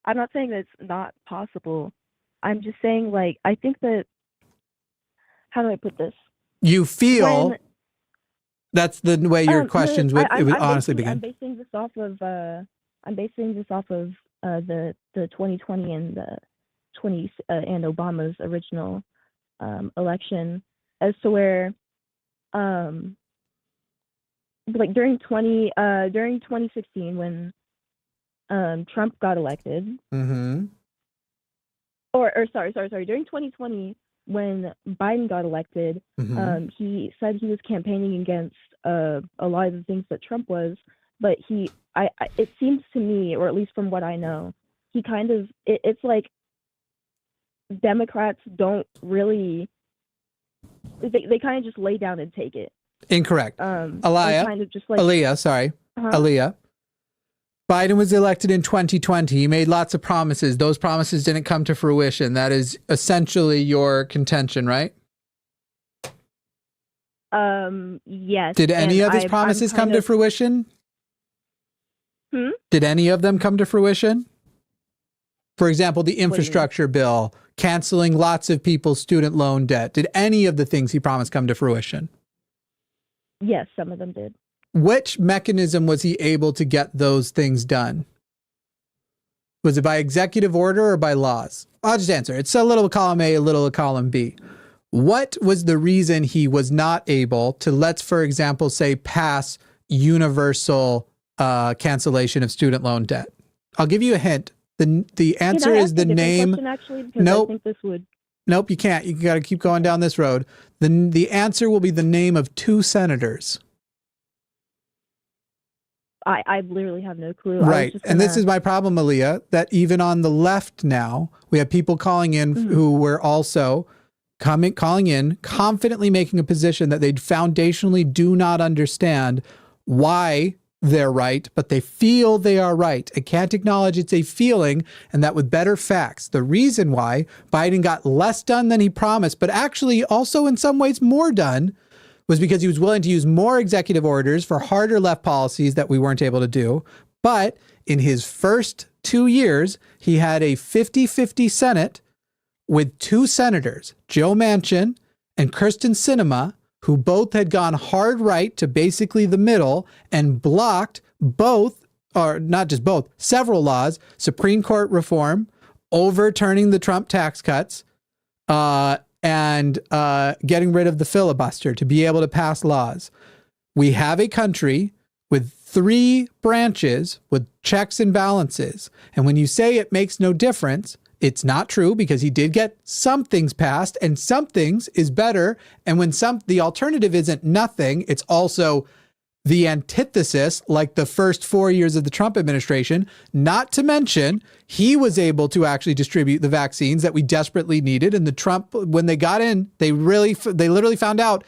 not saying that it's not possible. I'm just saying, like, I think that, how do I put this? You feel that's the way your questions would honestly begin. I'm basing this off of the 2020 and the and Obama's original election, as to where like during 2016 when Trump got elected, or sorry, during 2020 when Biden got elected, he said he was campaigning against a lot of the things that Trump was, but it seems to me, or at least from what I know, he kind of it's like Democrats don't really, they kind of just lay down and take it. Incorrect. Aaliyah, kind of just like, Aaliyah. Biden was elected in 2020. He made lots of promises. Those promises didn't come to fruition. That is essentially your contention, right? Yes. Did any of his promises come to fruition? Did any of them come to fruition? For example, the infrastructure bill, canceling lots of people's student loan debt. Did any of the things he promised come to fruition? Yes, some of them did. Which mechanism was he able to get those things done? Was it by executive order or by laws? I'll just answer. It's a little column A, a little column B. What was the reason he was not able to, let's, for example, say, pass universal cancellation of student loan debt? I'll give you a hint. The answer is the name. Nope. I think this would... Nope, you can't. You got to keep going down this road. The answer will be the name of 2 senators. I literally have no clue. Right. And this is my problem, Aaliyah, that even on the left now, we have people calling in who were also calling in, confidently making a position that they foundationally do not understand why they're right, but they feel they are right. It can't acknowledge it's a feeling, and that with better facts. The reason why Biden got less done than he promised, but actually also in some ways more done, was because he was willing to use more executive orders for harder left policies that we weren't able to do. But in his first 2 years, he had a 50-50 Senate with 2 senators, Joe Manchin and Kyrsten Sinema, who both had gone hard right to basically the middle and blocked both, or not just both, several laws, Supreme Court reform, overturning the Trump tax cuts, and getting rid of the filibuster to be able to pass laws. We have a country with 3 branches with checks and balances. And when you say it makes no difference, it's not true, because he did get some things passed and some things is better. And when the alternative isn't nothing, it's also the antithesis, like the first 4 years of the Trump administration. Not to mention, he was able to actually distribute the vaccines that we desperately needed. And the Trump, when they got in, they literally found out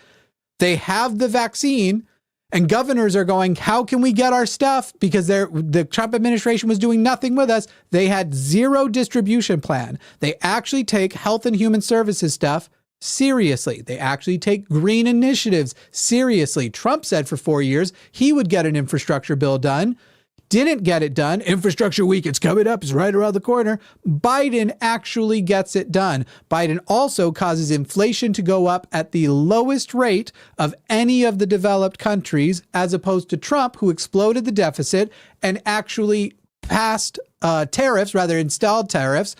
they have the vaccine, and governors are going, how can we get our stuff? Because the Trump administration was doing nothing with us. They had zero distribution plan. They actually take health and human services stuff seriously. They actually take green initiatives seriously. Trump said for 4 years he would get an infrastructure bill done. Didn't get it done. Infrastructure week, it's coming up. It's right around the corner. Biden actually gets it done. Biden also causes inflation to go up at the lowest rate of any of the developed countries, as opposed to Trump, who exploded the deficit and actually passed installed tariffs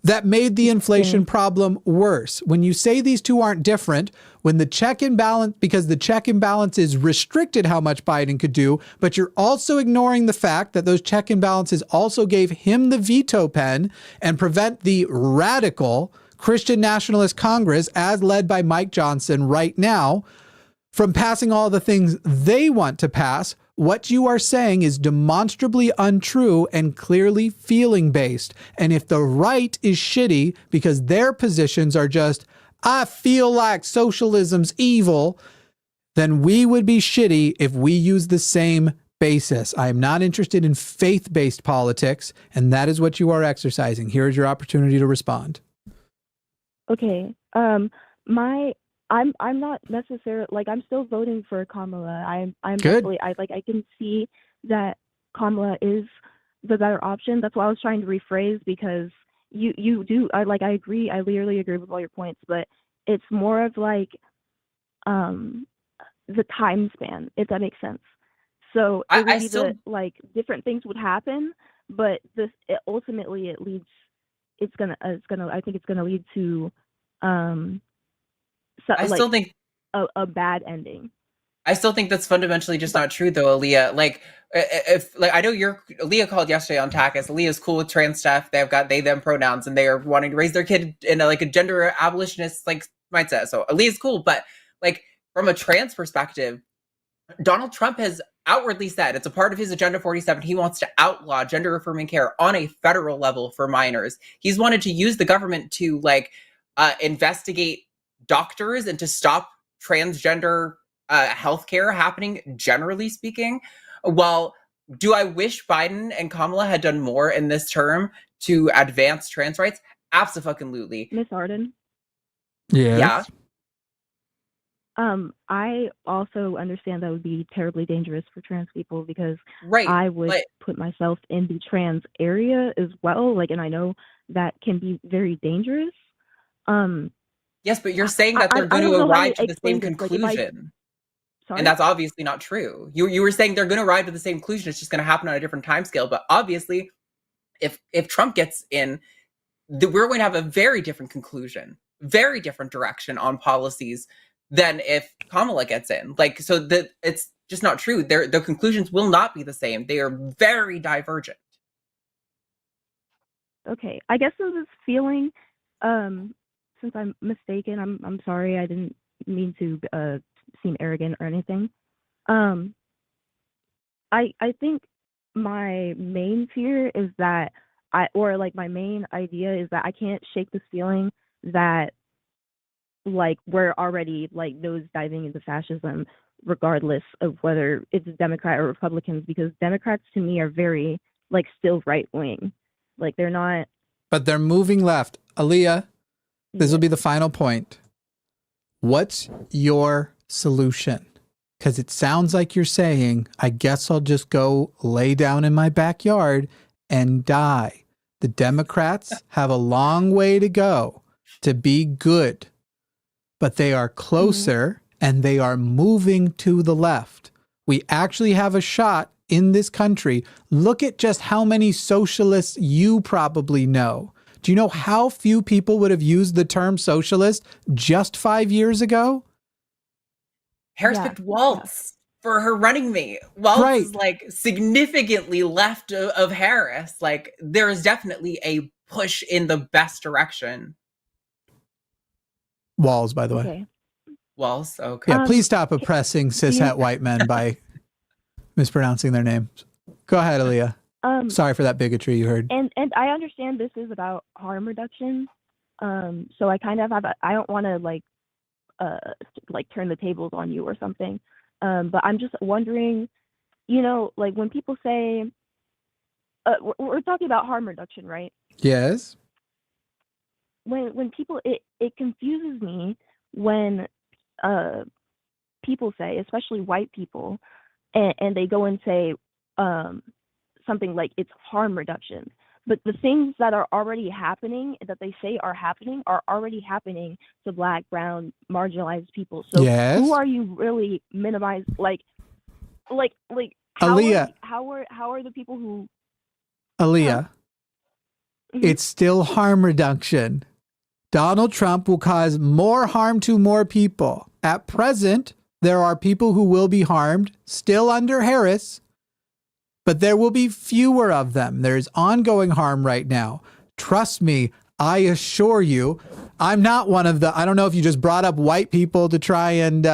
that made the inflation problem worse. When you say these two aren't different, when the check and balance, because the check and balances restricted how much Biden could do, but you're also ignoring the fact that those check and balances also gave him the veto pen and prevent the radical Christian Nationalist Congress, as led by Mike Johnson right now, from passing all the things they want to pass, what you are saying is demonstrably untrue and clearly feeling based. And if the right is shitty because their positions are just, I feel like socialism's evil, then we would be shitty if we use the same basis. I am not interested in faith-based politics, and that is what you are exercising. Here is your opportunity to respond. Okay. I'm not necessarily like I'm still voting for Kamala. I'm Good. definitely I can see that Kamala is the better option. That's why I was trying to rephrase, because you do I agree. I literally agree with all your points, but it's more of like the time span, if that makes sense. So it would be different things would happen, but ultimately it leads. I think it's gonna lead to I still think a bad ending. I still think that's fundamentally just not true, though, Aaliyah. I know Aaliyah called yesterday on TACIS. Aaliyah's cool with trans stuff. They've got they them pronouns, and they are wanting to raise their kid in a gender abolitionist mindset. So Aaliyah's cool, but from a trans perspective, Donald Trump has outwardly said it's a part of his Agenda 47. He wants to outlaw gender affirming care on a federal level for minors. He's wanted to use the government to investigate doctors and to stop transgender healthcare happening, generally speaking. Well, do I wish Biden and Kamala had done more in this term to advance trans rights? Absolutely. Miss Arden? Yes. Yeah. I also understand that would be terribly dangerous for trans people, because Right. I would put myself in the trans area as well. And I know that can be very dangerous. Yes, but you're saying that they're going to arrive to the same conclusion. Sorry? And that's obviously not true. You were saying they're going to arrive at the same conclusion. It's just going to happen on a different time scale. But obviously, if Trump gets in, we're going to have a very different conclusion, very different direction on policies than if Kamala gets in. It's just not true. The conclusions will not be the same. They are very divergent. Okay, I guess there's this feeling, since I'm mistaken, I'm sorry, I didn't mean to seem arrogant or anything. I think my main fear is that my main idea is that I can't shake this feeling that we're already nose diving into fascism, regardless of whether it's Democrat or Republicans, because Democrats to me are very still right wing. They're not. But they're moving left. Aaliyah, this will be the final point. What's your solution? Because it sounds like you're saying, I guess I'll just go lay down in my backyard and die. The Democrats have a long way to go to be good, but they are closer and they are moving to the left. We actually have a shot in this country. Look at just how many socialists you probably know. Do you know how few people would have used the term socialist just 5 years ago? Harris picked Waltz for her running mate. Waltz is significantly left of Harris. There is definitely a push in the best direction. Walls, by the way. Okay. Walls, okay. Yeah, please stop oppressing cishet white men by mispronouncing their names. Go ahead, Aaliyah. Sorry for that bigotry you heard. And I understand this is about harm reduction. So I kind of I don't want to turn the tables on you or something. But I'm just wondering, when people say, we're talking about harm reduction, right? Yes. When people, it confuses me when people say, especially white people, and they go and say something like it's harm reduction. But the things that are already happening, that they say are already happening to Black, brown, marginalized people. So who are you really minimizing? Aaliyah. How are the people who? Aaliyah, it's still harm reduction. Donald Trump will cause more harm to more people. At present, there are people who will be harmed, still under Harris, but there will be fewer of them. There's ongoing harm right now. Trust me, I assure you, I'm not one of the, I don't know if you just brought up white people to try and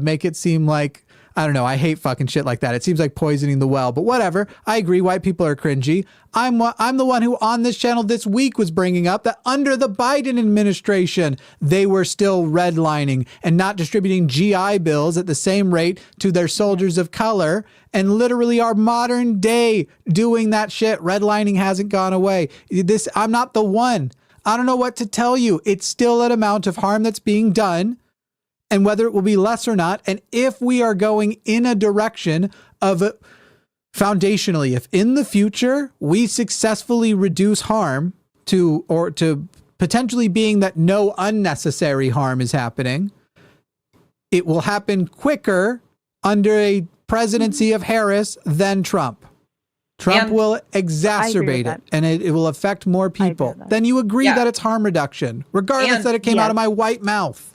make it seem like I don't know. I hate fucking shit like that. It seems like poisoning the well, but whatever. I agree. White people are cringy. I'm the one who on this channel this week was bringing up that under the Biden administration, they were still redlining and not distributing GI bills at the same rate to their soldiers of color, and literally our modern day doing that shit. Redlining hasn't gone away. I'm not the one. I don't know what to tell you. It's still an amount of harm that's being done, and whether it will be less or not. And if we are going in a direction of foundationally, if in the future we successfully reduce harm to potentially being that no unnecessary harm is happening, it will happen quicker under a presidency of Harris than Trump. Trump will exacerbate it, and it will affect more people. Then you agree that it's harm reduction, regardless that it came out of my white mouth.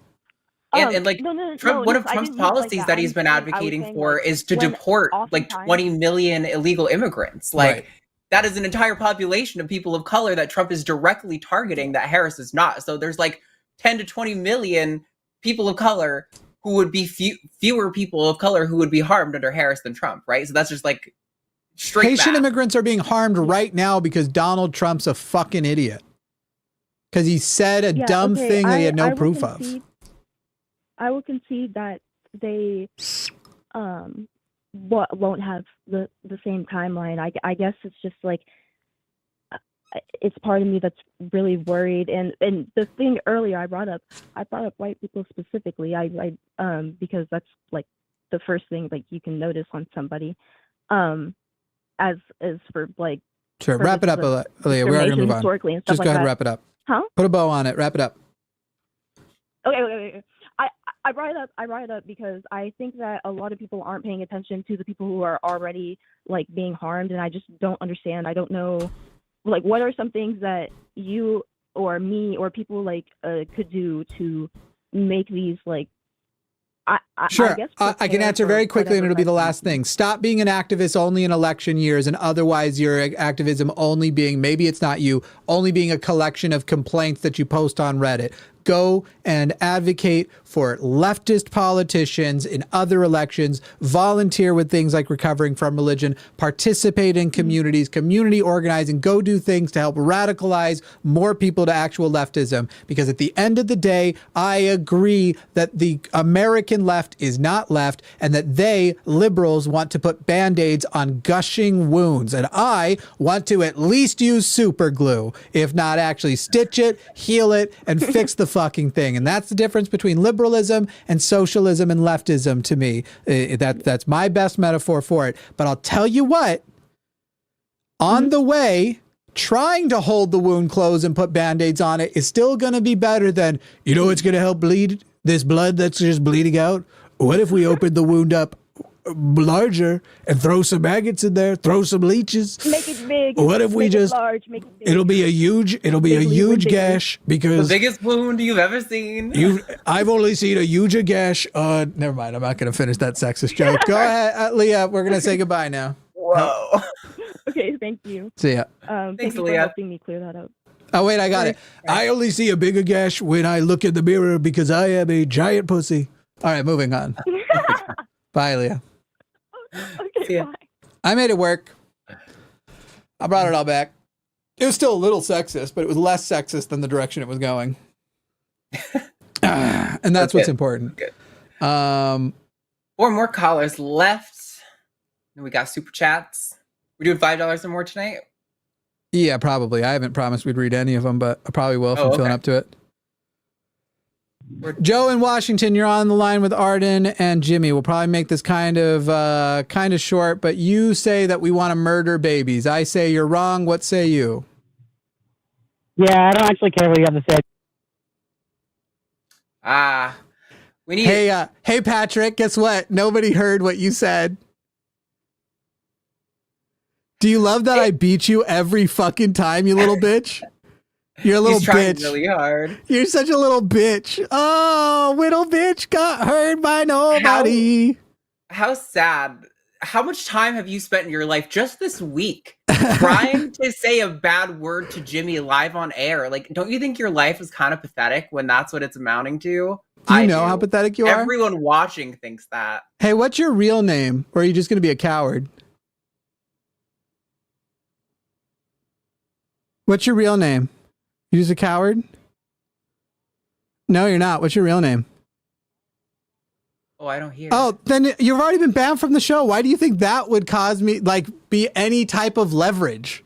And like one of Trump's policies that he's been advocating for is to deport like 20 million illegal immigrants. Like that is an entire population of people of color that Trump is directly targeting that Harris is not. So there's like 10 to 20 million people of color who would be fewer people of color who would be harmed under Harris than Trump, right? So that's just like straight Haitian math. immigrants are being harmed right now because Donald Trump's a fucking idiot. Because he said a dumb thing that he had no proof of. I will concede that they won't have the same timeline. I guess it's just like it's part of me that's really worried. And the thing earlier I brought up white people specifically. I because that's like the first thing like you can notice on somebody. As for like sure, wrap it up, Aaliyah. We are gonna move on. Just go ahead and wrap it up. Huh? Put a bow on it. Wrap it up. Okay. I brought it up because I think that a lot of people aren't paying attention to the people who are already like being harmed, and I just don't understand. I don't know, like, what are some things that you or me or people like could do to make these like. Sure. I can answer very quickly, and it'll be the last thing. Stop being an activist only in election years, and otherwise your activism only being, maybe it's not you, only being a collection of complaints that you post on Reddit. Go and advocate for leftist politicians in other elections, volunteer with things like recovering from religion, participate in communities, community organizing, go do things to help radicalize more people to actual leftism. Because at the end of the day, I agree that the American left is not left, and that they, liberals, want to put band-aids on gushing wounds. And I want to at least use super glue, if not actually stitch it, heal it, and fix the fucking thing. And that's the difference between liberalism and socialism and leftism to me. That's my best metaphor for it. But I'll tell you what, on the way, trying to hold the wound closed and put band-aids on it is still going to be better than, you know what's going to help bleed this blood that's just bleeding out? What if we opened the wound up larger and throw some maggots in there, throw some leeches, make it big? What if we just large, make it big. It'll be a huge gash, because the biggest wound you've ever seen. I've only seen a huge gash. Never mind, I'm not going to finish that sexist joke. Go ahead, Leah. We're going to say goodbye now. Whoa. Okay, thank you. See ya. Thanks, you for helping me clear that up. Oh wait, I got it. I only see a bigger gash when I look in the mirror because I am a giant pussy. All right, moving on. Bye, Leah. Okay, bye. I made it work. I brought it all back. It was still a little sexist, but it was less sexist than the direction it was going. And that's what's important. Good. 4 more callers left. And we got super chats. We're doing $5 or more tonight? Yeah, probably. I haven't promised we'd read any of them, but I probably will if I'm feeling up to it. Joe in Washington, you're on the line with Arden and Jimmy. We'll probably make this kind of short, but you say that we want to murder babies. I say you're wrong. What say you? Yeah, I don't actually care what you have to say. We need. Hey, Patrick. Guess what? Nobody heard what you said. Do you love that I beat you every fucking time, you little bitch? You're a little He's trying bitch. really hard. You're such a little bitch. Oh, little bitch got hurt by nobody. How sad. How much time have you spent in your life just this week trying to say a bad word to Jimmy live on air? Like, don't you think your life is kind of pathetic when that's what it's amounting to? Do you I know do. how pathetic you are? Everyone watching thinks that. Hey, what's your real name? Or are you just going to be a coward? What's your real name? You just a coward? No, you're not. What's your real name? Oh, I don't hear. Oh, then you've already been banned from the show. Why do you think that would cause me, like, be any type of leverage?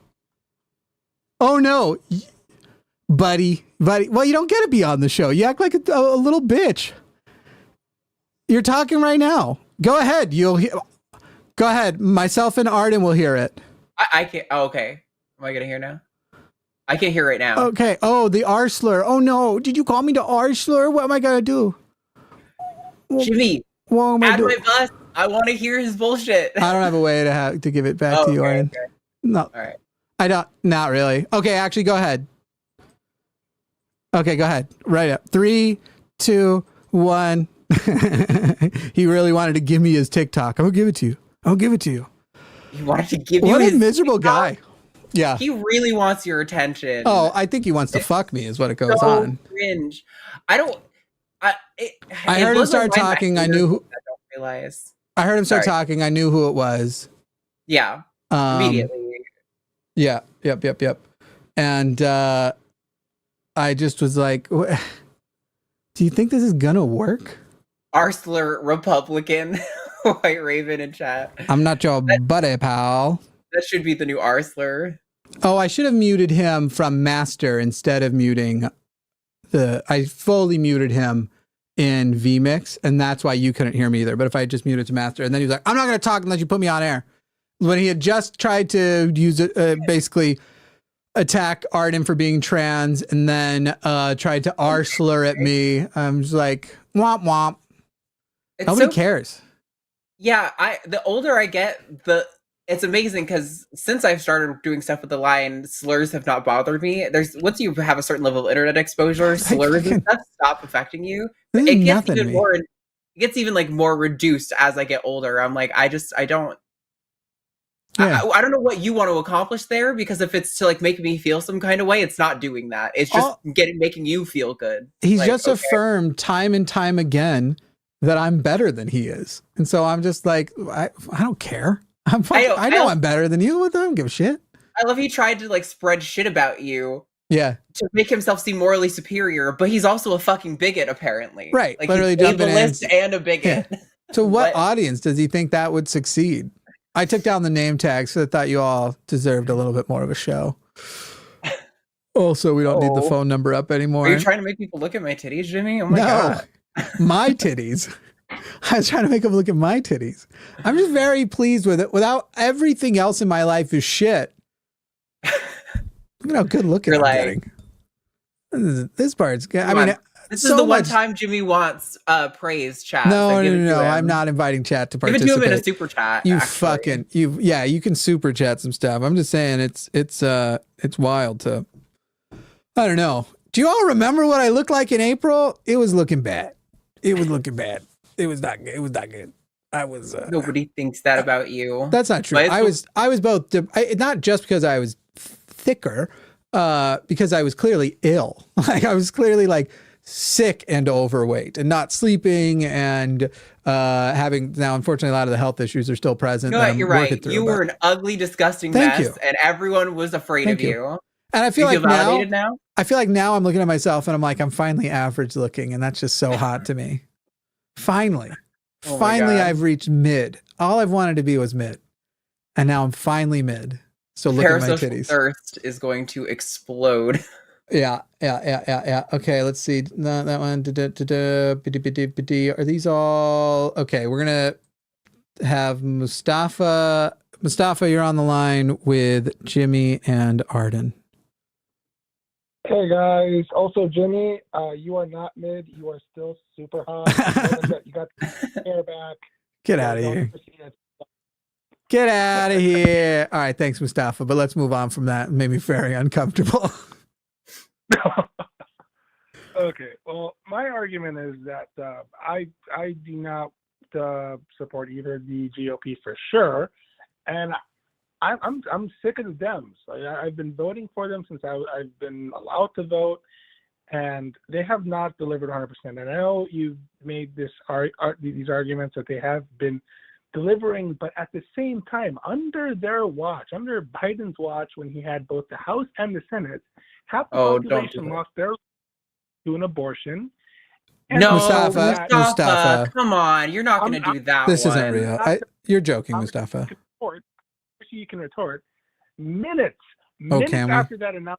Oh, no. Buddy. Well, you don't get to be on the show. You act like a little bitch. You're talking right now. Go ahead. Go ahead. Myself and Arden will hear it. I can't. Oh, okay. Am I going to hear now? I can't hear right now. Okay. Oh, the R slur. Oh, no. Did you call me the R slur? What am I going to do? Jimmy, what am I add doing? my bus. I want to hear his bullshit. I don't have a way to give it back to you, Arden. Okay. No. All right. I don't. Not really. Okay, actually, go ahead. Okay, go ahead. Right up. 3, 2, 1. He really wanted to give me his TikTok. I'm gonna give it to you. I'll give it to you. He wanted to give you What a his miserable TikTok? guy. Yeah. He really wants your attention. Oh, I think he wants to fuck me is what it goes so on. cringe. I don't. I heard him start talking. I knew who. I don't realize. I heard him start Sorry. talking. I knew who it was. Yeah. Immediately. Yeah. Yep. And I just was like, do you think this is gonna work? Arslur Republican White Raven in chat. I'm not your buddy, pal. That should be the new Arslur. Oh, I should have muted him from master instead of muting I fully muted him in vMix, and that's why you couldn't hear me either. But if I just muted to master, and then he was like, I'm not going to talk unless you put me on air. When he had just tried to use it, basically attack Arden for being trans, and then tried to R-slur at me, I'm just like, womp womp. Nobody cares. Yeah, the older I get, it's amazing because since I've started doing stuff with the line, slurs have not bothered me. Once you have a certain level of internet exposure, slurs and stuff stop affecting you. It gets even more. It gets even like more reduced as I get older. I'm like, I don't. Yeah. I don't know what you want to accomplish there, because if it's to like make me feel some kind of way, it's not doing that. It's just making you feel good. He's like, just affirmed time and time again that I'm better than he is, and so I'm just like, I don't care. I know I'm better than you. I don't give a shit. I love he tried to like spread shit about you. Yeah. To make himself seem morally superior, but he's also a fucking bigot, apparently. Right. Like literally he's ableist and a bigot. Yeah. So what audience does he think that would succeed? I took down the name tags because I thought you all deserved a little bit more of a show. Also, we don't need the phone number up anymore. Are you trying to make people look at my titties, Jimmy? Oh my God. My titties. I was trying to make them look at my titties. I'm just very pleased with it. Without everything else in my life is shit. Look at how good looking I'm getting. This part's good. I mean, this is the one time Jimmy wants praise, chat. No. I'm not inviting chat to participate. Give it to him in a super chat. You can super chat some stuff. I'm just saying it's wild to. I don't know. Do you all remember what I looked like in April? It was looking bad. It was looking bad. It was not good. It was not good. I was. Nobody thinks that about you. That's not true. I was both. Not just because I was thicker, because I was clearly ill. Like I was clearly like sick and overweight and not sleeping and having. Now, unfortunately, a lot of the health issues are still present. No, you're right. You were an ugly, disgusting mess, and everyone was afraid of you. And I feel like validated now. I feel like now I'm looking at myself and I'm like, I'm finally average looking, and that's just so hot to me. Finally, I've reached mid. All I've wanted to be was mid, and now I'm finally mid. So look at my titties. Thirst is going to explode. Yeah. Okay, let's see. No, that one. Are these all okay? We're gonna have Mustafa. Mustafa, you're on the line with Jimmy and Arden. Hey guys, also Jimmy, you are not mid. You are still super hot. You got the hair back. Get out of here. Get out of here. All right, thanks, Mustafa. But let's move on from that. It made me very uncomfortable. Okay, well, my argument is that I do not support either the GOP for sure, and I'm sick of the Dems. I've been voting for them since I've been allowed to vote, and they have not delivered 100%. And I know you've made these arguments that they have been delivering, but at the same time, under their watch, under Biden's watch, when he had both the House and the Senate, half the population lost their life to an abortion. And no, Mustafa, come on, you're not going to do that. This isn't real. You're joking, Mustafa. You can retort. Minutes after that announcement,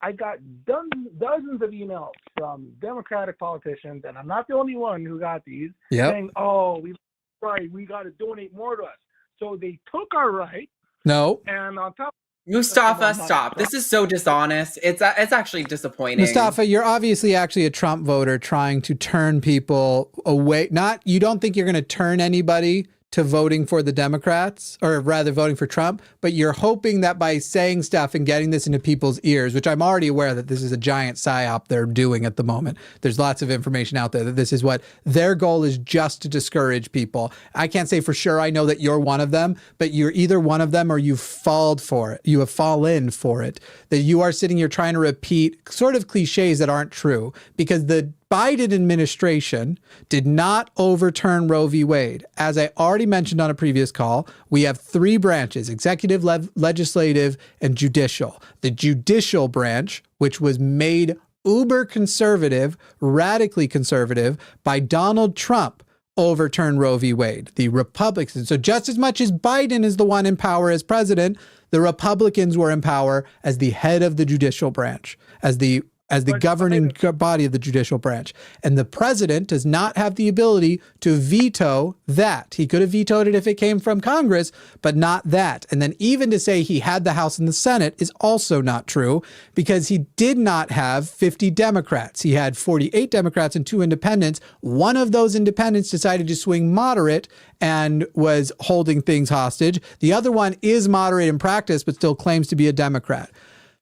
I got dozens of emails from Democratic politicians, and I'm not the only one who got these, saying, "Oh, we got to donate more to us." So they took our right. No. And on top. Mustafa, stop. This is so dishonest. It's actually disappointing. Mustafa, you're obviously actually a Trump voter trying to turn people away. You don't think you're going to turn anybody to voting for the Democrats, or rather voting for Trump, but you're hoping that by saying stuff and getting this into people's ears, which I'm already aware that this is a giant psyop they're doing at the moment. There's lots of information out there that this is what their goal is, just to discourage people. I can't say for sure I know that you're one of them, but you're either one of them or you've fallen for it. You have fallen for it. That you are sitting here trying to repeat sort of cliches that aren't true, because the Biden administration did not overturn Roe v. Wade. As I already mentioned on a previous call, we have three branches: executive, legislative, and judicial. The judicial branch, which was made uber conservative, radically conservative by Donald Trump, overturned Roe v. Wade. The Republicans, so just as much as Biden is the one in power as president, the Republicans were in power as the head of the judicial branch, as the governing body of the judicial branch. And the president does not have the ability to veto that. He could have vetoed it if it came from Congress, but not that. And then even to say he had the House and the Senate is also not true, because he did not have 50 Democrats. He had 48 Democrats and 2 independents. One of those independents decided to swing moderate and was holding things hostage. The other one is moderate in practice, but still claims to be a Democrat.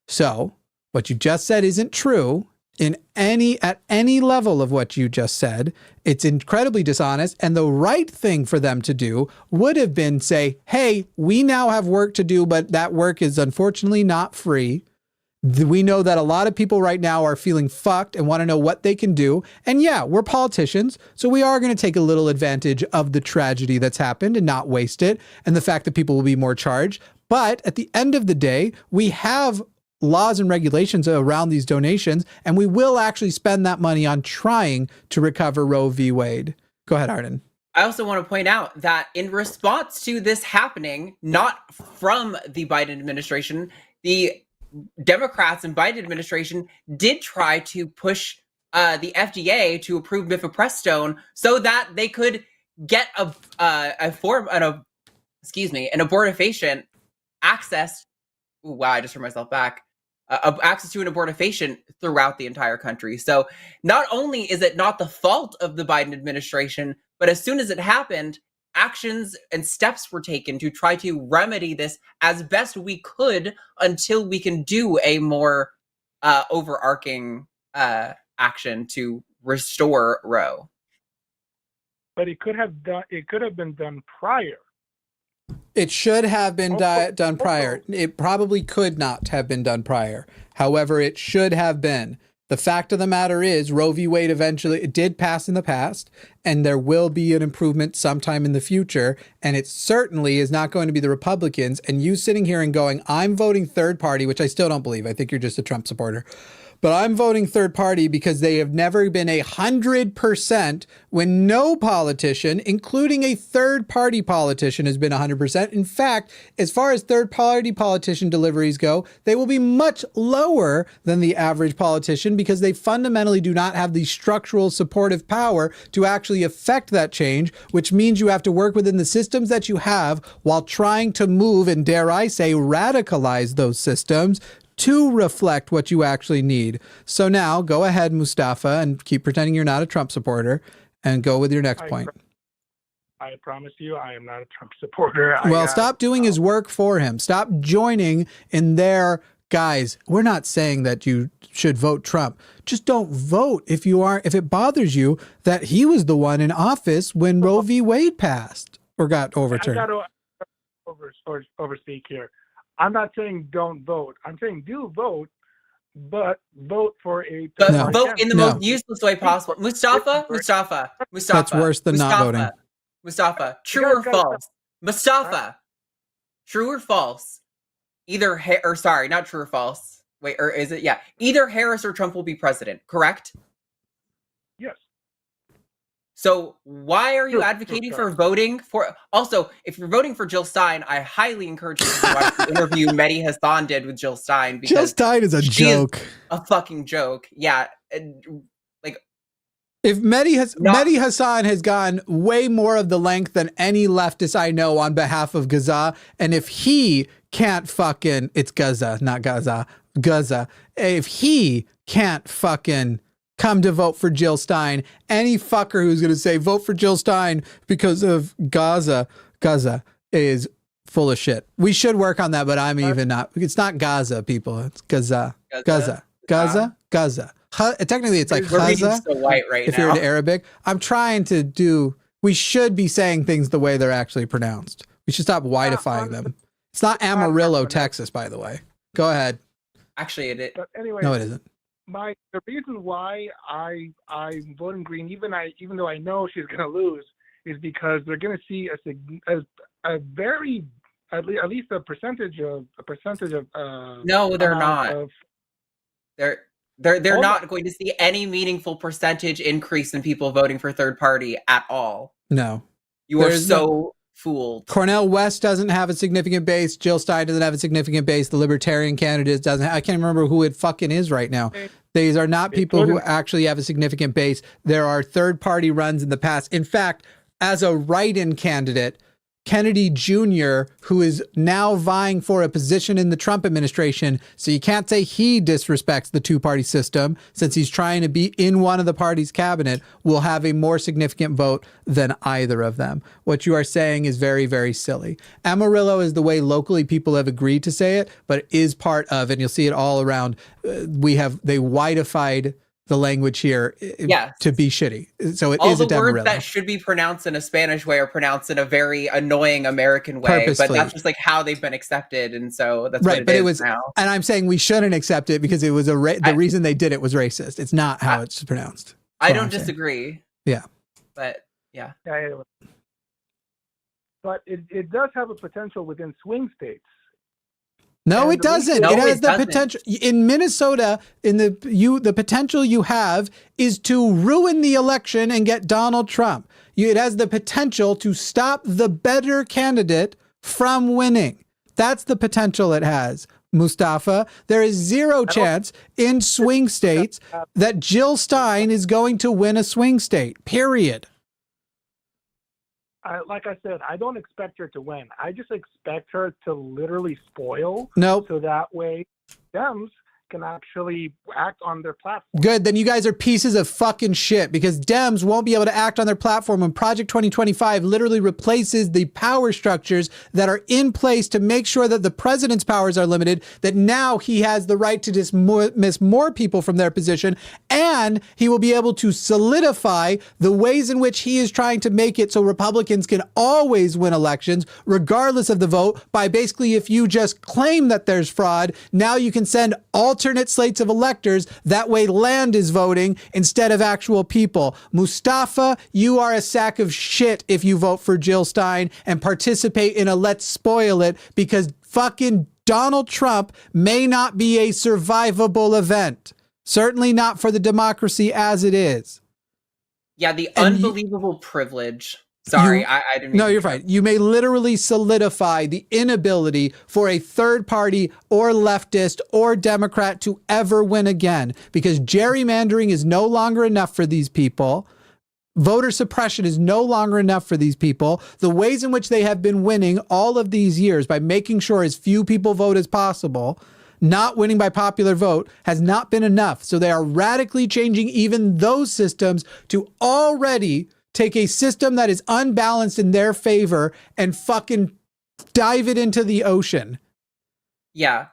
So what you just said isn't true at any level of what you just said. It's incredibly dishonest. And the right thing for them to do would have been say, hey, we now have work to do, but that work is unfortunately not free. We know that a lot of people right now are feeling fucked and want to know what they can do. And yeah, we're politicians, so we are going to take a little advantage of the tragedy that's happened and not waste it, and the fact that people will be more charged. But at the end of the day, we have laws and regulations around these donations, and we will actually spend that money on trying to recover Roe v. Wade. Go ahead, Arden. I also want to point out that in response to this happening, not from the Biden administration, the Democrats and Biden administration did try to push the FDA to approve mifepristone so that they could get an abortifacient access. Ooh, wow, I just heard myself back. Access to an abortifacient throughout the entire country. So not only is it not the fault of the Biden administration, but as soon as it happened, actions and steps were taken to try to remedy this as best we could until we can do a more overarching action to restore Roe. But it could have been done prior. It should have been done prior. It probably could not have been done prior. However, it should have been. The fact of the matter is, Roe v. Wade eventually it did pass in the past, and there will be an improvement sometime in the future. And it certainly is not going to be the Republicans. And you sitting here and going, I'm voting third party, which I still don't believe. I think you're just a Trump supporter. But I'm voting third party because they have never been 100% when no politician, including a third party politician, has been 100%. In fact, as far as third party politician deliveries go, they will be much lower than the average politician because they fundamentally do not have the structural supportive power to actually affect that change, which means you have to work within the systems that you have while trying to move and, dare I say, radicalize those systems to reflect what you actually need. So now go ahead, Mustafa, and keep pretending you're not a Trump supporter and go with your next point. I promise you, I am not a Trump supporter. Well, stop doing his work for him. Stop joining in their guys. We're not saying that you should vote Trump. Just don't vote if it bothers you that he was the one in office when Roe v. Wade passed or got overturned. I got to overspeak here. I'm not saying don't vote. I'm saying do vote, but vote for a But No. vote in the No. most useless way possible. Mustafa. That's worse than not voting. Mustafa, true or false? Mustafa, true or false? Not true or false. Wait, or is it? Yeah, either Harris or Trump will be president. Correct? Yes. So why are you advocating for voting for? Also, if you're voting for Jill Stein, I highly encourage you to watch the interview Mehdi Hassan did with Jill Stein. Because Jill Stein is a joke. A fucking joke. Yeah. If Mehdi Hassan has gone way more of the length than any leftist I know on behalf of Gaza, and if he can't fucking, it's Gaza, not Gaza, Gaza. If he can't fucking come to vote for Jill Stein, any fucker who's going to say vote for Jill Stein because of Gaza is full of shit. We should work on that, but I'm even not. It's not Gaza, people. It's Gaza. Technically, it's like Gaza. So white right if now. you're in Arabic, I'm trying to do. We should be saying things the way they're actually pronounced. We should stop whiteifying them. It's not Amarillo, Texas, by the way. Go ahead. Actually, it is. But anyway, No, it isn't. The reason why I'm voting Green, even though I know she's going to lose, is because they're going to see a very at least a percentage of No, they're not. They're Hold not on. going to see any meaningful percentage increase in people voting for third party at all. No. You are There's so fooled. Cornel West doesn't have a significant base. Jill Stein doesn't have a significant base. The Libertarian candidate doesn't. I can't remember who it fucking is right now. These are not people who actually have a significant base. There are third-party runs in the past. In fact, as a write-in candidate, Kennedy Jr., who is now vying for a position in the Trump administration, so you can't say he disrespects the two-party system since he's trying to be in one of the party's cabinet, will have a more significant vote than either of them. What you are saying is very, very silly. Amarillo is the way locally people have agreed to say it, but it is part of, and you'll see it all around, they whiteified the language here to be shitty. So it all is the a words Amarillo. that should be pronounced in a Spanish way are pronounced in a very annoying American way, Purposely. but that's just like how they've been accepted, and so that's Right, what but it it was, is now. and I'm saying we shouldn't accept it because it was the reason they did it was racist. It's not how it's pronounced. I That's what don't I'm saying. disagree. Yeah. But yeah. But it does have a potential within swing states. No, And it the doesn't. No, It has it the doesn't. potential in Minnesota. The potential you have is to ruin the election and get Donald Trump. It has the potential to stop the better candidate from winning. That's the potential it has, Mustafa. There is zero chance in swing states that Jill Stein is going to win a swing state. Period. Like I said, I don't expect her to win. I just expect her to literally spoil. Nope. So that way, Dems can actually act on their platform. Good. Then you guys are pieces of fucking shit because Dems won't be able to act on their platform when Project 2025 literally replaces the power structures that are in place to make sure that the president's powers are limited, that now he has the right to dismiss more people from their position, and he will be able to solidify the ways in which he is trying to make it so Republicans can always win elections, regardless of the vote, by basically if you just claim that there's fraud, now you can send alternate slates of electors. That way land is voting instead of actual people. Mustafa, you are a sack of shit if you vote for Jill Stein and participate in a let's spoil it because fucking Donald Trump may not be a survivable event. Certainly not for the democracy as it is. Yeah, the unbelievable privilege. Sorry, I didn't mean No, to you're fine. You may literally solidify the inability for a third party or leftist or Democrat to ever win again because gerrymandering is no longer enough for these people. Voter suppression is no longer enough for these people. The ways in which they have been winning all of these years by making sure as few people vote as possible, not winning by popular vote, has not been enough. So they are radically changing even those systems to already take a system that is unbalanced in their favor and fucking dive it into the ocean. Yeah.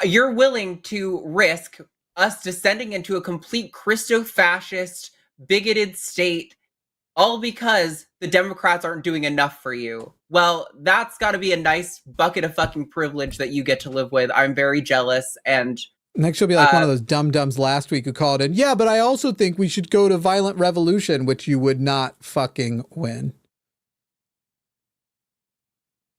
You're willing to risk us descending into a complete Christo-fascist, bigoted state, all because the Democrats aren't doing enough for you. Well, that's got to be a nice bucket of fucking privilege that you get to live with. I'm very jealous, and Next, she'll be like one of those dum-dums last week who called in, yeah, but I also think we should go to violent revolution, which you would not fucking win.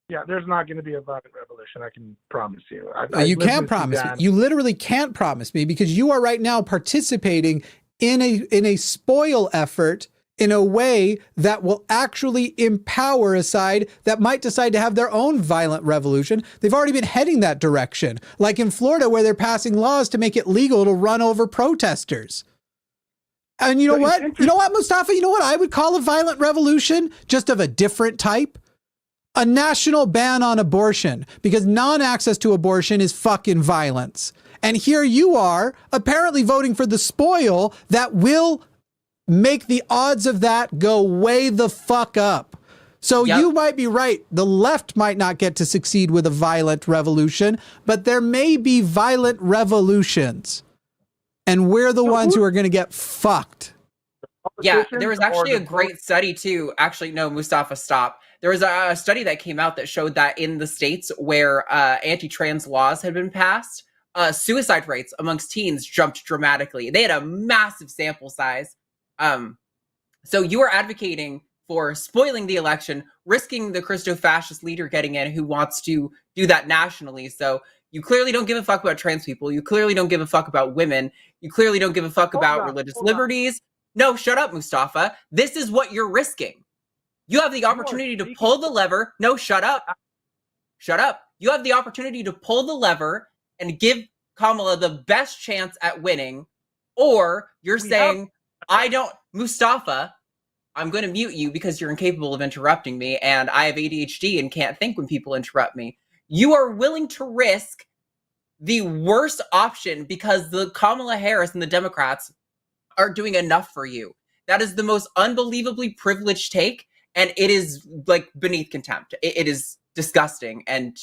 Yeah, there's not going to be a violent revolution. I can promise you. You can't promise me. You literally can't promise me because you are right now participating in a spoil effort in a way that will actually empower a side that might decide to have their own violent revolution. They've already been heading that direction, like in Florida, where they're passing laws to make it legal to run over protesters. And you know what? You know what, Mustafa? You know what I would call a violent revolution, just of a different type? A national ban on abortion, because non-access to abortion is fucking violence. And here you are, apparently voting for the spoil that will make the odds of that go way the fuck up. So you might be right. The left might not get to succeed with a violent revolution, but there may be violent revolutions. And we're the ones who are going to get fucked. Yeah, there was actually a great study too. Actually, no, Mustafa, stop. There was a study that came out that showed that in the states where anti-trans laws had been passed, suicide rates amongst teens jumped dramatically. They had a massive sample size. So you are advocating for spoiling the election, risking the Christo-fascist leader getting in who wants to do that nationally. So you clearly don't give a fuck about trans people. You clearly don't give a fuck about women. You clearly don't give a fuck about religious liberties. No, shut up, Mustafa. This is what you're risking. You have the opportunity to pull the lever. No, shut up. Shut up. You have the opportunity to pull the lever and give Kamala the best chance at winning. Or you're saying, Mustafa, I'm going to mute you because you're incapable of interrupting me, and I have ADHD and can't think when people interrupt me. You are willing to risk the worst option because the Kamala Harris and the Democrats are doing enough for you. That is the most unbelievably privileged take, and it is like beneath contempt. It is disgusting, and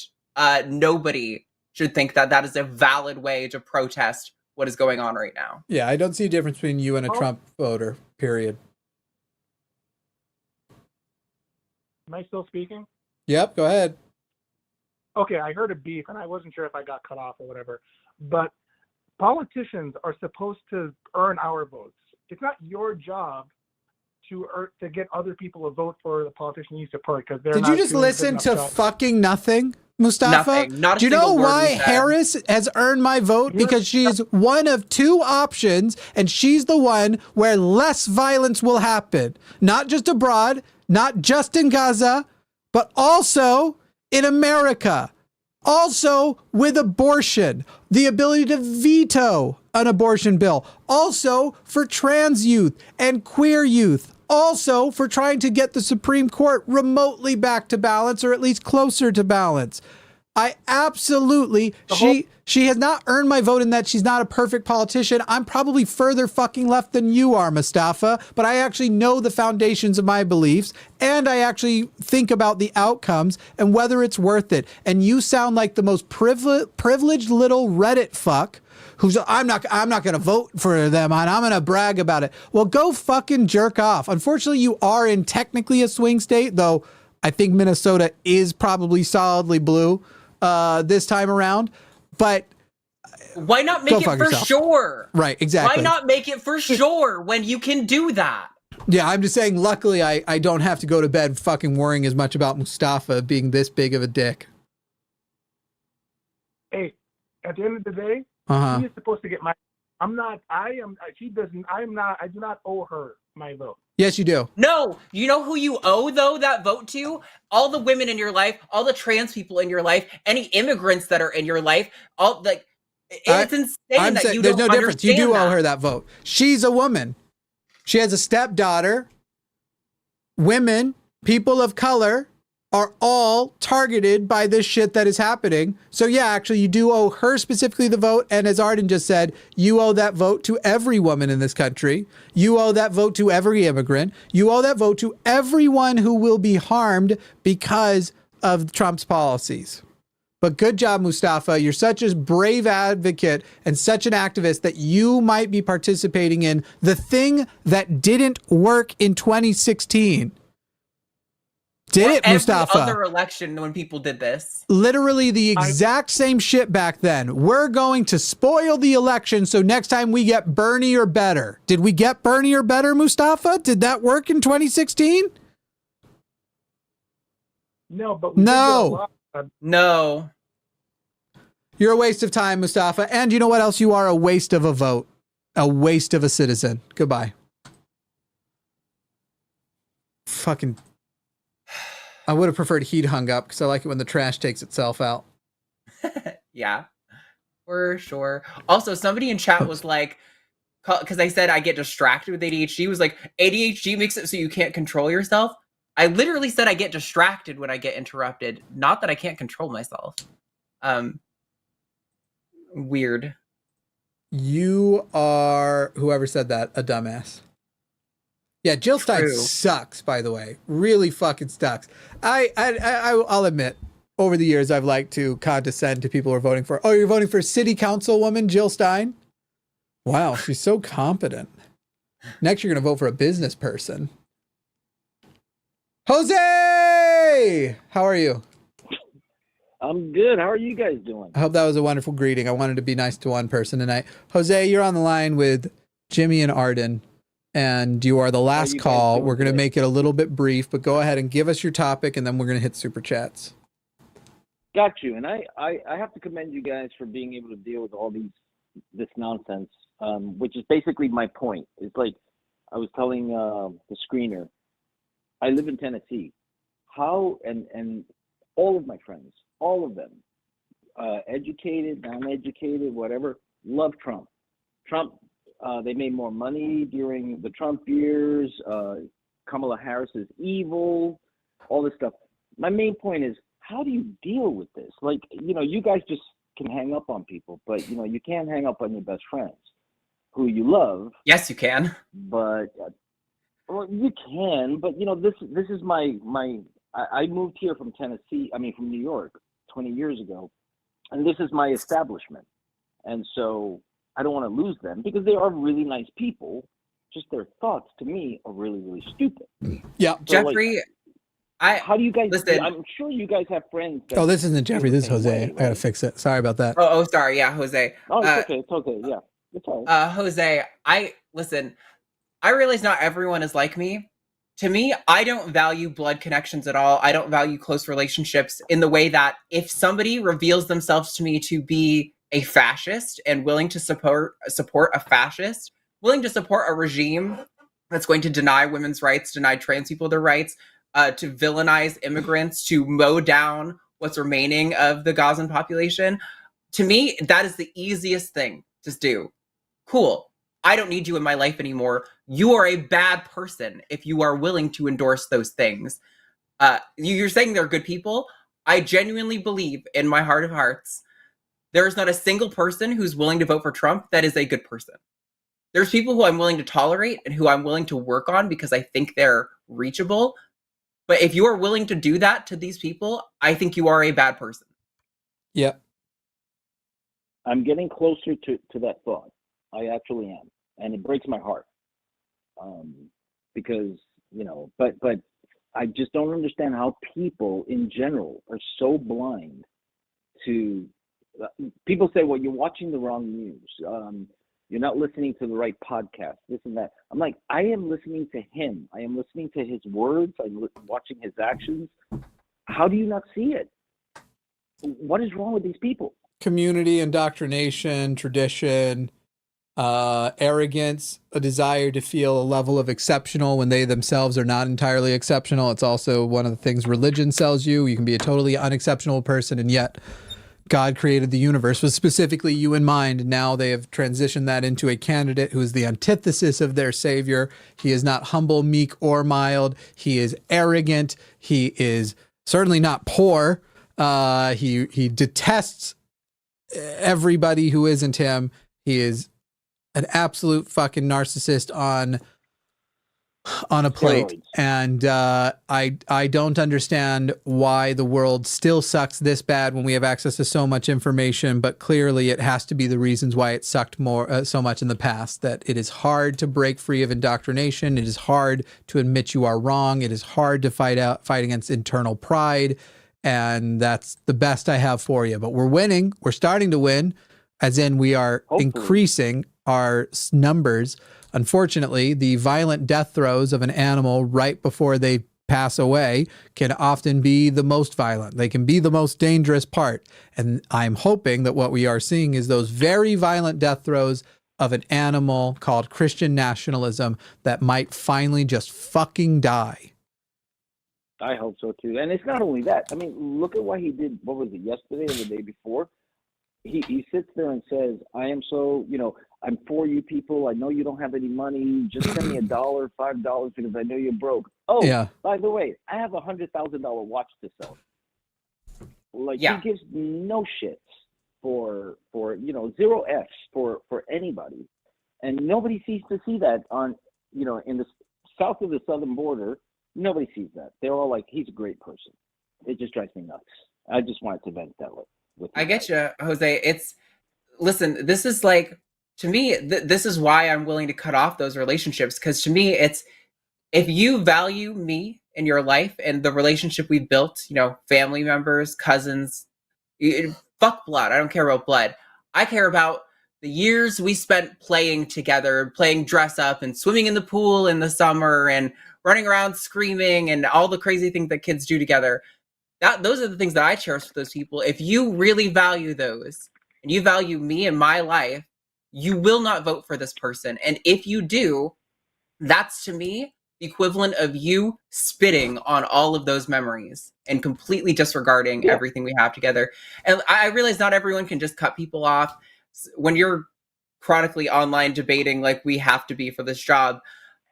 nobody should think that that is a valid way to protest what is going on right now. Yeah, I don't see a difference between you and a Trump voter, period. Am I still speaking? Yep, go ahead. Okay, I heard a beep, and I wasn't sure if I got cut off or whatever. But politicians are supposed to earn our votes. It's not your job to get other people to vote for the politician you support because they're. Did you just listen to fucking nothing, Mustafa? Nothing. Not a Do you know single word why we said. Harris has earned my vote? Because she's one of two options, and she's the one where less violence will happen. Not just abroad, not just in Gaza, but also in America. Also with abortion, the ability to veto an abortion bill. Also for trans youth and queer youth. Also for trying to get the Supreme Court remotely back to balance, or at least closer to balance. I absolutely, she has not earned my vote in that she's not a perfect politician. I'm probably further fucking left than you are, Mustafa, but I actually know the foundations of my beliefs, and I actually think about the outcomes and whether it's worth it. And you sound like the most privileged little Reddit fuck who's, I'm not going to vote for them, and I'm going to brag about it. Well, go fucking jerk off. Unfortunately, you are in technically a swing state, though I think Minnesota is probably solidly blue this time around. But why not make it for yourself. sure? Right, exactly. Why not make it for sure when you can do that? Yeah, I'm just saying, luckily, I don't have to go to bed fucking worrying as much about Mustafa being this big of a dick. Hey, at the end of the day, she is supposed to get my. I do not owe her my vote. Yes, you do. No, you know who you owe, though, that vote to? All the women in your life, all the trans people in your life, any immigrants that are in your life, all like, it's insane that you there's don't no difference. You do understand owe her that vote. She's a woman. She has a stepdaughter. Women, people of color, are all targeted by this shit that is happening. So yeah, actually, you do owe her specifically the vote. And as Arden just said, you owe that vote to every woman in this country. You owe that vote to every immigrant. You owe that vote to everyone who will be harmed because of Trump's policies. But good job, Mustafa. You're such a brave advocate and such an activist that you might be participating in the thing that didn't work in 2016. Did it, Every Mustafa? other election when people did this. Literally the exact same shit back then. We're going to spoil the election so next time we get Bernie or better. Did we get Bernie or better, Mustafa? Did that work in 2016? No, but we did get a lot of- No. You're a waste of time, Mustafa. And you know what else? You are a waste of a vote. A waste of a citizen. Goodbye. Fucking... I would have preferred he'd hung up because I like it when the trash takes itself out. Yeah, for sure. Also, somebody in chat was like, because I said I get distracted with ADHD, was like, ADHD makes it so you can't control yourself. I literally said I get distracted when I get interrupted, not that I can't control myself. Weird. You are, whoever said that, a dumbass. Yeah, Jill Stein sucks, by the way. Really fucking sucks. I'll admit, over the years, I've liked to condescend to people who are voting for, oh, you're voting for city councilwoman Jill Stein? Wow, she's so competent. Next, you're going to vote for a business person. Jose! How are you? I'm good. How are you guys doing? I hope that was a wonderful greeting. I wanted to be nice to one person tonight. Jose, you're on the line with Jimmy and Arden. And you are the last call. We're going to make it a little bit brief, but go ahead and give us your topic, and then we're going to hit super chats. Got you. And I have to commend you guys for being able to deal with all this nonsense, which is basically my point. It's like I was telling the screener, I live in Tennessee. How and all of my friends, all of them, educated, non-educated, whatever, love Trump. They made more money during the Trump years. Kamala Harris is evil, all this stuff. My main point is, how do you deal with this? Like, you guys just can hang up on people, but, you can't hang up on your best friends who you love. Yes, you can. But, well, you can, but, this is I moved here from from New York 20 years ago, and this is my establishment. And so I don't want to lose them because they are really nice people. Just their thoughts to me are really, really stupid. Yeah. So, Jeffrey, how do you guys listen? I'm sure you guys have friends. Oh, this isn't Jeffrey. This is Jose. I got to fix it. Sorry about that. Oh, sorry. Yeah, Jose. Oh, it's okay. It's okay. Yeah. It's all right. Jose, I realize not everyone is like me. To me, I don't value blood connections at all. I don't value close relationships in the way that if somebody reveals themselves to me to be a fascist and willing to support a fascist, willing to support a regime that's going to deny women's rights, deny trans people their rights, to villainize immigrants, to mow down what's remaining of the Gazan population, to me, that is the easiest thing to do. Cool. I don't need you in my life anymore. You are a bad person if you are willing to endorse those things. You're saying they're good people. I genuinely believe in my heart of hearts, there is not a single person who's willing to vote for Trump that is a good person. There's people who I'm willing to tolerate and who I'm willing to work on because I think they're reachable. But if you are willing to do that to these people, I think you are a bad person. Yeah. I'm getting closer to that thought. I actually am. And it breaks my heart. Because, but I just don't understand how people in general are so blind to, people say, well, you're watching the wrong news. You're not listening to the right podcast, this and that. I'm like, I am listening to him. I am listening to his words. I'm watching his actions. How do you not see it? What is wrong with these people? Community, indoctrination, tradition, arrogance, a desire to feel a level of exceptional when they themselves are not entirely exceptional. It's also one of the things religion sells you. You can be a totally unexceptional person, and yet God created the universe with specifically you in mind. Now they have transitioned that into a candidate who is the antithesis of their savior. He is not humble, meek, or mild. He is arrogant. He is certainly not poor. He detests everybody who isn't him. He is an absolute fucking narcissist on on a plate. Steroids. And I don't understand why the world still sucks this bad when we have access to so much information, but clearly it has to be the reasons why it sucked more so much in the past, that it is hard to break free of indoctrination. It is hard to admit you are wrong. It is hard to fight against internal pride. And that's the best I have for you. But we're winning. We're starting to win, as in we are increasing our numbers. Unfortunately, the violent death throes of an animal right before they pass away can often be the most violent. They can be the most dangerous part. And I'm hoping that what we are seeing is those very violent death throes of an animal called Christian nationalism that might finally just fucking die. I hope so too. And it's not only that. I mean, look at what he did. What was it, yesterday or the day before? He sits there and says, I am so, I'm for you people. I know you don't have any money. Just send me $1, $5 because I know you're broke. Oh, yeah. By the way, I have $100,000 watch to sell. Like, he gives no shits for 0 Fs for anybody. And nobody seems to see that in the south of the southern border. Nobody sees that. They're all like, he's a great person. It just drives me nuts. I just wanted to vent that way. I get you, Jose. Listen, this is like, to me, this is why I'm willing to cut off those relationships. Because to me, it's, if you value me in your life and the relationship we built, family members, cousins, fuck blood. I don't care about blood. I care about the years we spent playing together, playing dress up and swimming in the pool in the summer and running around screaming and all the crazy things that kids do together. Those are the things that I cherish with those people. If you really value those and you value me and my life, you will not vote for this person. And if you do, that's to me the equivalent of you spitting on all of those memories and completely disregarding everything we have together. And I realize not everyone can just cut people off. When you're chronically online debating like we have to be for this job,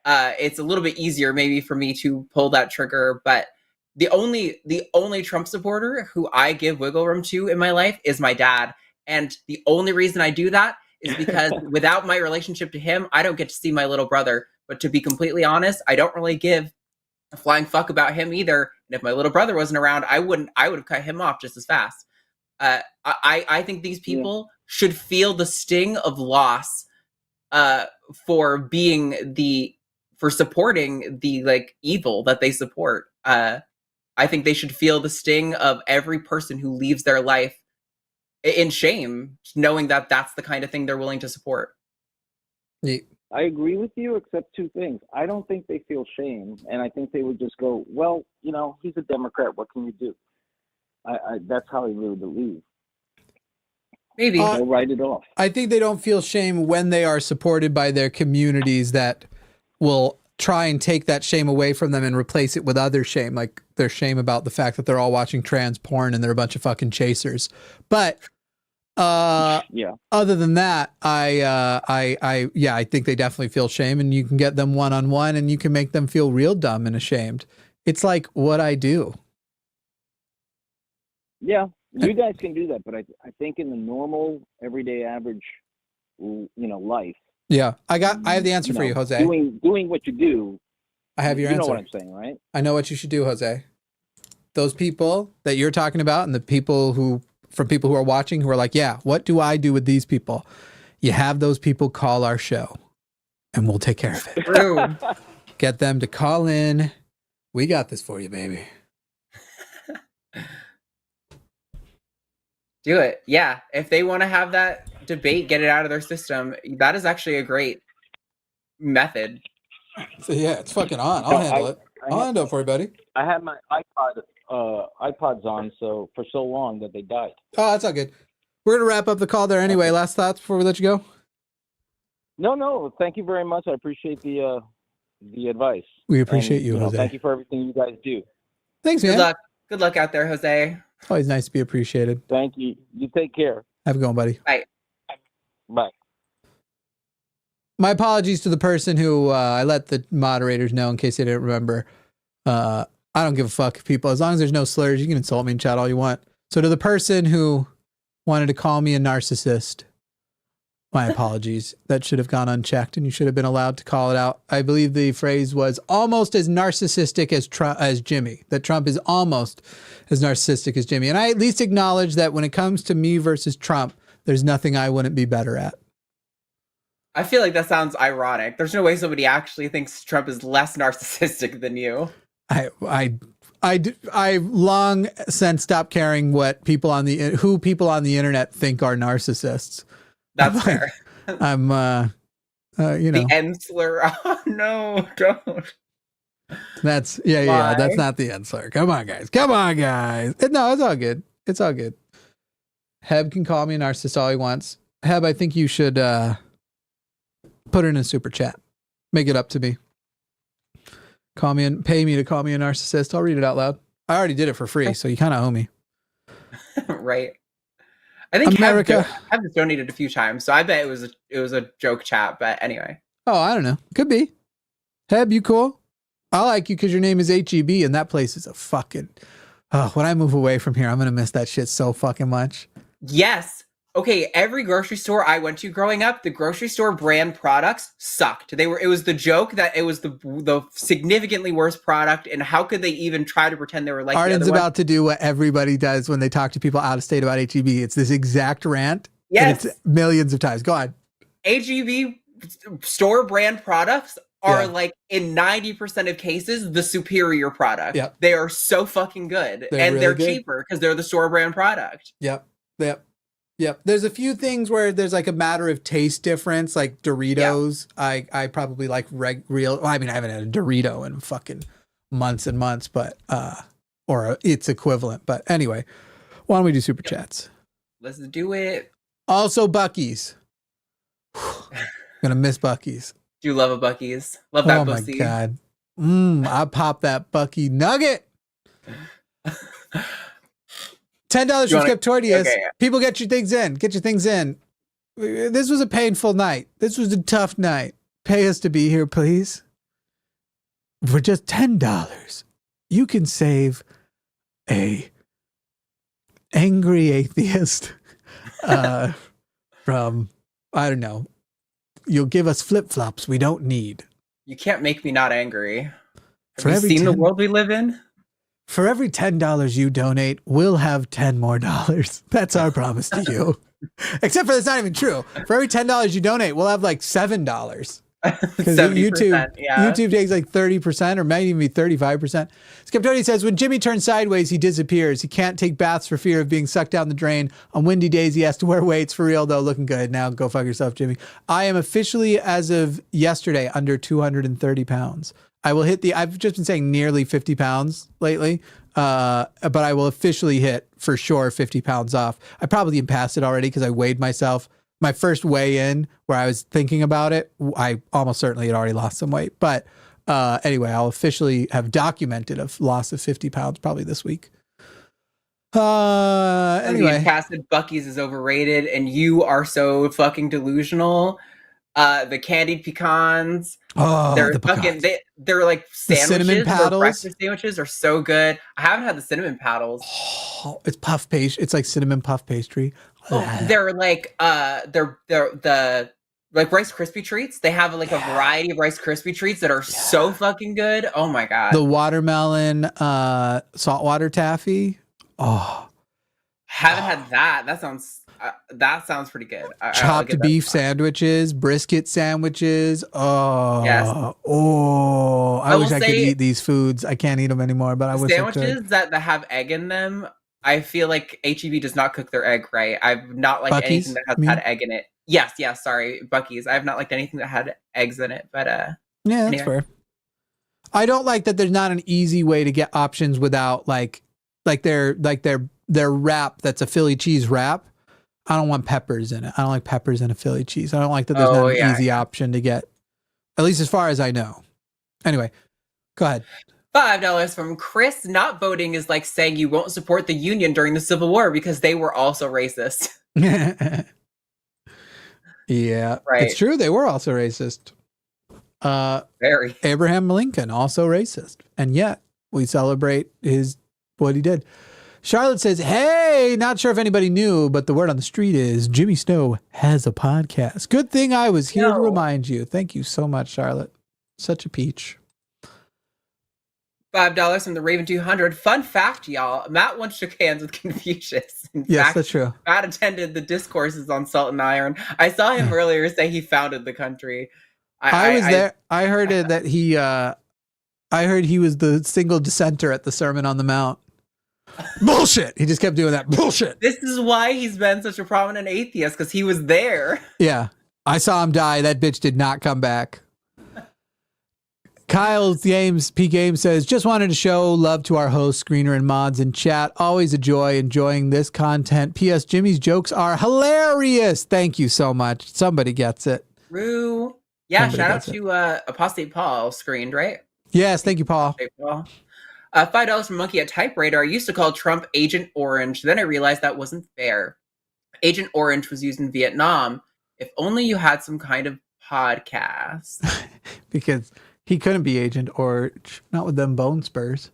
it's a little bit easier maybe for me to pull that trigger. But the only Trump supporter who I give wiggle room to in my life is my dad. And the only reason I do that is because without my relationship to him, I don't get to see my little brother. But to be completely honest, I don't really give a flying fuck about him either. And if my little brother wasn't around, I would have cut him off just as fast. I think these people should feel the sting of loss for supporting the evil that they support. I think they should feel the sting of every person who leaves their life in shame, knowing that that's the kind of thing they're willing to support. I agree with you, except two things. I don't think they feel shame, and I think they would just go, well, he's a Democrat. What can you do? That's how I really believe. Maybe. They'll write it off. I think they don't feel shame when they are supported by their communities that will try and take that shame away from them and replace it with other shame, like their shame about the fact that they're all watching trans porn and they're a bunch of fucking chasers. But other than that, I think they definitely feel shame, and you can get them one-on-one and you can make them feel real dumb and ashamed. It's like what I do. Yeah, you guys can do that, but I think in the normal, everyday, average, life. Yeah, I have the answer for you, Jose. Doing what you do. I have your answer. You know what I'm saying, right? I know what you should do, Jose. Those people that you're talking about, and the people who are watching who are like, yeah, what do I do with these people? You have those people call our show, and we'll take care of it. Get them to call in. We got this for you, baby. Do it. Yeah. If they want to have that debate, get it out of their system. That is actually a great method. So yeah, it's fucking on. I'll handle it. I'll handle it for you, buddy. I had my iPods on for so long that they died. Oh, that's all good. We're gonna wrap up the call there anyway. Last thoughts before we let you go? No. Thank you very much. I appreciate the advice. We appreciate you, Jose. Thank you for everything you guys do. Thanks, man. Good luck out there, Jose. Always nice to be appreciated. Thank you. You take care. Have a good one, buddy. Bye. Bye. My apologies to the person who I let the moderators know in case they didn't remember. I don't give a fuck, people. As long as there's no slurs, you can insult me in chat all you want. So to the person who wanted to call me a narcissist, My apologies. That should have gone unchecked, and you should have been allowed to call it out. I believe the phrase was almost as narcissistic as Jimmy. That Trump is almost as narcissistic as Jimmy. And I at least acknowledge that when it comes to me versus Trump, there's nothing I wouldn't be better at. I feel like that sounds ironic. There's no way somebody actually thinks Trump is less narcissistic than you. I long since stopped caring what who people on the internet think are narcissists. That's fair. I'm, the N slur. Oh no, don't. That's that's not the N slur. Come on, guys. No, it's all good. It's all good. Heb can call me a narcissist all he wants. Heb, I think you should put it in a super chat. Make it up to me. Call me and pay me to call me a narcissist. I'll read it out loud. I already did it for free, so you kind of owe me. Right. I think America I've donated a few times, so I bet it was a joke chat. But anyway. Oh, I don't know. Could be. Heb, you cool? I like you because your name is HEB, and that place is a fucking. Oh, when I move away from here, I'm gonna miss that shit so fucking much. Yes. Okay. Every grocery store I went to growing up, the grocery store brand products sucked. It was the joke that it was the significantly worse product, and how could they even try to pretend they were like Arden's the other about to do what everybody does when they talk to people out of state about HEB. It's this exact rant. Yes. And it's millions of times. Go on. HEB store brand products are like in 90% of cases the superior product. Yep. They are so fucking good, They're and really they're good. cheaper because they're the store brand product. Yep. There's a few things where there's like a matter of taste difference, like Doritos. Yep. I probably like real. Well, I mean, I haven't had a Dorito in fucking months and months, but or its equivalent. But anyway, why don't we do super chats? Let's do it. Also, Buc-ee's. Gonna miss Buc-ee's. Do love a Buc-ee's. Love that pussy. Oh my god. I pop that Buc-ee nugget. $10 from Skeptalk. Okay. People get your things in. Get your things in. This was a painful night. This was a tough night. Pay us to be here, please. For just $10, you can save a angry atheist from, I don't know. You'll give us flip-flops we don't need. You can't make me not angry. For Have you every seen the world we live in? For every $10 you donate, we'll have $10 more. That's our promise to you. Except for that's not even true. For every $10 you donate, we'll have like $7. Because YouTube takes like 30% or might even be 35%. Skeptalk says, when Jimmy turns sideways, he disappears. He can't take baths for fear of being sucked down the drain. On windy days, he has to wear weights. For real, though, looking good. Now go fuck yourself, Jimmy. I am officially, as of yesterday, under 230 pounds. I will hit I've just been saying nearly 50 pounds lately, but I will officially hit, for sure, 50 pounds off. I probably even passed it already because I weighed myself. My first weigh-in, where I was thinking about it, I almost certainly had already lost some weight. But anyway, I'll officially have documented a loss of 50 pounds probably this week. Anyway. Casted Buc-ee's is overrated, and you are so fucking delusional. The candied pecans. Oh, they're the fucking. pecans. They're like sandwiches. The cinnamon paddles. Breakfast sandwiches are so good. I haven't had the cinnamon paddles. Oh, it's puff pastry. It's like cinnamon puff pastry. Oh, they're like they're the like Rice Krispie treats. They have like a variety of Rice Krispie treats that are so fucking good. Oh my god. The watermelon saltwater taffy. Oh, haven't had that. That sounds pretty good. Chopped beef sandwiches, brisket sandwiches. Oh, yes. Oh, I wish I could eat these foods. I can't eat them anymore, but I wish I could. Sandwiches that have egg in them, I feel like HEB does not cook their egg right. I've not liked anything that has had egg in it. Yes, sorry, Buc-ee's. I have not liked anything that had eggs in it, but yeah, that's fair. I don't like that there's not an easy way to get options without like their wrap that's a Philly cheese wrap. I don't want peppers in it. I don't like peppers in a Philly cheese. I don't like that there's not an easy option to get, at least as far as I know. Anyway, go ahead. $5 from Chris. Not voting is like saying you won't support the Union during the Civil War because they were also racist. Yeah, right. It's true. They were also racist. Very. Abraham Lincoln, also racist. And yet we celebrate what he did. Charlotte says, hey, not sure if anybody knew, but the word on the street is Jimmy Snow has a podcast. Good thing I was here to remind you. Thank you so much, Charlotte. Such a peach. $5 from the Raven 200. Fun fact, y'all. Matt once shook hands with Confucius. In Yes, fact, that's true. Matt attended the discourses on Salt and Iron. I saw him earlier say he founded the country. I was there. I heard it that he, I heard he was the single dissenter at the Sermon on the Mount. Bullshit. He just kept doing that. Bullshit. This is why he's been such a prominent atheist, because he was there. Yeah. I saw him die. That bitch did not come back. Kyle's P Game says, just wanted to show love to our host, screener, and mods in chat. Always a joy enjoying this content. P.S. Jimmy's jokes are hilarious. Thank you so much. Somebody gets it. True. Yeah, Somebody shout out gets it. to Apostate Paul screened, right? Yes, thank you, Paul. Apostate Paul. $5 from Monkey at Typewriter. I used to call Trump Agent Orange. Then I realized that wasn't fair. Agent Orange was used in Vietnam. If only you had some kind of podcast. Because he couldn't be Agent Orange, not with them bone spurs.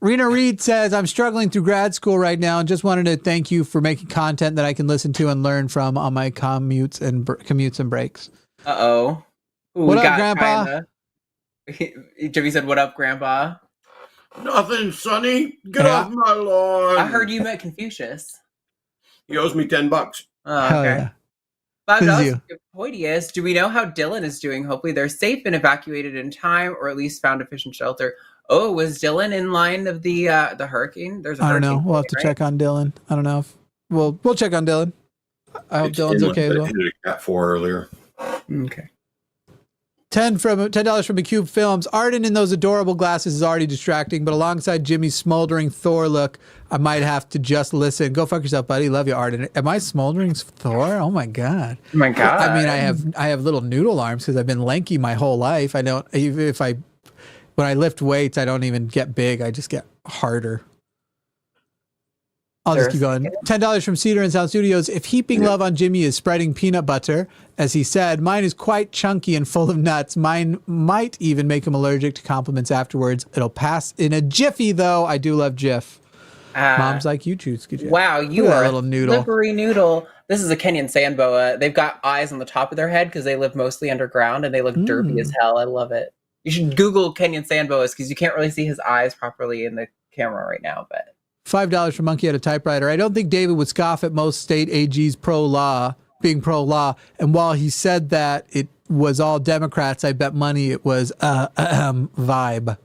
Rena Reed says, I'm struggling through grad school right now and just wanted to thank you for making content that I can listen to and learn from on my commutes and breaks. Uh-oh. Ooh, what up, Grandpa? Jimmy said, what up, Grandpa? Nothing, Sonny. Get off my lawn. I heard you met Confucius. He owes me $10. Oh, Hell okay. yeah. $5 from Poitius. Do we know how Dylan is doing? Hopefully they're safe and evacuated in time, or at least found efficient shelter. Oh, was Dylan in line of the hurricane? There's a I don't hurricane know. We'll have to check on Dylan. I don't know if we'll check on Dylan. I hope Dylan's okay as well. I hit a Cat 4 earlier. Okay. $10 from McCube Films. Arden in those adorable glasses is already distracting, but alongside Jimmy's smoldering Thor look, I might have to just listen. Go fuck yourself, buddy. Love you, Arden. Am I smoldering Thor? Oh my god. Oh my god. I mean, I have little noodle arms because I've been lanky my whole life. I don't even when I lift weights, I don't even get big. I just get harder. I'll just keep going. $10 from Cedar and Sound Studios. If heaping love on Jimmy is spreading peanut butter, as he said, mine is quite chunky and full of nuts. Mine might even make him allergic to compliments afterwards. It'll pass in a jiffy, though. I do love Jif. Moms like you choose. Wow, you are a little noodle. slippery noodle. This is a Kenyan sand boa. They've got eyes on the top of their head because they live mostly underground and they look derpy as hell. I love it. You should Google Kenyan sand boas because you can't really see his eyes properly in the camera right now, but $5 from Monkey at a Typewriter. I don't think David would scoff at most state AGs being pro-law. And while he said that it was all Democrats, I bet money it was vibe.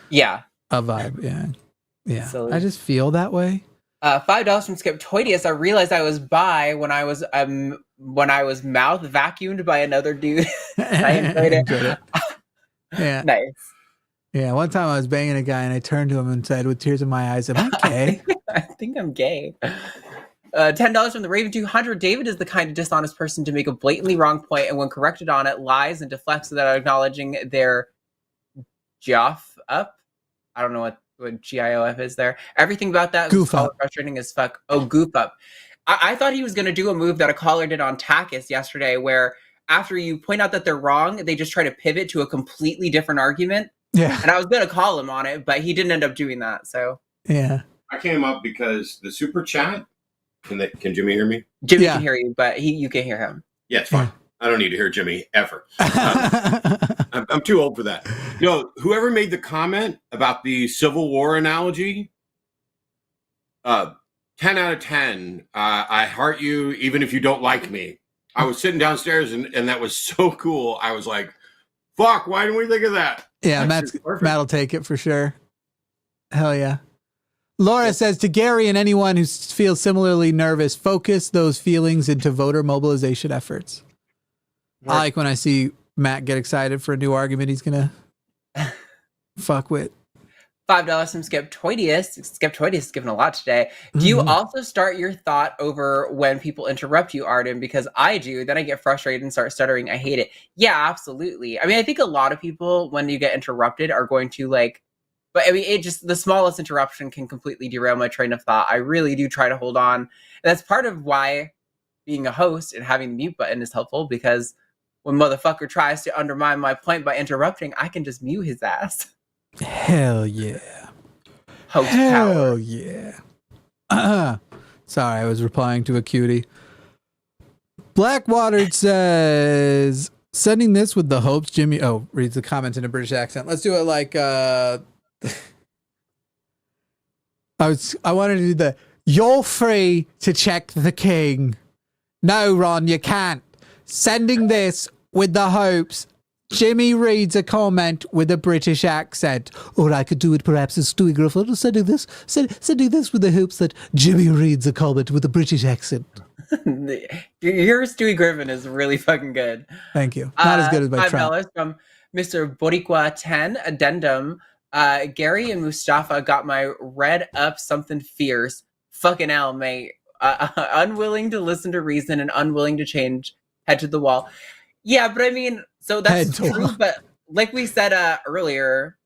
Yeah. A vibe, yeah. Yeah. So, I just feel that way. $5 from Skeptoidius. I realized I was bi when I was mouth vacuumed by another dude. I enjoyed it. Yeah. Nice. Yeah, one time I was banging a guy and I turned to him and said, with tears in my eyes, am I gay? I think I'm gay. $10 from the Raven 200. David is the kind of dishonest person to make a blatantly wrong point and when corrected on it, lies and deflects without acknowledging their GIOF up. I don't know what GIOF is there. Everything about that is frustrating as fuck. Oh, goof up. I thought he was going to do a move that a caller did on TACIS yesterday where after you point out that they're wrong, they just try to pivot to a completely different argument. Yeah. And I was going to call him on it, but he didn't end up doing that. So yeah. I came up because the super chat. Can Jimmy hear me? Jimmy can hear you, but you can hear him. Yeah, it's fine. I don't need to hear Jimmy ever. I'm too old for that. No, whoever made the comment about the Civil War analogy, 10 out of 10. I heart you even if you don't like me. I was sitting downstairs and that was so cool. I was like, fuck, why didn't we think of that? Yeah, Matt'll take it for sure. Hell yeah. Laura says to Gary and anyone who feels similarly nervous, focus those feelings into voter mobilization efforts. I like when I see Matt get excited for a new argument he's going to fuck with. $5 from Skeptoidius. Skeptoidius is giving a lot today. Do you also start your thought over when people interrupt you, Arden? Because I do. Then I get frustrated and start stuttering. I hate it. Yeah, absolutely. I mean, I think a lot of people, when you get interrupted, are going to but I mean, it just, the smallest interruption can completely derail my train of thought. I really do try to hold on. And that's part of why being a host and having the mute button is helpful, because when motherfucker tries to undermine my point by interrupting, I can just mute his ass. Hell yeah. Host Hell power. yeah. Sorry, I was replying to a cutie. Blackwater says, sending this with the hopes Jimmy... Oh, reads the comment in a British accent. Let's do it like... I wanted to do the... You're free to check the king. No, Ron, you can't. Sending this with the hopes Jimmy reads a comment with a British accent. Or I could do it perhaps as Stewie Griffin. Sending this with the hopes that Jimmy reads a comment with a British accent. Your Stewie Griffin is really fucking good. Thank you. Not as good as my Trump. $5 from Mr. Boricua 10. Addendum. Gary and Mustafa got my read up something fierce. Fucking hell, mate. Unwilling to listen to reason and unwilling to change. Head to the wall. Yeah, but I mean, so that's true. But like we said earlier,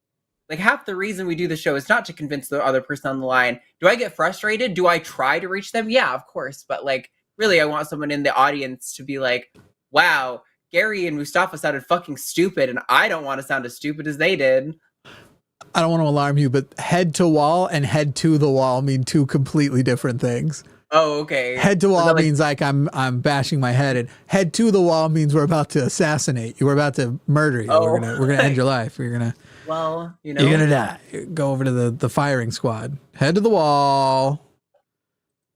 like half the reason we do the show is not to convince the other person on the line. Do I get frustrated? Do I try to reach them? Yeah, of course. But like, really, I want someone in the audience to be like, wow, Gary and Mustafa sounded fucking stupid, and I don't want to sound as stupid as they did. I don't want to alarm you, but head to wall and head to the wall mean two completely different things. Oh, okay. Head to wall means like I'm bashing my head, and head to the wall means we're about to assassinate you. We're about to murder you. Oh. We're gonna end your life. You're gonna you know, you're gonna die. Go over to the firing squad. Head to the wall.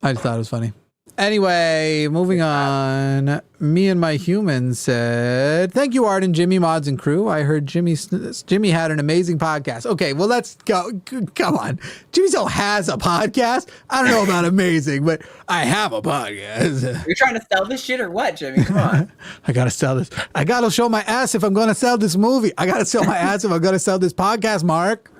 I just thought it was funny. Anyway, moving on. Me and my human said, thank you, Arden, Jimmy, mods, and crew. I heard Jimmy had an amazing podcast. Okay, well, let's go. Come on. Jimmy still has a podcast? I don't know about amazing, but I have a podcast. You're trying to sell this shit or what, Jimmy? Come on. I got to sell this. I got to show my ass if I'm going to sell this movie. I got to sell my ass if I'm going to sell this podcast, Mark.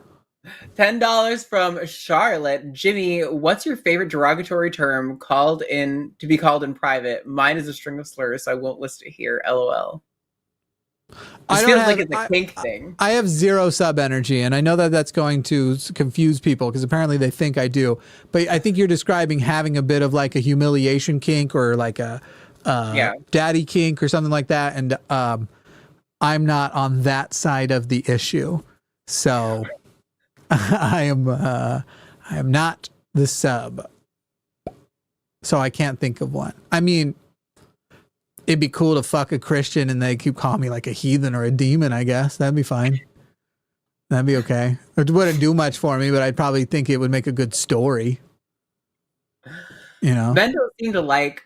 $10 from Charlotte. Jimmy, what's your favorite derogatory term to be called in private? Mine is a string of slurs, so I won't list it here. LOL. It feels like it's a kink thing. I have zero sub energy, and I know that that's going to confuse people because apparently they think I do. But I think you're describing having a bit of like a humiliation kink or like a daddy kink or something like that. And I'm not on that side of the issue, so. I am not the sub, so I can't think of one. I mean, it'd be cool to fuck a Christian and they keep calling me like a heathen or a demon, I guess. That'd be fine. That'd be okay. It wouldn't do much for me, but I'd probably think it would make a good story. You know? Men don't seem to like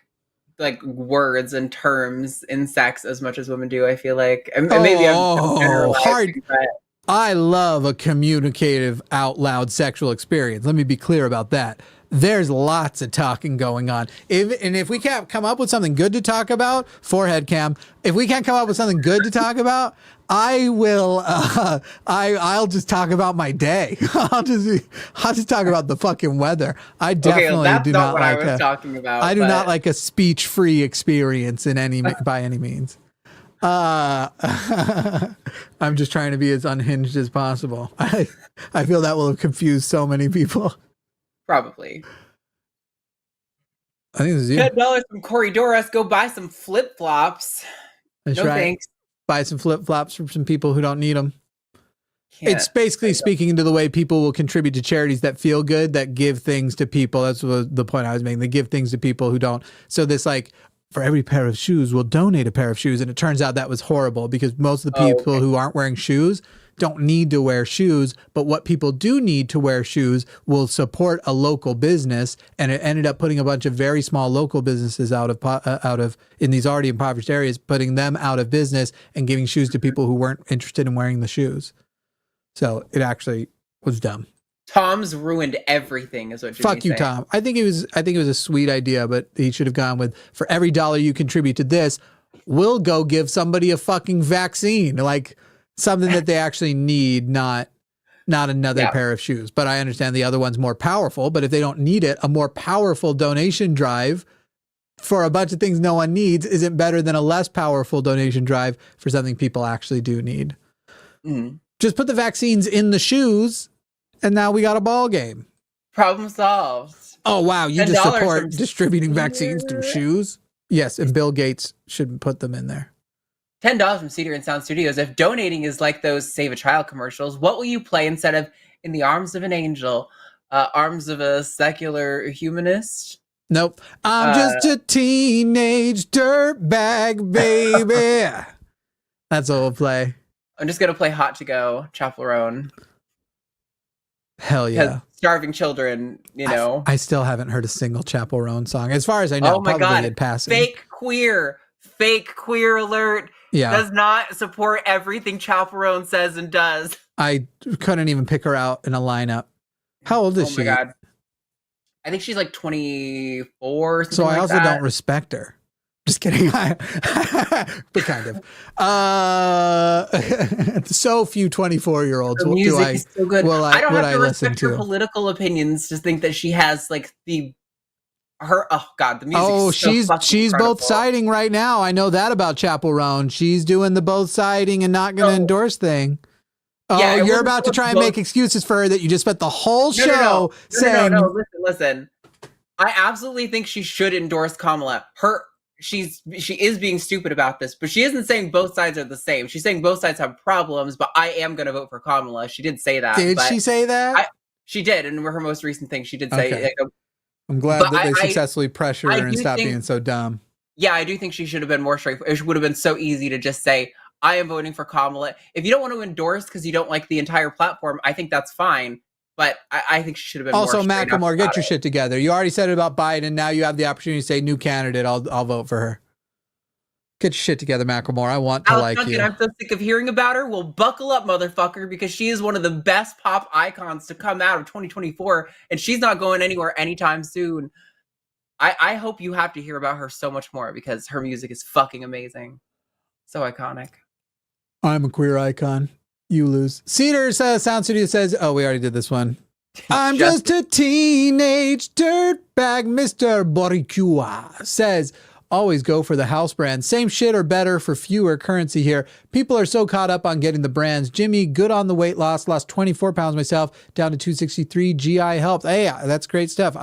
words and terms in sex as much as women do, I feel like. And maybe I'm generalizing, but... I love a communicative, out loud sexual experience. Let me be clear about that. There's lots of talking going on. If we can't come up with something good to talk about, forehead cam, if we can't come up with something good to talk about, I will, I'll just talk about my day. I'll just talk about the fucking weather. I definitely do not like I was talking about. I do not like a speech-free experience by any means. I'm just trying to be as unhinged as possible. I feel that will have confused so many people. Probably. I think this is you. $10 from Corey Doris. Go buy some flip flops. That's no right. Thanks. Buy some flip flops from some people who don't need them. It's basically speaking into the way people will contribute to charities that feel good, that give things to people. That's what the point I was making. They give things to people who don't. So this like, for every pair of shoes, we'll donate a pair of shoes. And it turns out that was horrible because most of the people who aren't wearing shoes don't need to wear shoes. But what people do need to wear shoes will support a local business. And it ended up putting a bunch of very small local businesses out of in these already impoverished areas, putting them out of business and giving shoes to people who weren't interested in wearing the shoes. So it actually was dumb. Tom's ruined everything, is what you're Fuck you, Tom. I think it was a sweet idea, but he should have gone with, for every dollar you contribute to this, we'll go give somebody a fucking vaccine, like something that they actually need, not another pair of shoes. But I understand the other one's more powerful, but if they don't need it, a more powerful donation drive for a bunch of things no one needs isn't better than a less powerful donation drive for something people actually do need. Mm. Just put the vaccines in the shoes, and now we got a ball game. Problem solved. Oh, wow. You just support distributing vaccines through shoes? Yes, and Bill Gates should put them in there. $10 from Cedar and Sound Studios. If donating is like those Save a Child commercials, what will you play instead of In the Arms of an Angel? Arms of a Secular Humanist. Nope. I'm just a teenage dirtbag, baby. That's what we'll play. I'm just gonna play Hot to Go, Chaperone. Hell yeah. Starving children, you know. I still haven't heard a single Chapel Roan song. As far as I know, Oh my probably God. in passing. Fake queer alert. Yeah. Does not support everything Chaperone says and does. I couldn't even pick her out in a lineup. How old is she? Oh my God. I think she's like 24. So I also like don't respect her. Just kidding. But kind of. So few 24-year-olds. Her music is so good. I don't have to listen respect her to political opinions to think that she has like the music. Oh, is so she's incredible. both siding right now. I know that about Chapel Roan. She's doing the both siding and not going to endorse thing. Oh, Yeah, you're about to try and make excuses for her that you just spent the whole show saying. No, listen. I absolutely think she should endorse Kamala. She is being stupid about this, but she isn't saying both sides are the same. She's saying both sides have problems, but I am going to vote for Kamala. She did say that. Did she say that? She did, in her most recent thing, she did say. Okay. I'm glad that they successfully pressured her and stopped being so dumb. Yeah, I do think she should have been more straightforward. It would have been so easy to just say, I am voting for Kamala. If you don't want to endorse because you don't like the entire platform, I think that's fine. But I think she should have been also, more straight up Macklemore, get about your it. shit together. You already said it about Biden. Now you have the opportunity to say new candidate. I'll vote for her. Get your shit together, Macklemore. I want to like Duncan, you. I'm so sick of hearing about her. Well, buckle up, motherfucker, because she is one of the best pop icons to come out of 2024, and she's not going anywhere anytime soon. I hope you have to hear about her so much more because her music is fucking amazing. So iconic. I'm a queer icon. You lose. Cedar Sound Studio says, oh, we already did this one. I'm just a teenage dirtbag. Mr. Boricua says, always go for the house brand. Same shit or better for fewer currency here. People are so caught up on getting the brands. Jimmy, good on the weight loss. Lost 24 pounds myself, down to 263. GI helped. Hey, that's great stuff.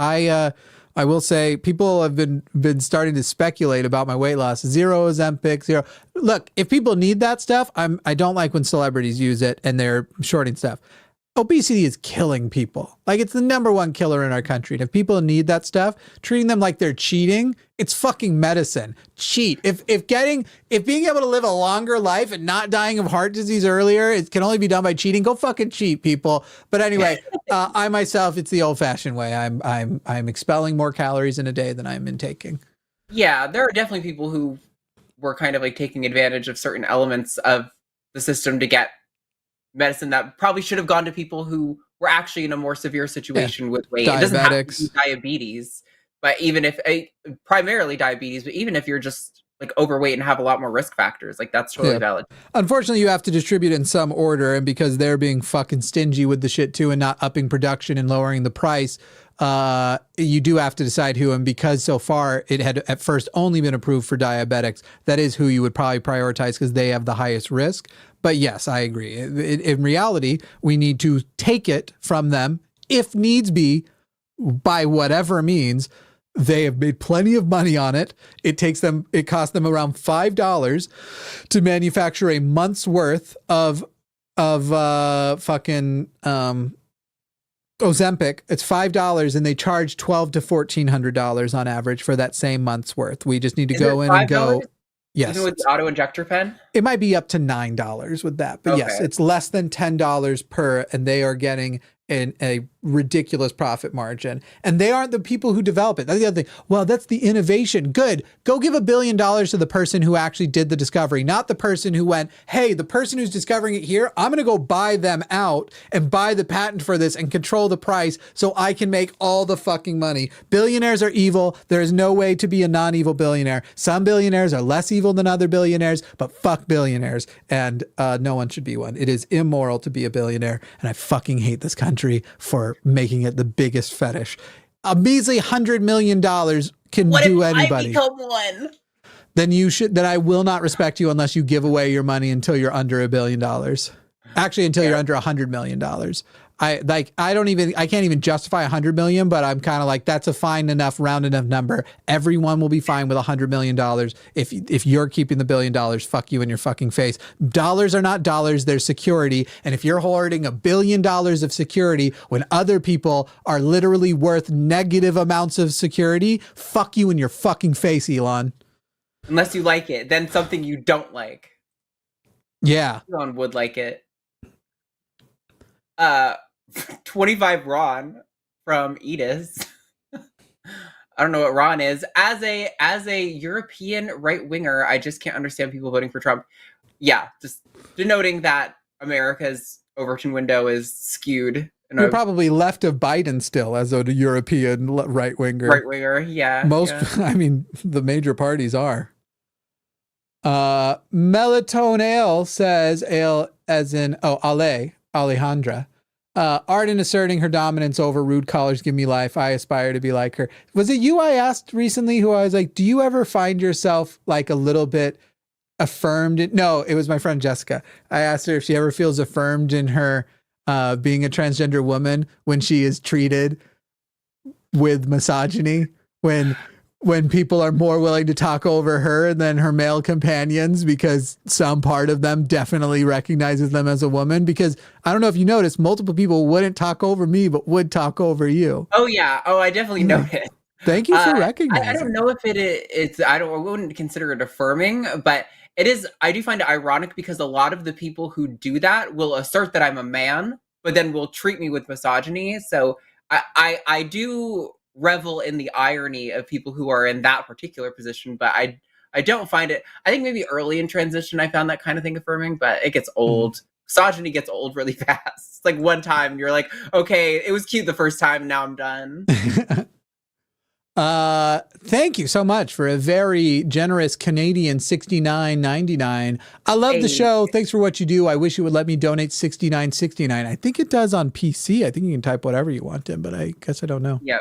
I will say people have been starting to speculate about my weight loss. 0 Ozempic, 0. Look, if people need that stuff, I don't like when celebrities use it and they're shorting stuff. Obesity is killing people. Like, it's the #1 killer in our country. And if people need that stuff, treating them like they're cheating, it's fucking medicine. Cheat. If being able to live a longer life and not dying of heart disease earlier, it can only be done by cheating. Go fucking cheat, people. But anyway, I myself, it's the old-fashioned way. I'm expelling more calories in a day than I'm intaking. Yeah, there are definitely people who were kind of like taking advantage of certain elements of the system to get medicine that probably should have gone to people who were actually in a more severe situation with weight. It doesn't have to be diabetes, but even if primarily diabetes, but even if you're just like overweight and have a lot more risk factors, like that's totally valid. Unfortunately, you have to distribute in some order, and because they're being fucking stingy with the shit too and not upping production and lowering the price, you do have to decide who, and because so far it had at first only been approved for diabetics, that is who you would probably prioritize because they have the highest risk. But yes, I agree. In reality, we need to take it from them if needs be by whatever means. They have made plenty of money on it. It costs them around $5 to manufacture a month's worth of fucking Ozempic. It's $5 and they charge $1,200 to $1,400 on average for that same month's worth. We just need to go in and go. Yes. Even with the auto injector pen? It might be up to $9 with that. But yes, it's less than $10 per, and they are getting a ridiculous profit margin. And they aren't the people who develop it. That's the other thing. Well, that's the innovation. Good. Go give $1 billion to the person who actually did the discovery, not the person who went, hey, the person who's discovering it here, I'm going to go buy them out and buy the patent for this and control the price so I can make all the fucking money. Billionaires are evil. There is no way to be a non-evil billionaire. Some billionaires are less evil than other billionaires, but fuck billionaires. And no one should be one. It is immoral to be a billionaire. And I fucking hate this country for making it the biggest fetish. A measly $100 million can do anybody. I become one? Then I will not respect you unless you give away your money until you're under $1 billion. Actually, until you're under $100 million. I can't even justify 100 million, but I'm kind of like, that's a fine enough, round enough number. Everyone will be fine with $100 million. If you're keeping the $1 billion, fuck you in your fucking face. Dollars are not dollars, they're security. And if you're hoarding $1 billion of security when other people are literally worth negative amounts of security, fuck you in your fucking face, Elon. Unless you like it, then something you don't like. Yeah. Elon would like it. 25 Ron from Edis. I don't know what Ron is. As a European right winger, I just can't understand people voting for Trump. Yeah, just denoting that America's Overton window is skewed. You're probably left of Biden still as a European right winger. Right winger, yeah. I mean, the major parties are. Melatonin says, ale as in, Alejandra. Arden asserting her dominance over rude callers give me life. I aspire to be like her. Was it you I asked recently who I was like, do you ever find yourself like a little bit affirmed? No, it was my friend Jessica. I asked her if she ever feels affirmed in her being a transgender woman when she is treated with misogyny, when people are more willing to talk over her than her male companions because some part of them definitely recognizes them as a woman. Because I don't know if you noticed, multiple people wouldn't talk over me, but would talk over you. Oh yeah. Oh, I definitely noticed. Thank you for recognizing. I don't know if it's I wouldn't consider it affirming, but it is. I do find it ironic because a lot of the people who do that will assert that I'm a man, but then will treat me with misogyny. So I do revel in the irony of people who are in that particular position, but I don't find it. I think maybe early in transition I found that kind of thing affirming, but it gets old. Misogyny gets old really fast. It's like one time you're like, okay, it was cute the first time, and now I'm done. Thank you so much for a very generous Canadian $69.99. I love the show. Thanks for what you do. I wish you would let me donate $69.69. I think it does on PC. I think you can type whatever you want in, but I guess I don't know. Yeah.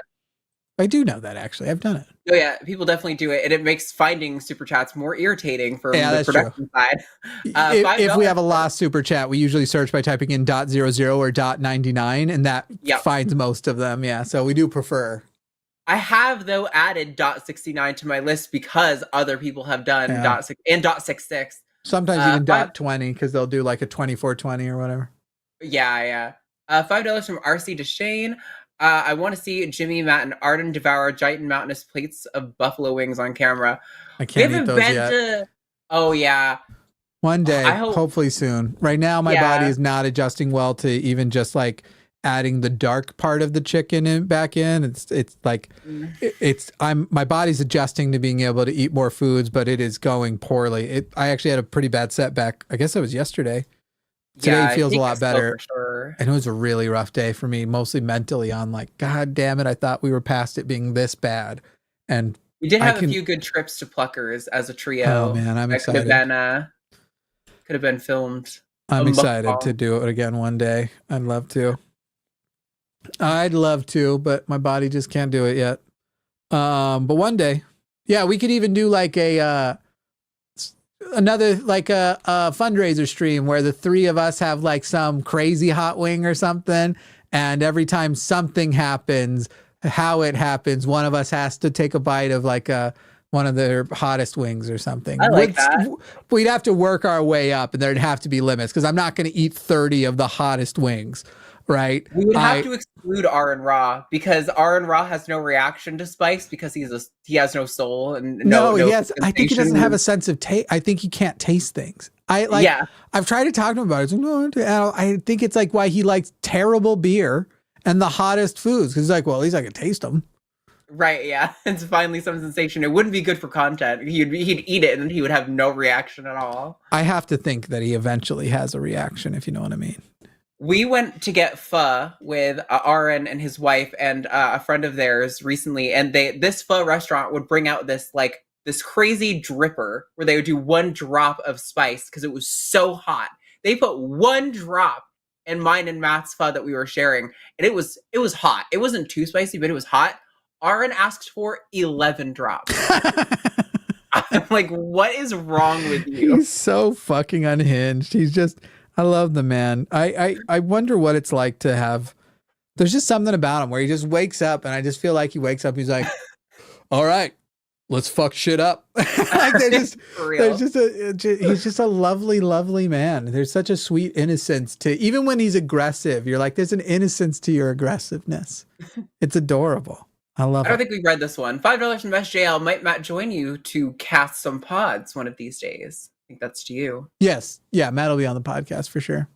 I do know that, actually. I've done it. Oh yeah, people definitely do it, and it makes finding super chats more irritating from the production side. If we have a lost super chat, we usually search by typing in .00 or .99, and that finds most of them. Yeah, so we do prefer. I have though added .69 to my list because other people have done .6 and .66. Sometimes even .20 because they'll do like a 2420 or whatever. Yeah. $5 from RC to Shane. I want to see Jimmy, Matt, and Arden devour giant mountainous plates of buffalo wings on camera. I can't eat those yet. Oh, yeah. One day, hopefully soon. Right now, my body is not adjusting well to even just like adding the dark part of the chicken back in. It's like my body's adjusting to being able to eat more foods, but it is going poorly. I actually had a pretty bad setback. I guess it was yesterday. Today feels a lot better. Sure. And it was a really rough day for me, mostly mentally on like, God damn it, I thought we were past it being this bad. And we did have a few good trips to Pluckers as a trio. Oh man, I'm excited. Could have been filmed. I'm excited to do it again one day. I'd love to, but my body just can't do it yet. But one day, yeah, we could even do like another fundraiser stream where the three of us have like some crazy hot wing or something, and every time something happens, how it happens, one of us has to take a bite of like one of their hottest wings or something. I like that. We'd have to work our way up, and there'd have to be limits because I'm not going to eat 30 of the hottest wings. Right. We would have to exclude Aron Ra because Aron Ra has no reaction to spice because he has no soul and he has. I think he doesn't have a sense of taste. I think he can't taste things. I've tried to talk to him about it. No, I think it's like why he likes terrible beer and the hottest foods because he's like, well, at least I can taste them. Right. Yeah. It's finally some sensation. It wouldn't be good for content. He'd eat it and he would have no reaction at all. I have to think that he eventually has a reaction, if you know what I mean. We went to get pho with Aron and his wife and a friend of theirs recently, and this pho restaurant would bring out this crazy dripper where they would do one drop of spice because it was so hot. They put one drop in mine and Matt's pho that we were sharing, and it was hot. It wasn't too spicy, but it was hot. Aron asked for 11 drops. I'm like, what is wrong with you? He's so fucking unhinged. He's just. I love the man. I wonder what it's like to have. There's just something about him where he just wakes up, and I just feel like he wakes up. He's like, "All right, let's fuck shit up." Like he's just a lovely, lovely man. There's such a sweet innocence to, even when he's aggressive, you're like, there's an innocence to your aggressiveness. It's adorable. I love it. I don't think we've read this one. $5 from SJL. Might Matt join you to cast some pods one of these days? I think that's to you. Yes. Yeah, Matt will be on the podcast for sure.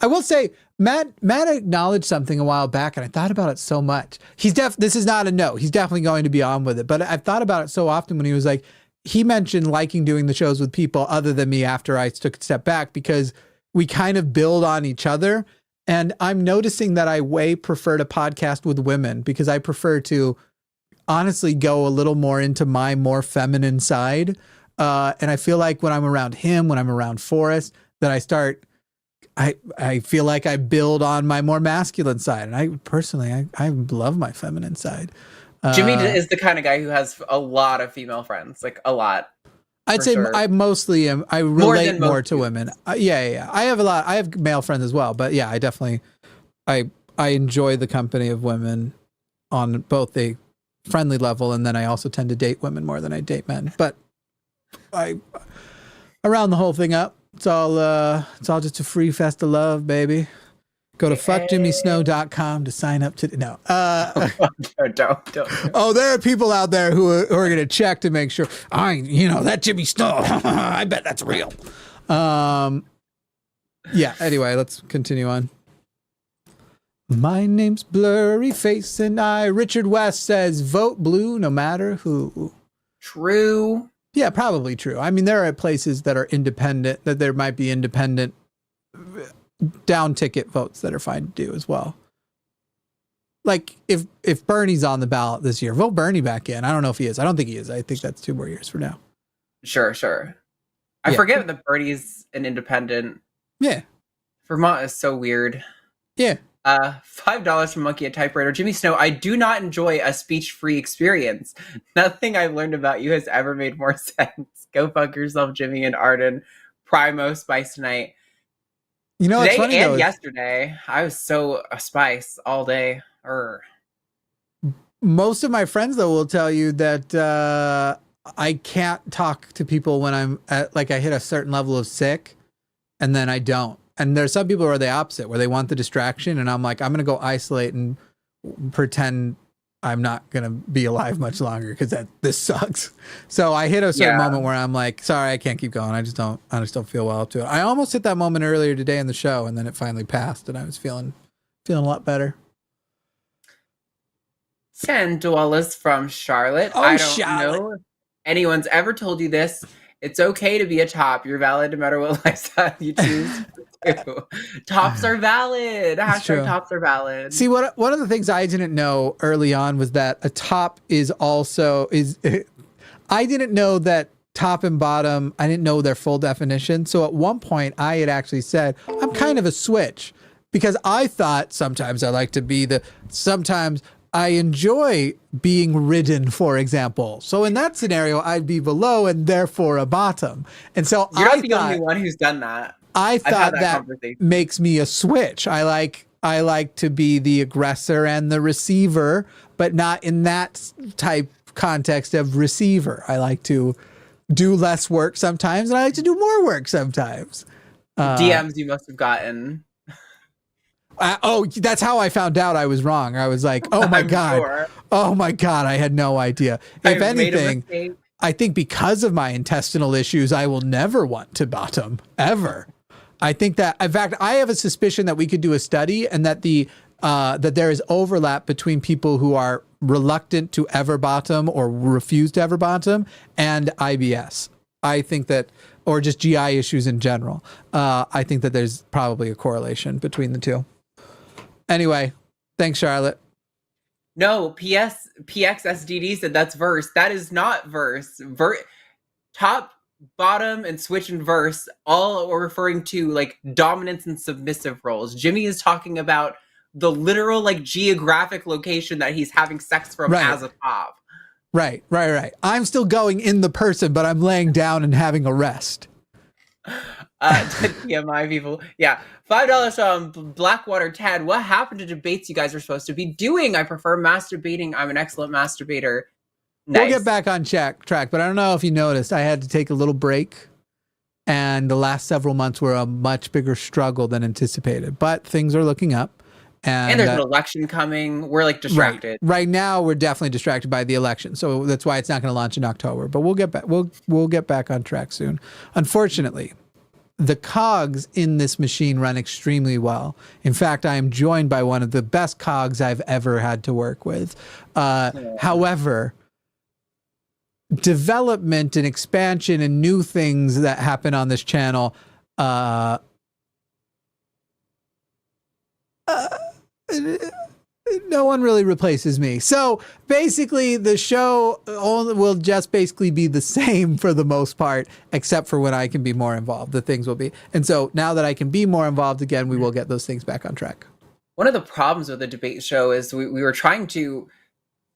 I will say, Matt acknowledged something a while back, and I thought about it so much. This is not a no. He's definitely going to be on with it. But I've thought about it so often when he was like, he mentioned liking doing the shows with people other than me after I took a step back, because we kind of build on each other. And I'm noticing that I way prefer to podcast with women, because I prefer to honestly go a little more into my more feminine side. And I feel like when I'm around him, when I'm around Forrest, that I feel like I build on my more masculine side. And I personally love my feminine side. Jimmy is the kind of guy who has a lot of female friends, like a lot. I'd say sure. I mostly am. I relate more to women. Yeah. I have male friends as well, but yeah, I definitely, I enjoy the company of women on both a friendly level, and then I also tend to date women more than I date men. But I round the whole thing up. It's all just a free fest of love, baby. Go to fuckjimmysnow.com to sign up to no. Don't. Oh, there are people out there who are going to check to make sure. That Jimmy Snow. I bet that's real. Yeah. Anyway, let's continue on. My name's Blurry Face and I. Richard West says, vote blue no matter who. True. Yeah, probably true. I mean, there are places that are independent, that there might be independent down ticket votes that are fine to do as well. Like if Bernie's on the ballot this year, vote Bernie back in. I don't know if he is. I don't think he is. I think that's 2 more years from now. Sure. I forget that Bernie's an independent. Yeah. Vermont is so weird. Yeah. $5 from Monkey at Typewriter. Jimmy Snow, I do not enjoy a speech-free experience. Nothing I've learned about you has ever made more sense. Go fuck yourself, Jimmy and Arden. Primo Spice Tonight. You know, today funny, and though, yesterday, I was so a spice all day. Most of my friends, though, will tell you that I can't talk to people when I'm at, like, I hit a certain level of sick, and then I don't. And there's some people who are the opposite, where they want the distraction, and I'm like, I'm going to go isolate and pretend I'm not going to be alive much longer because this sucks. So I hit a certain moment where I'm like, sorry, I can't keep going. I just don't feel well up to it. I almost hit that moment earlier today in the show, and then it finally passed, and I was feeling a lot better. $10 from Charlotte. Oh, I don't Charlotte. know if anyone's ever told you this. It's okay to be a top. You're valid no matter what lifestyle you choose. Tops are valid. Hashtag tops are valid. See, one of the things I didn't know early on was that a top is I didn't know that top and bottom, I didn't know their full definition. So at one point I had actually said, I'm kind of a switch, because I thought sometimes I like to be sometimes I enjoy being ridden, for example. So in that scenario, I'd be below and therefore a bottom. And so You're not the only one who's done that. I thought that makes me a switch. I like to be the aggressor and the receiver, but not in that type context of receiver. I like to do less work sometimes, and I like to do more work sometimes. DMs you must have gotten. That's how I found out I was wrong. I was like, oh my God. Sure. Oh my God. I had no idea. If anything, I think because of my intestinal issues, I will never want to bottom ever. I think that, in fact, I have a suspicion that we could do a study, and that that there is overlap between people who are reluctant to ever bottom or refuse to ever bottom and IBS. I think that, or just GI issues in general. I think that there's probably a correlation between the two. Anyway, thanks, Charlotte. No, PXSDD said that's verse. That is not verse. Top, bottom, and switch and verse all are referring to like dominance and submissive roles. Jimmy is talking about the literal like geographic location that he's having sex from as a top. Right. I'm still going in the person, but I'm laying down and having a rest. To TMI people. Yeah. $5 from Blackwater Tad. What happened to debates you guys were supposed to be doing? I prefer masturbating. I'm an excellent masturbator. Nice. We'll get back on track, but I don't know if you noticed, I had to take a little break. And the last several months were a much bigger struggle than anticipated. But things are looking up. And there's an election coming. We're like distracted. Right now, we're definitely distracted by the election. So that's why it's not going to launch in October. But we'll get back. We'll get back on track soon. Unfortunately, the cogs in this machine run extremely well. In fact, I am joined by one of the best cogs I've ever had to work with. However, development and expansion and new things that happen on this channel no one really replaces me. So basically the show will just basically be the same for the most part, except for when I can be more involved, the things will be. And so now that I can be more involved again, we will get those things back on track. One of the problems with the debate show is we were trying to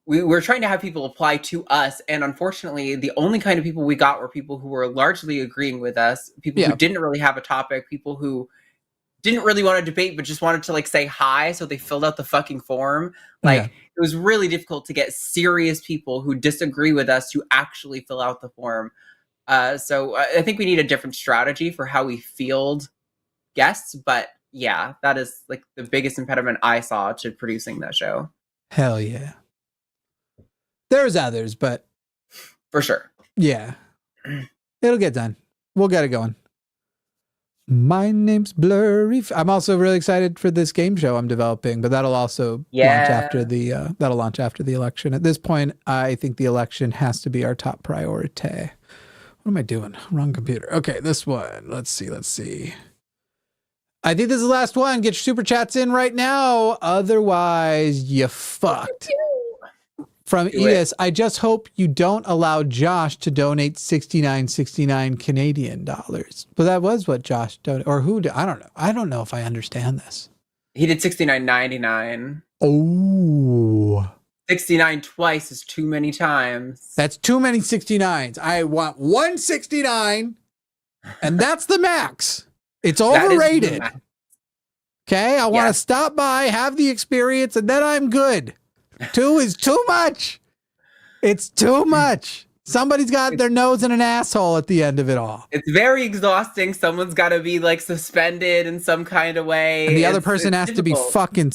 have people apply to us, and unfortunately the only kind of people we got were people who were largely agreeing with us, people who didn't really have a topic, people who didn't really want to debate but just wanted to like say hi, so they filled out the fucking form. It was really difficult to get serious people who disagree with us to actually fill out the form. So I think we need a different strategy for how we field guests, but yeah, that is like the biggest impediment I saw to producing that show. Hell yeah. There's others, but for sure. Yeah. It'll get done. We'll get it going. My name's Blurry. I'm also really excited for this game show I'm developing, but that'll also launch after the election. At this point, I think the election has to be our top priority. What am I doing? Wrong computer. Okay, this one. Let's see. I think this is the last one. Get your super chats in right now. Otherwise, you fucked. From Edis, I just hope you don't allow Josh to donate $69.69 Canadian dollars. But that was what Josh donated, or who? I don't know. I don't know if I understand this. He did $69.99. Oh, 69 twice is too many times. That's too many 69s. I want 169, and that's the max. It's overrated. Okay, I want to stop by, have the experience, and then I'm good. 2 is too much. It's too much. Somebody's got their nose in an asshole at the end of it all. It's very exhausting. Someone's got to be like suspended in some kind of way. And the other person has to be fucking,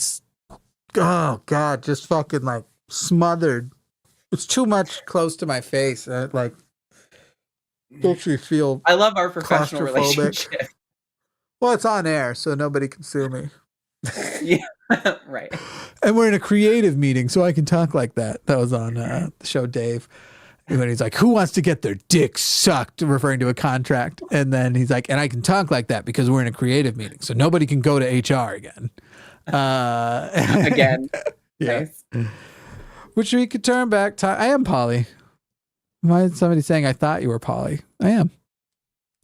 oh God, just fucking like smothered. It's too much close to my face. Like, makes me feel I love our professional relationship. Well, it's on air, so nobody can sue me. Yeah. Right. And we're in a creative meeting, so I can talk like that. That was on the show Dave. When he's like, who wants to get their dick sucked, referring to a contract. And then he's like, and I can talk like that because we're in a creative meeting, so nobody can go to HR again. Again. Yeah. Nice. Which we could turn back time. I am Polly. Why is somebody saying I thought you were Polly? I am.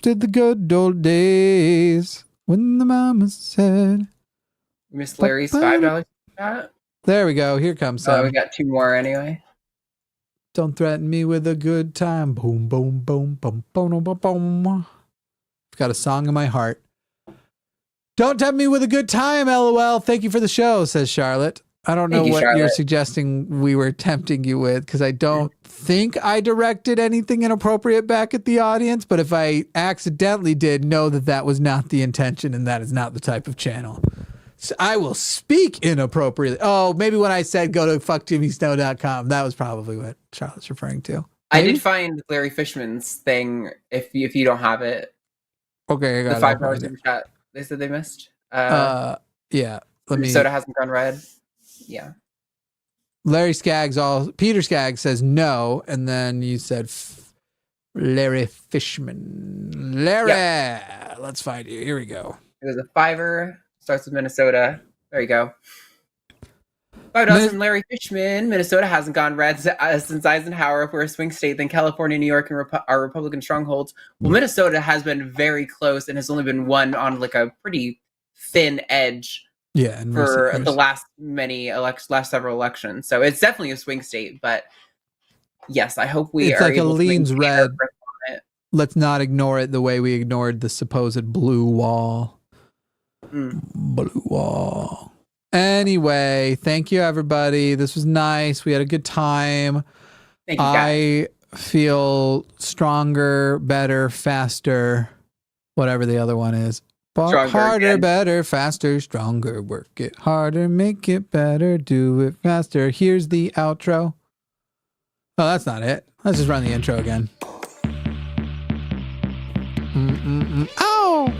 Did the good old days when the mama said. Miss Larry's $5 chat. There we go. Here comes some. Oh, we got 2 more anyway. Don't threaten me with a good time. Boom, boom, boom, boom, boom, boom, boom. I've got a song in my heart. Don't tempt me with a good time, LOL. Thank you for the show, says Charlotte. I don't know what you're suggesting we were tempting you with, because I don't think I directed anything inappropriate back at the audience, but if I accidentally did, know that that was not the intention and that is not the type of channel. So I will speak inappropriately. Oh, maybe when I said go to fuckjimmysnow.com, that was probably what Charlotte's referring to. Maybe? I did find Larry Fishman's thing, if you don't have it. Okay, I got the $5 in chat. They said they missed. Yeah. Soda hasn't gone red. Yeah. Larry Skaggs, Peter Skaggs says no, and then you said Larry Fishman. Larry, let's find you. Here we go. It was a $5. Starts with Minnesota. There you go. $5 from Larry Fishman. Minnesota hasn't gone red since Eisenhower. If we're a swing state, then California, New York, and are Republican strongholds. Well, Minnesota has been very close and has only been won on like a pretty thin edge. Yeah, for the last several elections. So it's definitely a swing state. But yes, I hope we it's are like able a leans to red. let's not ignore it the way we ignored the supposed blue wall. Blue wall. Anyway, thank you, everybody. This was nice. We had a good time. Thank you, guys. I feel stronger, better, faster, whatever the other one is. Stronger Harder, again. better, faster, stronger. Work it harder, make it better, do it faster. Here's the outro. Oh, that's not it. Let's just run the intro again. Ow!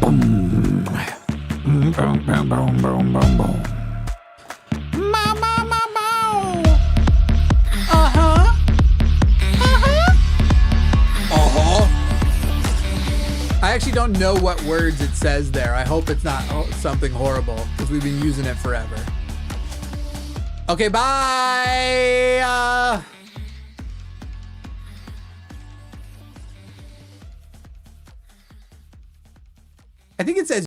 Boom. Boom, boom, boom, boom, boom, boom. Ma, ma, ma, ma. Uh-huh. I actually don't know what words it says there. I hope it's not something horrible because we've been using it forever. Okay, bye. I think it says